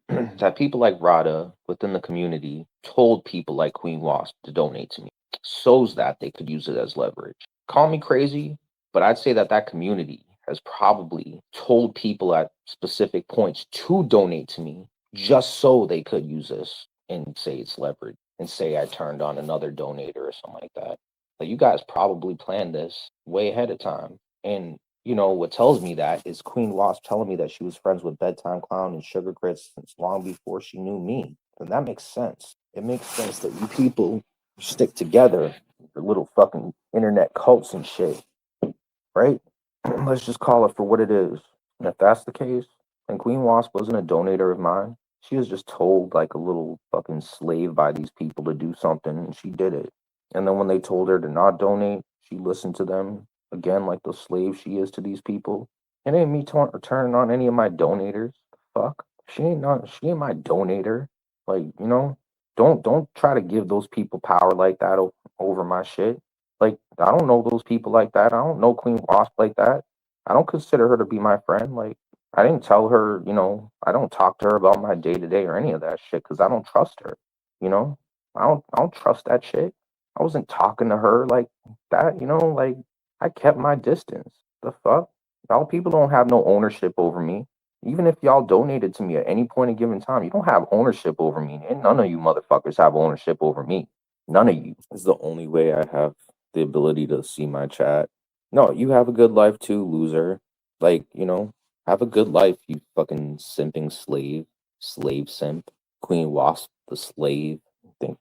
that people like Rada within the community told people like Queen Wasp to donate to me, so's that they could use it as leverage. Call me crazy, but I'd say that that community has probably told people at specific points to donate to me just so they could use this and say it's leverage and say I turned on another donator or something like that. Like you guys probably planned this way ahead of time. And you know, what tells me that is Queen Wasp telling me that she was friends with Bedtime Clown and Sugar Grits since long before she knew me. And that makes sense. It makes sense that you people stick together, your little fucking internet cults and shit, right? Let's just call it for what it is. And if that's the case, and Queen Wasp wasn't a donator of mine, she was just told like a little fucking slave by these people to do something, and she did it. And then when they told her to not donate, she listened to them again, like the slave she is to these people. It ain't me turning on any of my donators. Fuck, she ain't my donator. Like don't try to give those people power like that over my shit. Like, I don't know those people like that. I don't know Queen Wasp like that. I don't consider her to be my friend. Like, I didn't tell her, I don't talk to her about my day to day or any of that shit because I don't trust her. You know, I don't trust that shit. I wasn't talking to her like that. Like I kept my distance. The fuck, y'all people don't have no ownership over me. Even if y'all donated to me at any point in given time, you don't have ownership over me, and none of you motherfuckers have ownership over me. None of you. This is the only way I have the ability to see my chat. No, you have a good life too, loser. Like, have a good life, you fucking simping slave simp. Queen Wasp, the slave. Think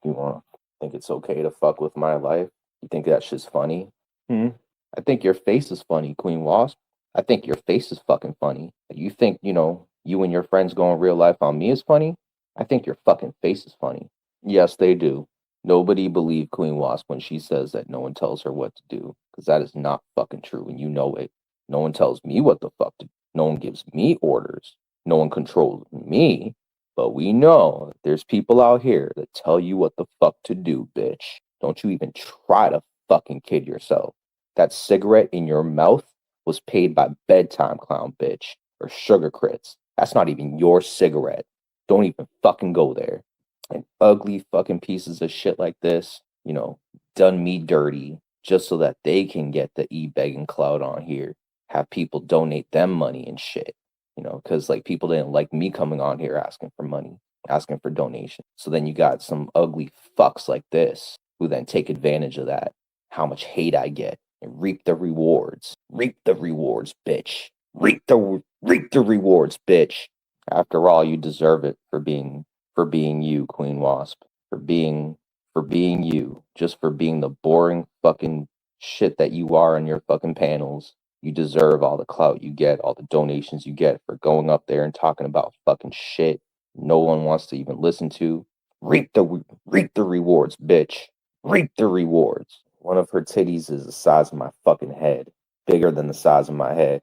it's okay to fuck with my life? You think that shit's funny? Hmm? I think your face is funny, Queen Wasp. I think your face is fucking funny. You think, you and your friends going real life on me is funny? I think your fucking face is funny. Yes, they do. Nobody believed Queen Wasp when she says that no one tells her what to do, because that is not fucking true, and you know it. No one tells me what the fuck to do. No one gives me orders. No one controls me. But we know that there's people out here that tell you what the fuck to do, bitch. Don't you even try to fucking kid yourself. That cigarette in your mouth was paid by Bedtime Clown, bitch, or Sugar Crits. That's not even your cigarette. Don't even fucking go there. And ugly fucking pieces of shit like this, done me dirty just so that they can get the e-begging cloud on here. Have people donate them money and shit, because like people didn't like me coming on here asking for money, asking for donation. So then you got some ugly fucks like this who then take advantage of that, how much hate I get, and reap the rewards. Reap the rewards, bitch. Reap the rewards, bitch. After all, you deserve it for being you, Queen Wasp, for being you, just for being the boring fucking shit that you are in your fucking panels. You deserve all the clout you get, all the donations you get for going up there and talking about fucking shit no one wants to even listen to. Reap the rewards, bitch. Reap the rewards. One of her titties is the size of my fucking head, bigger than the size of my head.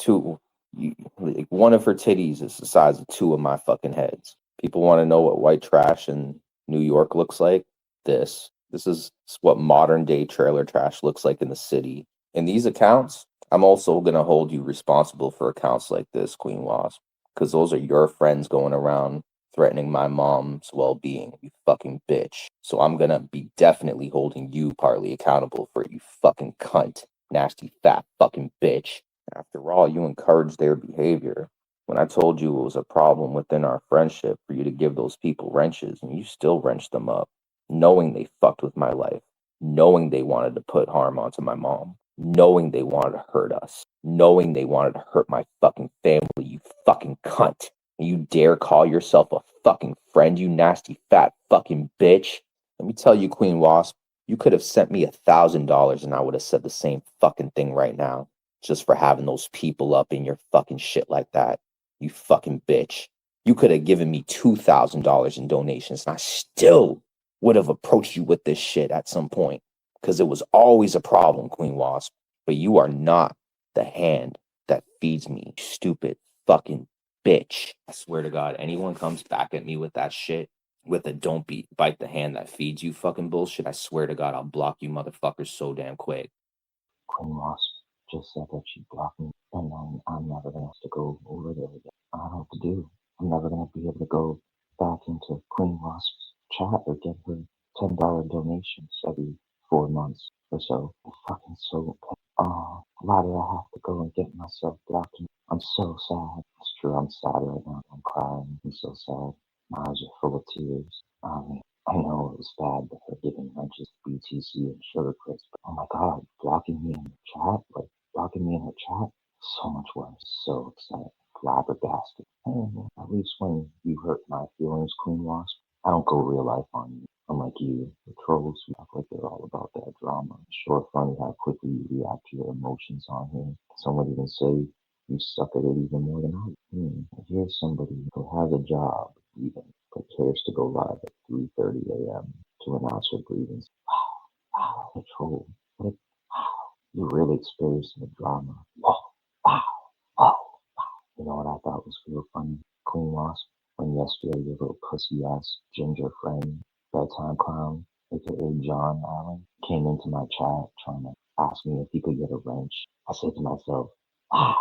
Like one of her titties is the size of two of my fucking heads. People want to know what white trash in New York looks like. This is what modern day trailer trash looks like in the city. In these accounts, I'm also going to hold you responsible for accounts like this, Queen Wasp, because those are your friends going around threatening my mom's well-being, you fucking bitch. So I'm going to be definitely holding you partly accountable for it, you fucking cunt, nasty fat fucking bitch. After all, you encouraged their behavior. When I told you it was a problem within our friendship for you to give those people wrenches, and you still wrenched them up, knowing they fucked with my life, knowing they wanted to put harm onto my mom, knowing they wanted to hurt us, knowing they wanted to hurt my fucking family, you fucking cunt. And you dare call yourself a fucking friend, you nasty fat fucking bitch. Let me tell you, Queen Wasp, you could have sent me $1,000 and I would have said the same fucking thing right now, just for having those people up in your fucking shit like that, you fucking bitch. You could have given me $2,000 in donations and I still would have approached you with this shit at some point, because it was always a problem, Queen Wasp. But you are not the hand that feeds me, you stupid fucking bitch. I swear to God, anyone comes back at me with that shit, with a bite the hand that feeds you fucking bullshit, I swear to God, I'll block you motherfuckers so damn quick. Queen Wasp just said that she blocked me, and then I'm never gonna have to go over there again. I don't know what to do. I'm never gonna be able to go back into Queen Wasp's chat or get her $10 donations every 4 months or so. I'm fucking so. Oh, why did I have to go and get myself blocked? I'm so sad. It's true, I'm sad right now. I'm crying. I'm so sad. My eyes are full of tears. I know it was bad that her giving lunches BTC and sugar crisps, but oh my god, blocking me in the chat, like blocking me in her chat, so much worse. So upset, flabbergasted. And at least when you hurt my feelings, Queen Wasp, I don't go real life on you. Unlike you, the trolls who act like they're all about that drama. It's sure funny how quickly you react to your emotions on here. Some would even say you suck at it even more than I do. Here's somebody who has a job, even prepares to go live at 3:30 a.m. to announce her grievance. Wow, a troll. Wow, you're really experiencing the drama. Wow, wow, wow. You know what I thought was real funny? Queen Wasp, when yesterday your little pussy ass ginger friend, bedtime clown, aka John Allen, came into my chat trying to ask me if he could get a wrench. I said to myself, wow,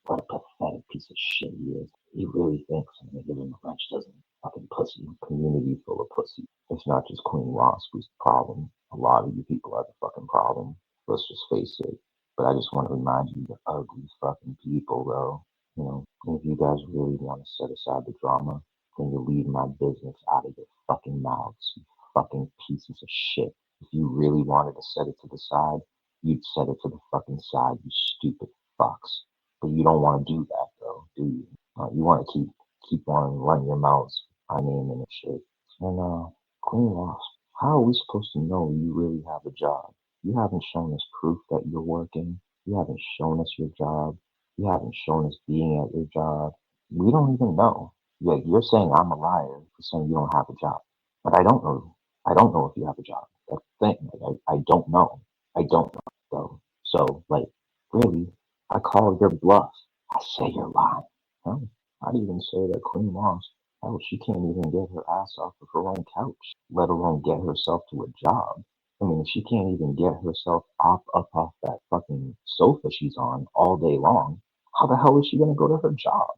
what a pathetic piece of shit he is. He really thinks I'm gonna give him a wrench, doesn't he? Fucking pussy. Community full of pussy. It's not just Queen Wasp who's the problem. A lot of you people are the fucking problem. Let's just face it. But I just want to remind you, the ugly fucking people, though. You know, if you guys really want to set aside the drama, then you leave my business out of your fucking mouths, you fucking pieces of shit. If you really wanted to set it to the side, you'd set it to the fucking side, you stupid fucks. But you don't want to do that, though, do you? You want to keep on running your mouths, my name and the shit. And Queen Wasp, how are we supposed to know you really have a job? You haven't shown us proof that you're working. You haven't shown us your job. You haven't shown us being at your job. We don't even know. Like you're saying I'm a liar for saying you don't have a job. But I don't know. I don't know if you have a job. That's the thing. Like, I don't know. I don't know. So like, really, I call your bluff. I say you're lying. Huh? I'd even say that Queen Wasp, hell, she can't even get her ass off of her own couch, let alone get herself to a job. I mean, she can't even get herself up off that fucking sofa she's on all day long. How the hell is she gonna go to her job?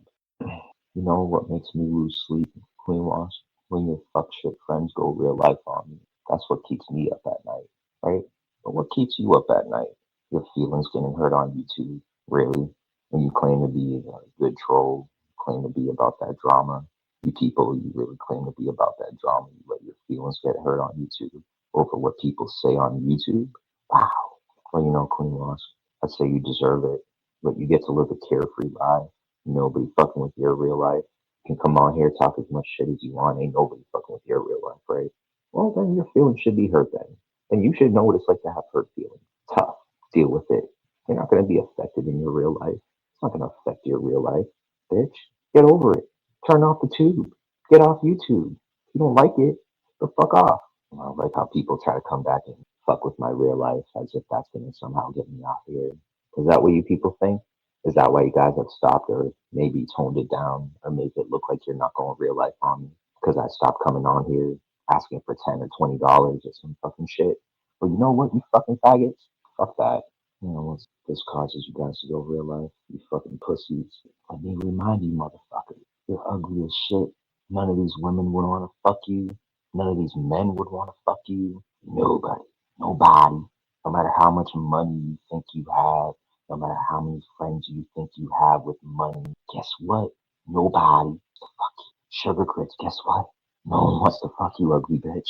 You know what makes me lose sleep, Queen Wasp? When your fuck shit friends go real life on me. That's what keeps me up at night, right? But what keeps you up at night? Your feelings getting hurt on YouTube, really? When you claim to be a good troll, claim to be about that drama. You people, you really claim to be about that drama. You let your feelings get hurt on YouTube over what people say on YouTube. Wow. Well, you know, Queen Wasp, I'd say you deserve it, but you get to live a carefree life. Nobody fucking with your real life. You can come on here, talk as much shit as you want. Ain't nobody fucking with your real life, right? Well, then your feelings should be hurt then. And you should know what it's like to have hurt feelings. Tough. Deal with it. You're not gonna be affected in your real life. It's not gonna affect your real life, bitch. Get over it. Turn off the tube. Get off YouTube. If you don't like it, the fuck off. You know, like how people try to come back and fuck with my real life as if that's gonna somehow get me off here. Is that what you people think? Is that why you guys have stopped or maybe toned it down or made it look like you're not going real life on me? Because I stopped coming on here asking for $10 or $20 or some fucking shit. But you know what, you fucking faggots? Fuck that. You know, once this causes you guys to go real life, you fucking pussies. Let me remind you, motherfucker, you're ugly as shit. None of these women would want to fuck you. None of these men would want to fuck you. Nobody. Nobody. No matter how much money you think you have, no matter how many friends you think you have with money, guess what? Nobody wants to fuck you. Sugar grits, guess what? No one wants to fuck you, ugly bitch.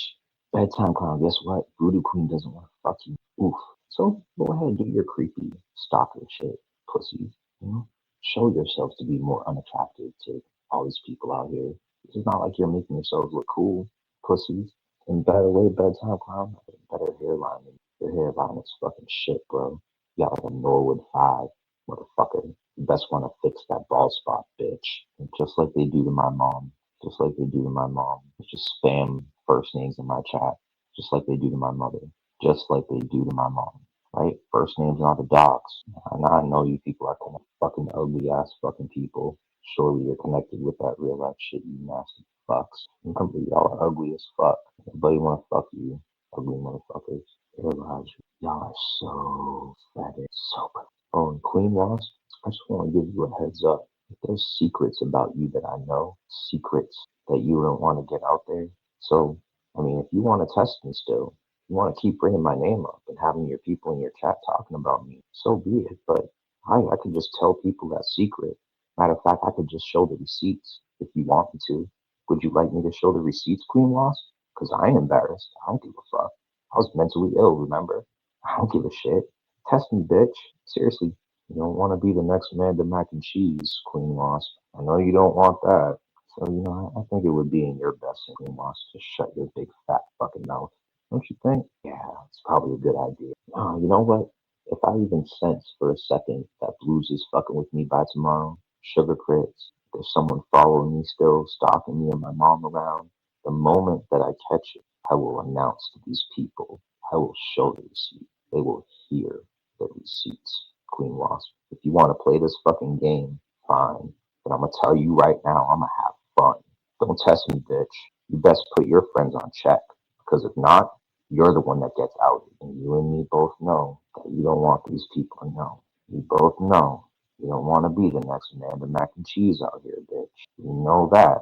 Bedtime clown, guess what? Voodoo queen doesn't want to fuck you. Oof. So go ahead and do your creepy stalker shit, pussies. You know? Show yourselves to be more unattractive to all these people out here. It's not like you're making yourselves look cool, pussies. And by the way, bedtime clown, better hairline than your hairline is fucking shit, bro. You got like a Norwood 5, motherfucker. You best want to fix that bald spot, bitch. And just like they do to my mom, just like they do to my mom. Just spam first names in my chat, just like they do to my mother, just like they do to my mom. Right? First names are the docs. And I know you people are kind of fucking ugly ass fucking people. Surely you're connected with that real life shit, you nasty fucks. Remember, y'all are ugly as fuck. Nobody wanna fuck you, ugly motherfuckers. Realize y'all are so fat and so. Oh, and Queen Wasp, I just want to give you a heads up. If there's secrets about you that I know, secrets that you don't want to get out there. So, I mean, if you want to test me still, you want to keep bringing my name up and having your people in your chat talking about me, so be it. But I could just tell people that secret. Matter of fact, I could just show the receipts if you want me to. Would you like me to show the receipts, Queen Wasp? Because I ain't embarrassed. I don't give a fuck. I was mentally ill, remember? I don't give a shit. Test me, bitch. Seriously. You don't want to be the next Amanda Mac and Cheese, Queen Wasp. I know you don't want that. So, you know, I think it would be in your best, Queen Wasp, to shut your big fat fucking mouth. Don't you think? Yeah, it's probably a good idea. Oh, you know what? If I even sense for a second that Blues is fucking with me by tomorrow, sugar crits, there's someone following me still, stalking me and my mom around, the moment that I catch it, I will announce to these people. I will show the receipt. They will hear the receipts, Queen Wasp. If you want to play this fucking game, fine. But I'm gonna tell you right now, I'm gonna have fun. Don't test me, bitch. You best put your friends on check. Because if not, you're the one that gets outed. And you and me both know that you don't want these people to know. We both know you don't want to be the next Amanda Mac and Cheese out here, bitch. You know that.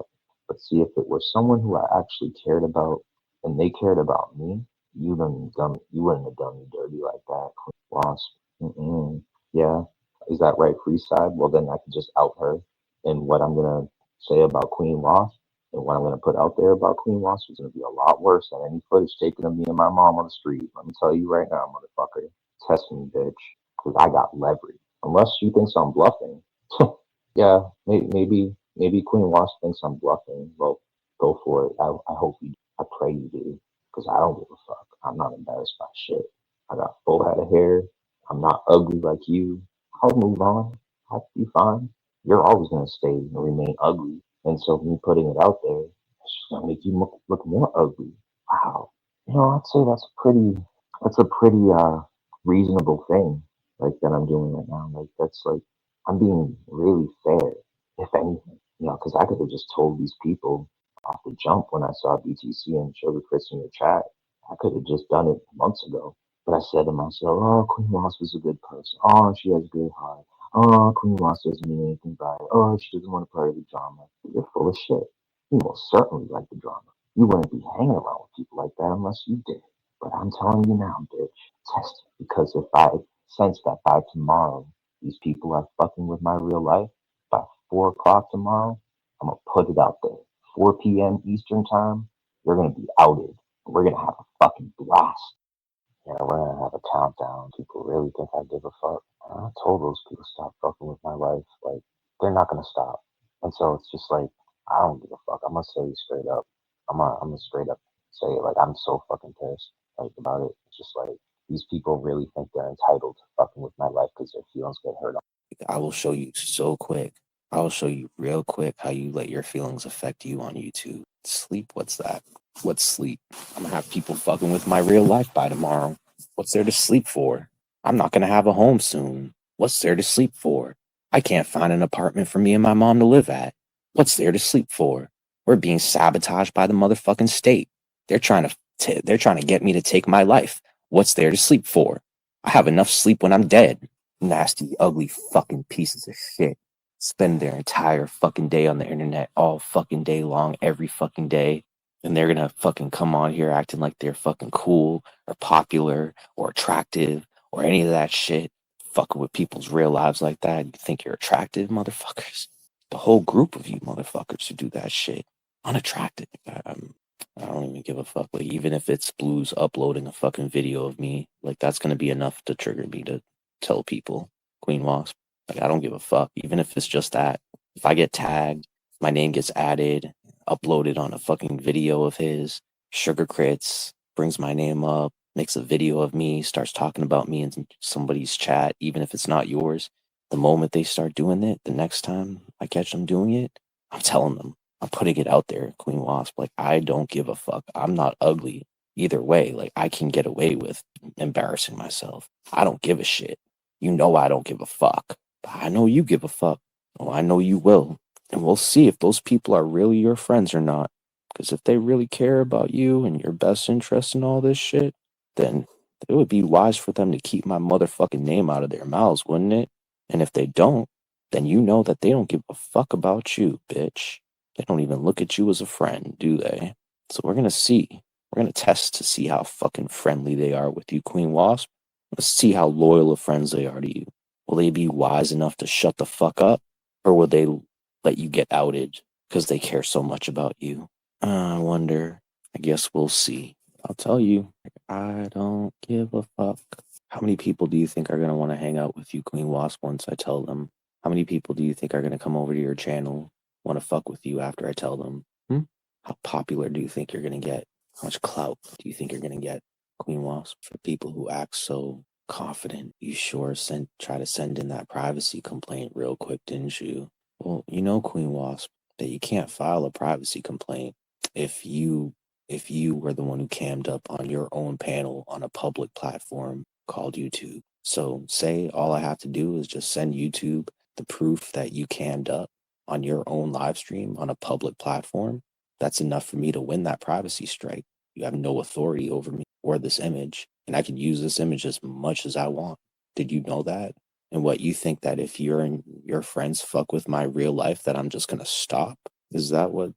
But see, if it was someone who I actually cared about and they cared about me, you wouldn't have done me dirty like that, Wasp. Mm-mm. Yeah. Is that right, Freeside? Well, then I could just out her. And what I'm going to say about Queen Wasp and what I'm going to put out there about Queen Wasp is going to be a lot worse than any footage taken of me and my mom on the street. Let me tell you right now, motherfucker. Test me, bitch. Because I got leverage. Unless she thinks I'm bluffing. Yeah, maybe Queen Wasp thinks I'm bluffing. Well, go for it. I hope you. I pray you do, because I don't give a fuck. I'm not embarrassed by shit. I got full head of hair. I'm not ugly like you. I'll move on. I'll be fine. You're always gonna stay and remain ugly, and so me putting it out there, it's just gonna make you look more ugly. Wow. You know, I'd say that's a pretty reasonable thing, like that I'm doing right now. Like that's like I'm being really fair, if anything. You know, because I could have just told these people off the jump when I saw BTC and Sugar Chris in your chat. I could have just done it months ago. But I said to myself, oh, Queen Moss was a good person. Oh, she has a good heart. Oh, Queen Moss doesn't mean anything by it. Oh, she doesn't want to play the drama. You're full of shit. You most certainly like the drama. You wouldn't be hanging around with people like that unless you did. But I'm telling you now, bitch, test it. Because if I sense that by tomorrow, these people are fucking with my real life, by 4 o'clock tomorrow, I'm going to put it out there. 4 p.m. Eastern time, you're going to be outed. We're going to have a fucking blast. Yeah, we're gonna have a countdown. People really think I give a fuck. I told those people stop fucking with my life. Like, they're not gonna stop. And so it's just like, I don't give a fuck. I'm gonna say it straight up. I'm gonna straight up say it. Like, I'm so fucking pissed, like, about it. It's just like, these people really think they're entitled to fucking with my life because their feelings get hurt. I will show you so quick. I will show you real quick how you let your feelings affect you on YouTube. Sleep, what's that? What's sleep? I'm gonna have people fucking with my real life by tomorrow. What's there to sleep for? I'm not gonna have a home soon. What's there to sleep for? I can't find an apartment for me and my mom to live at. What's there to sleep for? We're being sabotaged by the motherfucking state. They're trying to get me to take my life. What's there to sleep for? I have enough sleep when I'm dead. Nasty, ugly fucking pieces of shit spend their entire fucking day on the internet all fucking day long, every fucking day. And they're gonna fucking come on here acting like they're fucking cool or popular or attractive or any of that shit. Fucking with people's real lives like that. You think you're attractive, motherfuckers? The whole group of you motherfuckers who do that shit. Unattractive. I don't even give a fuck. Like, even if it's Blues uploading a fucking video of me, like, that's gonna be enough to trigger me to tell people, Queen Wasp. Like, I don't give a fuck, even if it's just that. If I get tagged, my name gets added, uploaded on a fucking video of his, Sugar Crits brings my name up, makes a video of me, starts talking about me in somebody's chat, even if it's not yours. The moment they start doing it, the next time I catch them doing it, I'm telling them. I'm putting it out there, Queen Wasp. Like, I don't give a fuck. I'm not ugly either way. Like, I can get away with embarrassing myself. I don't give a shit. You know I don't give a fuck. But I know you give a fuck. Oh, I know you will. And we'll see if those people are really your friends or not. Because if they really care about you and your best interest in all this shit, then it would be wise for them to keep my motherfucking name out of their mouths, wouldn't it? And if they don't, then you know that they don't give a fuck about you, bitch. They don't even look at you as a friend, do they? So we're gonna see. We're gonna test to see how fucking friendly they are with you, Queen Wasp. Let's see how loyal of friends they are to you. Will they be wise enough to shut the fuck up? Or will they let you get outed because they care so much about you? I wonder. I guess we'll see. I'll tell you, I don't give a fuck. How many people do you think are gonna want to hang out with you, Queen Wasp, once I tell them? How many people do you think are gonna come over to your channel, want to fuck with you after I tell them? How popular do you think you're gonna get? How much clout do you think you're gonna get, Queen Wasp? For people who act so confident, you sure try to send in that privacy complaint real quick, didn't you? Well, you know, Queen Wasp, that you can't file a privacy complaint if you were the one who cammed up on your own panel on a public platform called YouTube. So say all I have to do is just send YouTube the proof that you cammed up on your own live stream on a public platform. That's enough for me to win that privacy strike. You have no authority over me or this image, and I can use this image as much as I want. Did you know that? And what, you think that if you're and your friends fuck with my real life that I'm just gonna stop? Is that what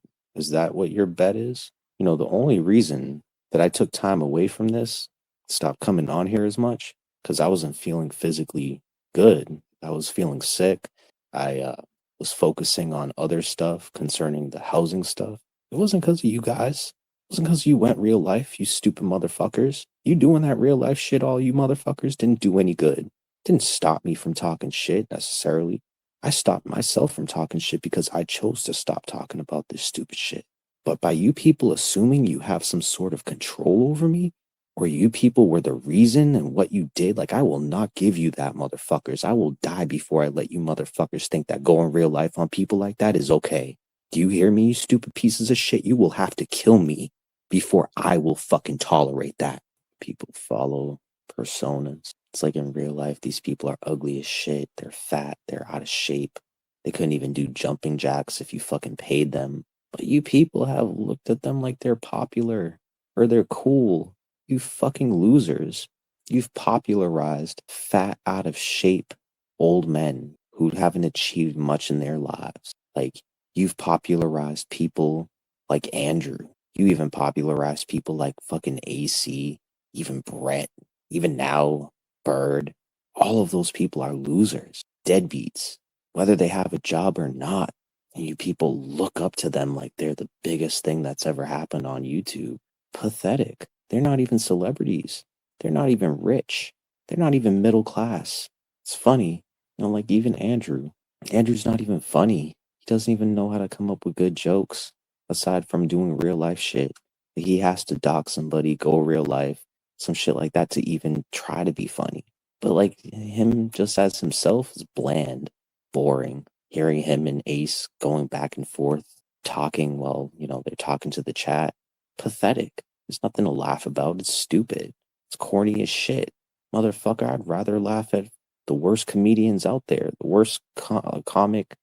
your bet is? You know, the only reason that I took time away from this, stopped coming on here as much, because I wasn't feeling physically good. I was feeling sick. I was focusing on other stuff concerning the housing stuff. It wasn't because of you guys. It wasn't because you went real life, you stupid motherfuckers. You doing that real life shit, all you motherfuckers, didn't do any good. Didn't stop me from talking shit necessarily. I stopped myself from talking shit because I chose to stop talking about this stupid shit. But by you people assuming you have some sort of control over me, or you people were the reason and what you did, like, I will not give you that, motherfuckers. I will die before I let you motherfuckers think that going real life on people like that is okay. Do you hear me, you stupid pieces of shit? You will have to kill me before I will fucking tolerate that. People follow personas. It's like in real life, these people are ugly as shit. They're fat. They're out of shape. They couldn't even do jumping jacks if you fucking paid them. But you people have looked at them like they're popular or they're cool. You fucking losers. You've popularized fat, out of shape old men who haven't achieved much in their lives. Like, you've popularized people like Andrew. You even popularized people like fucking AC, even Brett, even now Bird. All of those people are losers, deadbeats, whether they have a job or not. And you people look up to them like they're the biggest thing that's ever happened on YouTube. Pathetic. They're not even celebrities. They're not even rich. They're not even middle class. It's funny. You know, like even Andrew. Andrew's not even funny. He doesn't even know how to come up with good jokes aside from doing real life shit. He has to dock somebody, go real life, some shit like that to even try to be funny. But like him just as himself is bland, boring. Hearing him and Ace going back and forth, talking while, they're talking to the chat, pathetic. There's nothing to laugh about. It's stupid. It's corny as shit. Motherfucker, I'd rather laugh at the worst comedians out there. The worst comic,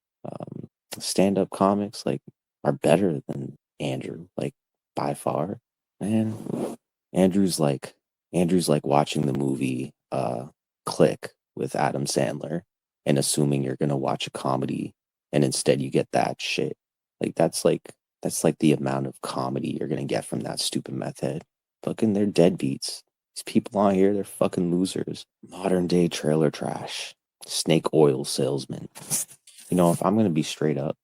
stand-up comics, like, are better than Andrew, like, by far. Man, Andrew's like watching the movie Click with Adam Sandler and assuming you're gonna watch a comedy and instead you get that shit. Like that's like the amount of comedy you're gonna get from that stupid meth head. Fucking they're deadbeats. These people on here, they're fucking losers. Modern day trailer trash. Snake oil salesman. If I'm gonna be straight up,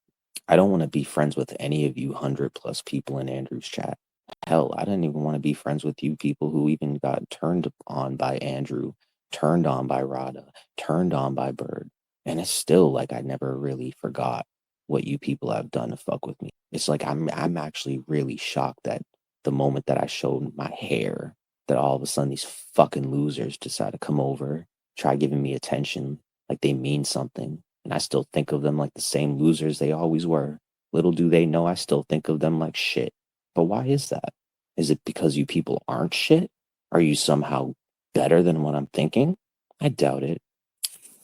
I don't want to be friends with any of you 100+ people in Andrew's chat. Hell, I didn't even want to be friends with you people who even got turned on by Andrew, turned on by Rada, turned on by Bird. And it's still like I never really forgot what you people have done to fuck with me. It's like I'm actually really shocked that the moment that I showed my hair, that all of a sudden these fucking losers decide to come over, try giving me attention, like they mean something. And I still think of them like the same losers they always were. Little do they know I still think of them like shit. But why is that? Is it because you people aren't shit? Are you somehow better than what I'm thinking? I doubt it.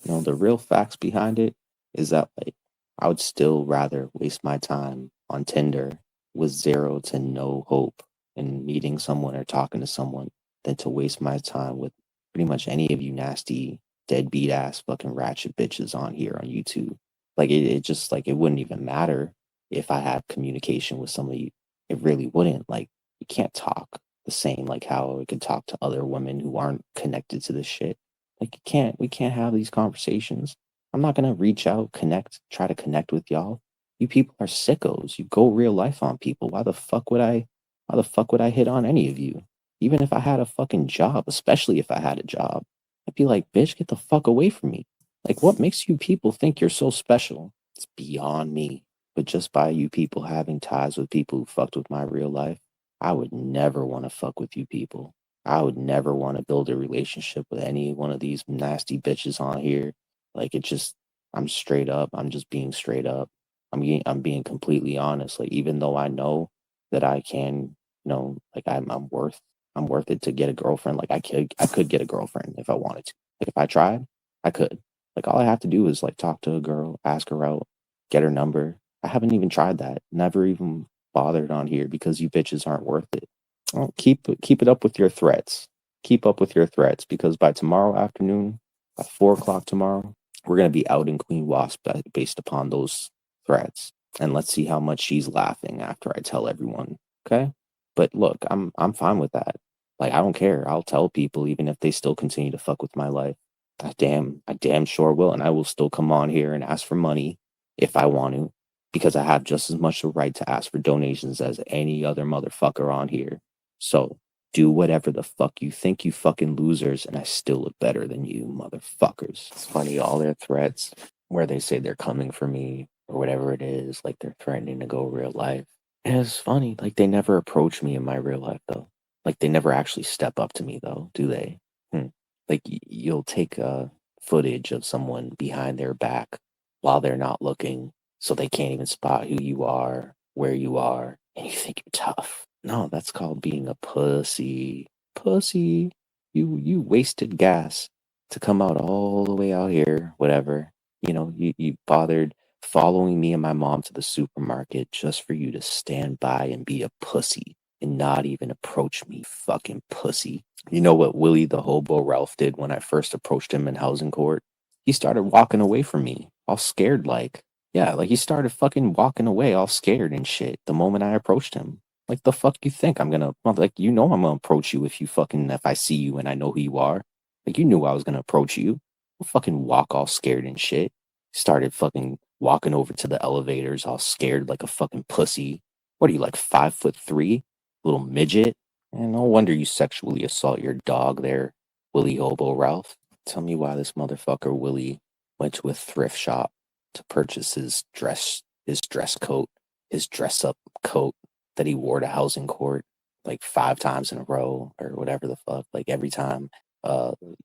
The real facts behind it is that, like, I would still rather waste my time on Tinder with 0 to no hope in meeting someone or talking to someone than to waste my time with pretty much any of you nasty, deadbeat ass fucking ratchet bitches on here on YouTube. Like, it just, like, it wouldn't even matter if I had communication with somebody. It really wouldn't. Like, you can't talk the same like how I could talk to other women who aren't connected to this shit. Like, we can't have these conversations. I'm not gonna reach out, try to connect with y'all. You people are sickos. You go real life on people. Why the fuck would I hit on any of you? Even if I had a fucking job, especially if I had a job, I'd be like, bitch, get the fuck away from me. Like, what makes you people think you're so special? It's beyond me. But just by you people having ties with people who fucked with my real life, I would never want to fuck with you people. I would never want to build a relationship with any one of these nasty bitches on here. Like, I'm straight up. I'm just being straight up. I'm being completely honest. Like, even though I know that I can, like I'm worth it to get a girlfriend. Like, I could get a girlfriend if I wanted to. Like, if I tried, I could. Like, all I have to do is like talk to a girl, ask her out, get her number. I haven't even tried that. Never even bothered on here because you bitches aren't worth it. Well, keep it up with your threats. Keep up with your threats because by tomorrow afternoon, at 4 o'clock tomorrow, we're gonna be out in Queen Wasp based upon those threats. And let's see how much she's laughing after I tell everyone. Okay? But look, I'm fine with that. Like, I don't care. I'll tell people even if they still continue to fuck with my life. I damn sure will, and I will still come on here and ask for money if I want to, because I have just as much a right to ask for donations as any other motherfucker on here. So do whatever the fuck you think, you fucking losers, and I still look better than you, motherfuckers. It's funny, all their threats where they say they're coming for me or whatever it is, like they're threatening to go real life. And it's funny, like they never approach me in my real life though. Like they never actually step up to me though, do they? Like you'll take footage of someone behind their back while they're not looking, so they can't even spot who you are, where you are, and you think you're tough. No, that's called being a pussy. Pussy. You wasted gas to come out all the way out here, whatever. You bothered following me and my mom to the supermarket just for you to stand by and be a pussy and not even approach me, fucking pussy. You know what Willie the hobo Ralph did when I first approached him in housing court? He started walking away from me, all scared like. Yeah, like he started fucking walking away all scared and shit the moment I approached him. Like the fuck you think I'm gonna like I'm gonna approach you if I see you and I know who you are. Like you knew I was gonna approach you. Don't fucking walk all scared and shit. Started fucking walking over to the elevators all scared like a fucking pussy. What are you, like 5'3"? Little midget? And no wonder you sexually assault your dog there, Willie Hobo Ralph. Tell me why this motherfucker Willie went to a thrift shop to purchase his dress coat, his dress up coat that he wore to housing court. like 5 times in a row or whatever the fuck. Like every time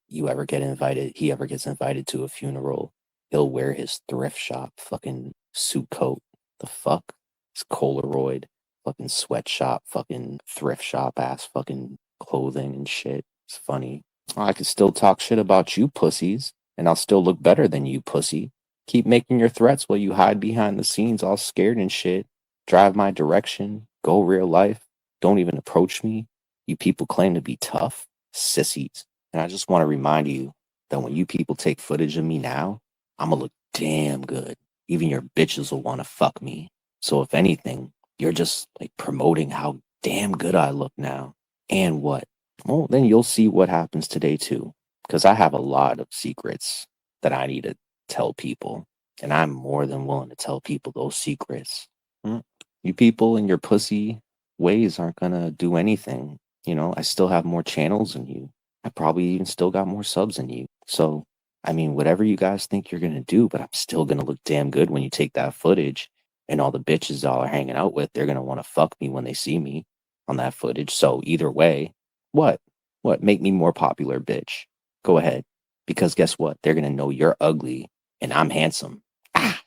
you ever get invited, he ever gets invited to a funeral, he'll wear his thrift shop fucking suit coat. The fuck? His Polaroid fucking sweatshop, fucking thrift shop ass fucking clothing and shit. It's funny. I could still talk shit about you pussies, and I'll still look better than you, pussy. Keep making your threats while you hide behind the scenes all scared and shit. Drive my direction. Go real life. Don't even approach me. You people claim to be tough. Sissies. And I just want to remind you that when you people take footage of me now, I'm gonna look damn good. Even your bitches will want to fuck me. So if anything, you're just like promoting how damn good I look now. And what? Well, then you'll see what happens today too. Because I have a lot of secrets that I need to tell people. And I'm more than willing to tell people those secrets. Mm. You people in your pussy ways aren't gonna do anything. You know, I still have more channels than you. I probably even still got more subs than you. So, I mean, whatever you guys think you're gonna do, but I'm still gonna look damn good when you take that footage. And all the bitches y'all are hanging out with, they're gonna want to fuck me when they see me on that footage. So either way, what? What? Make me more popular, bitch. Go ahead. Because guess what? They're gonna know you're ugly and I'm handsome. Ah!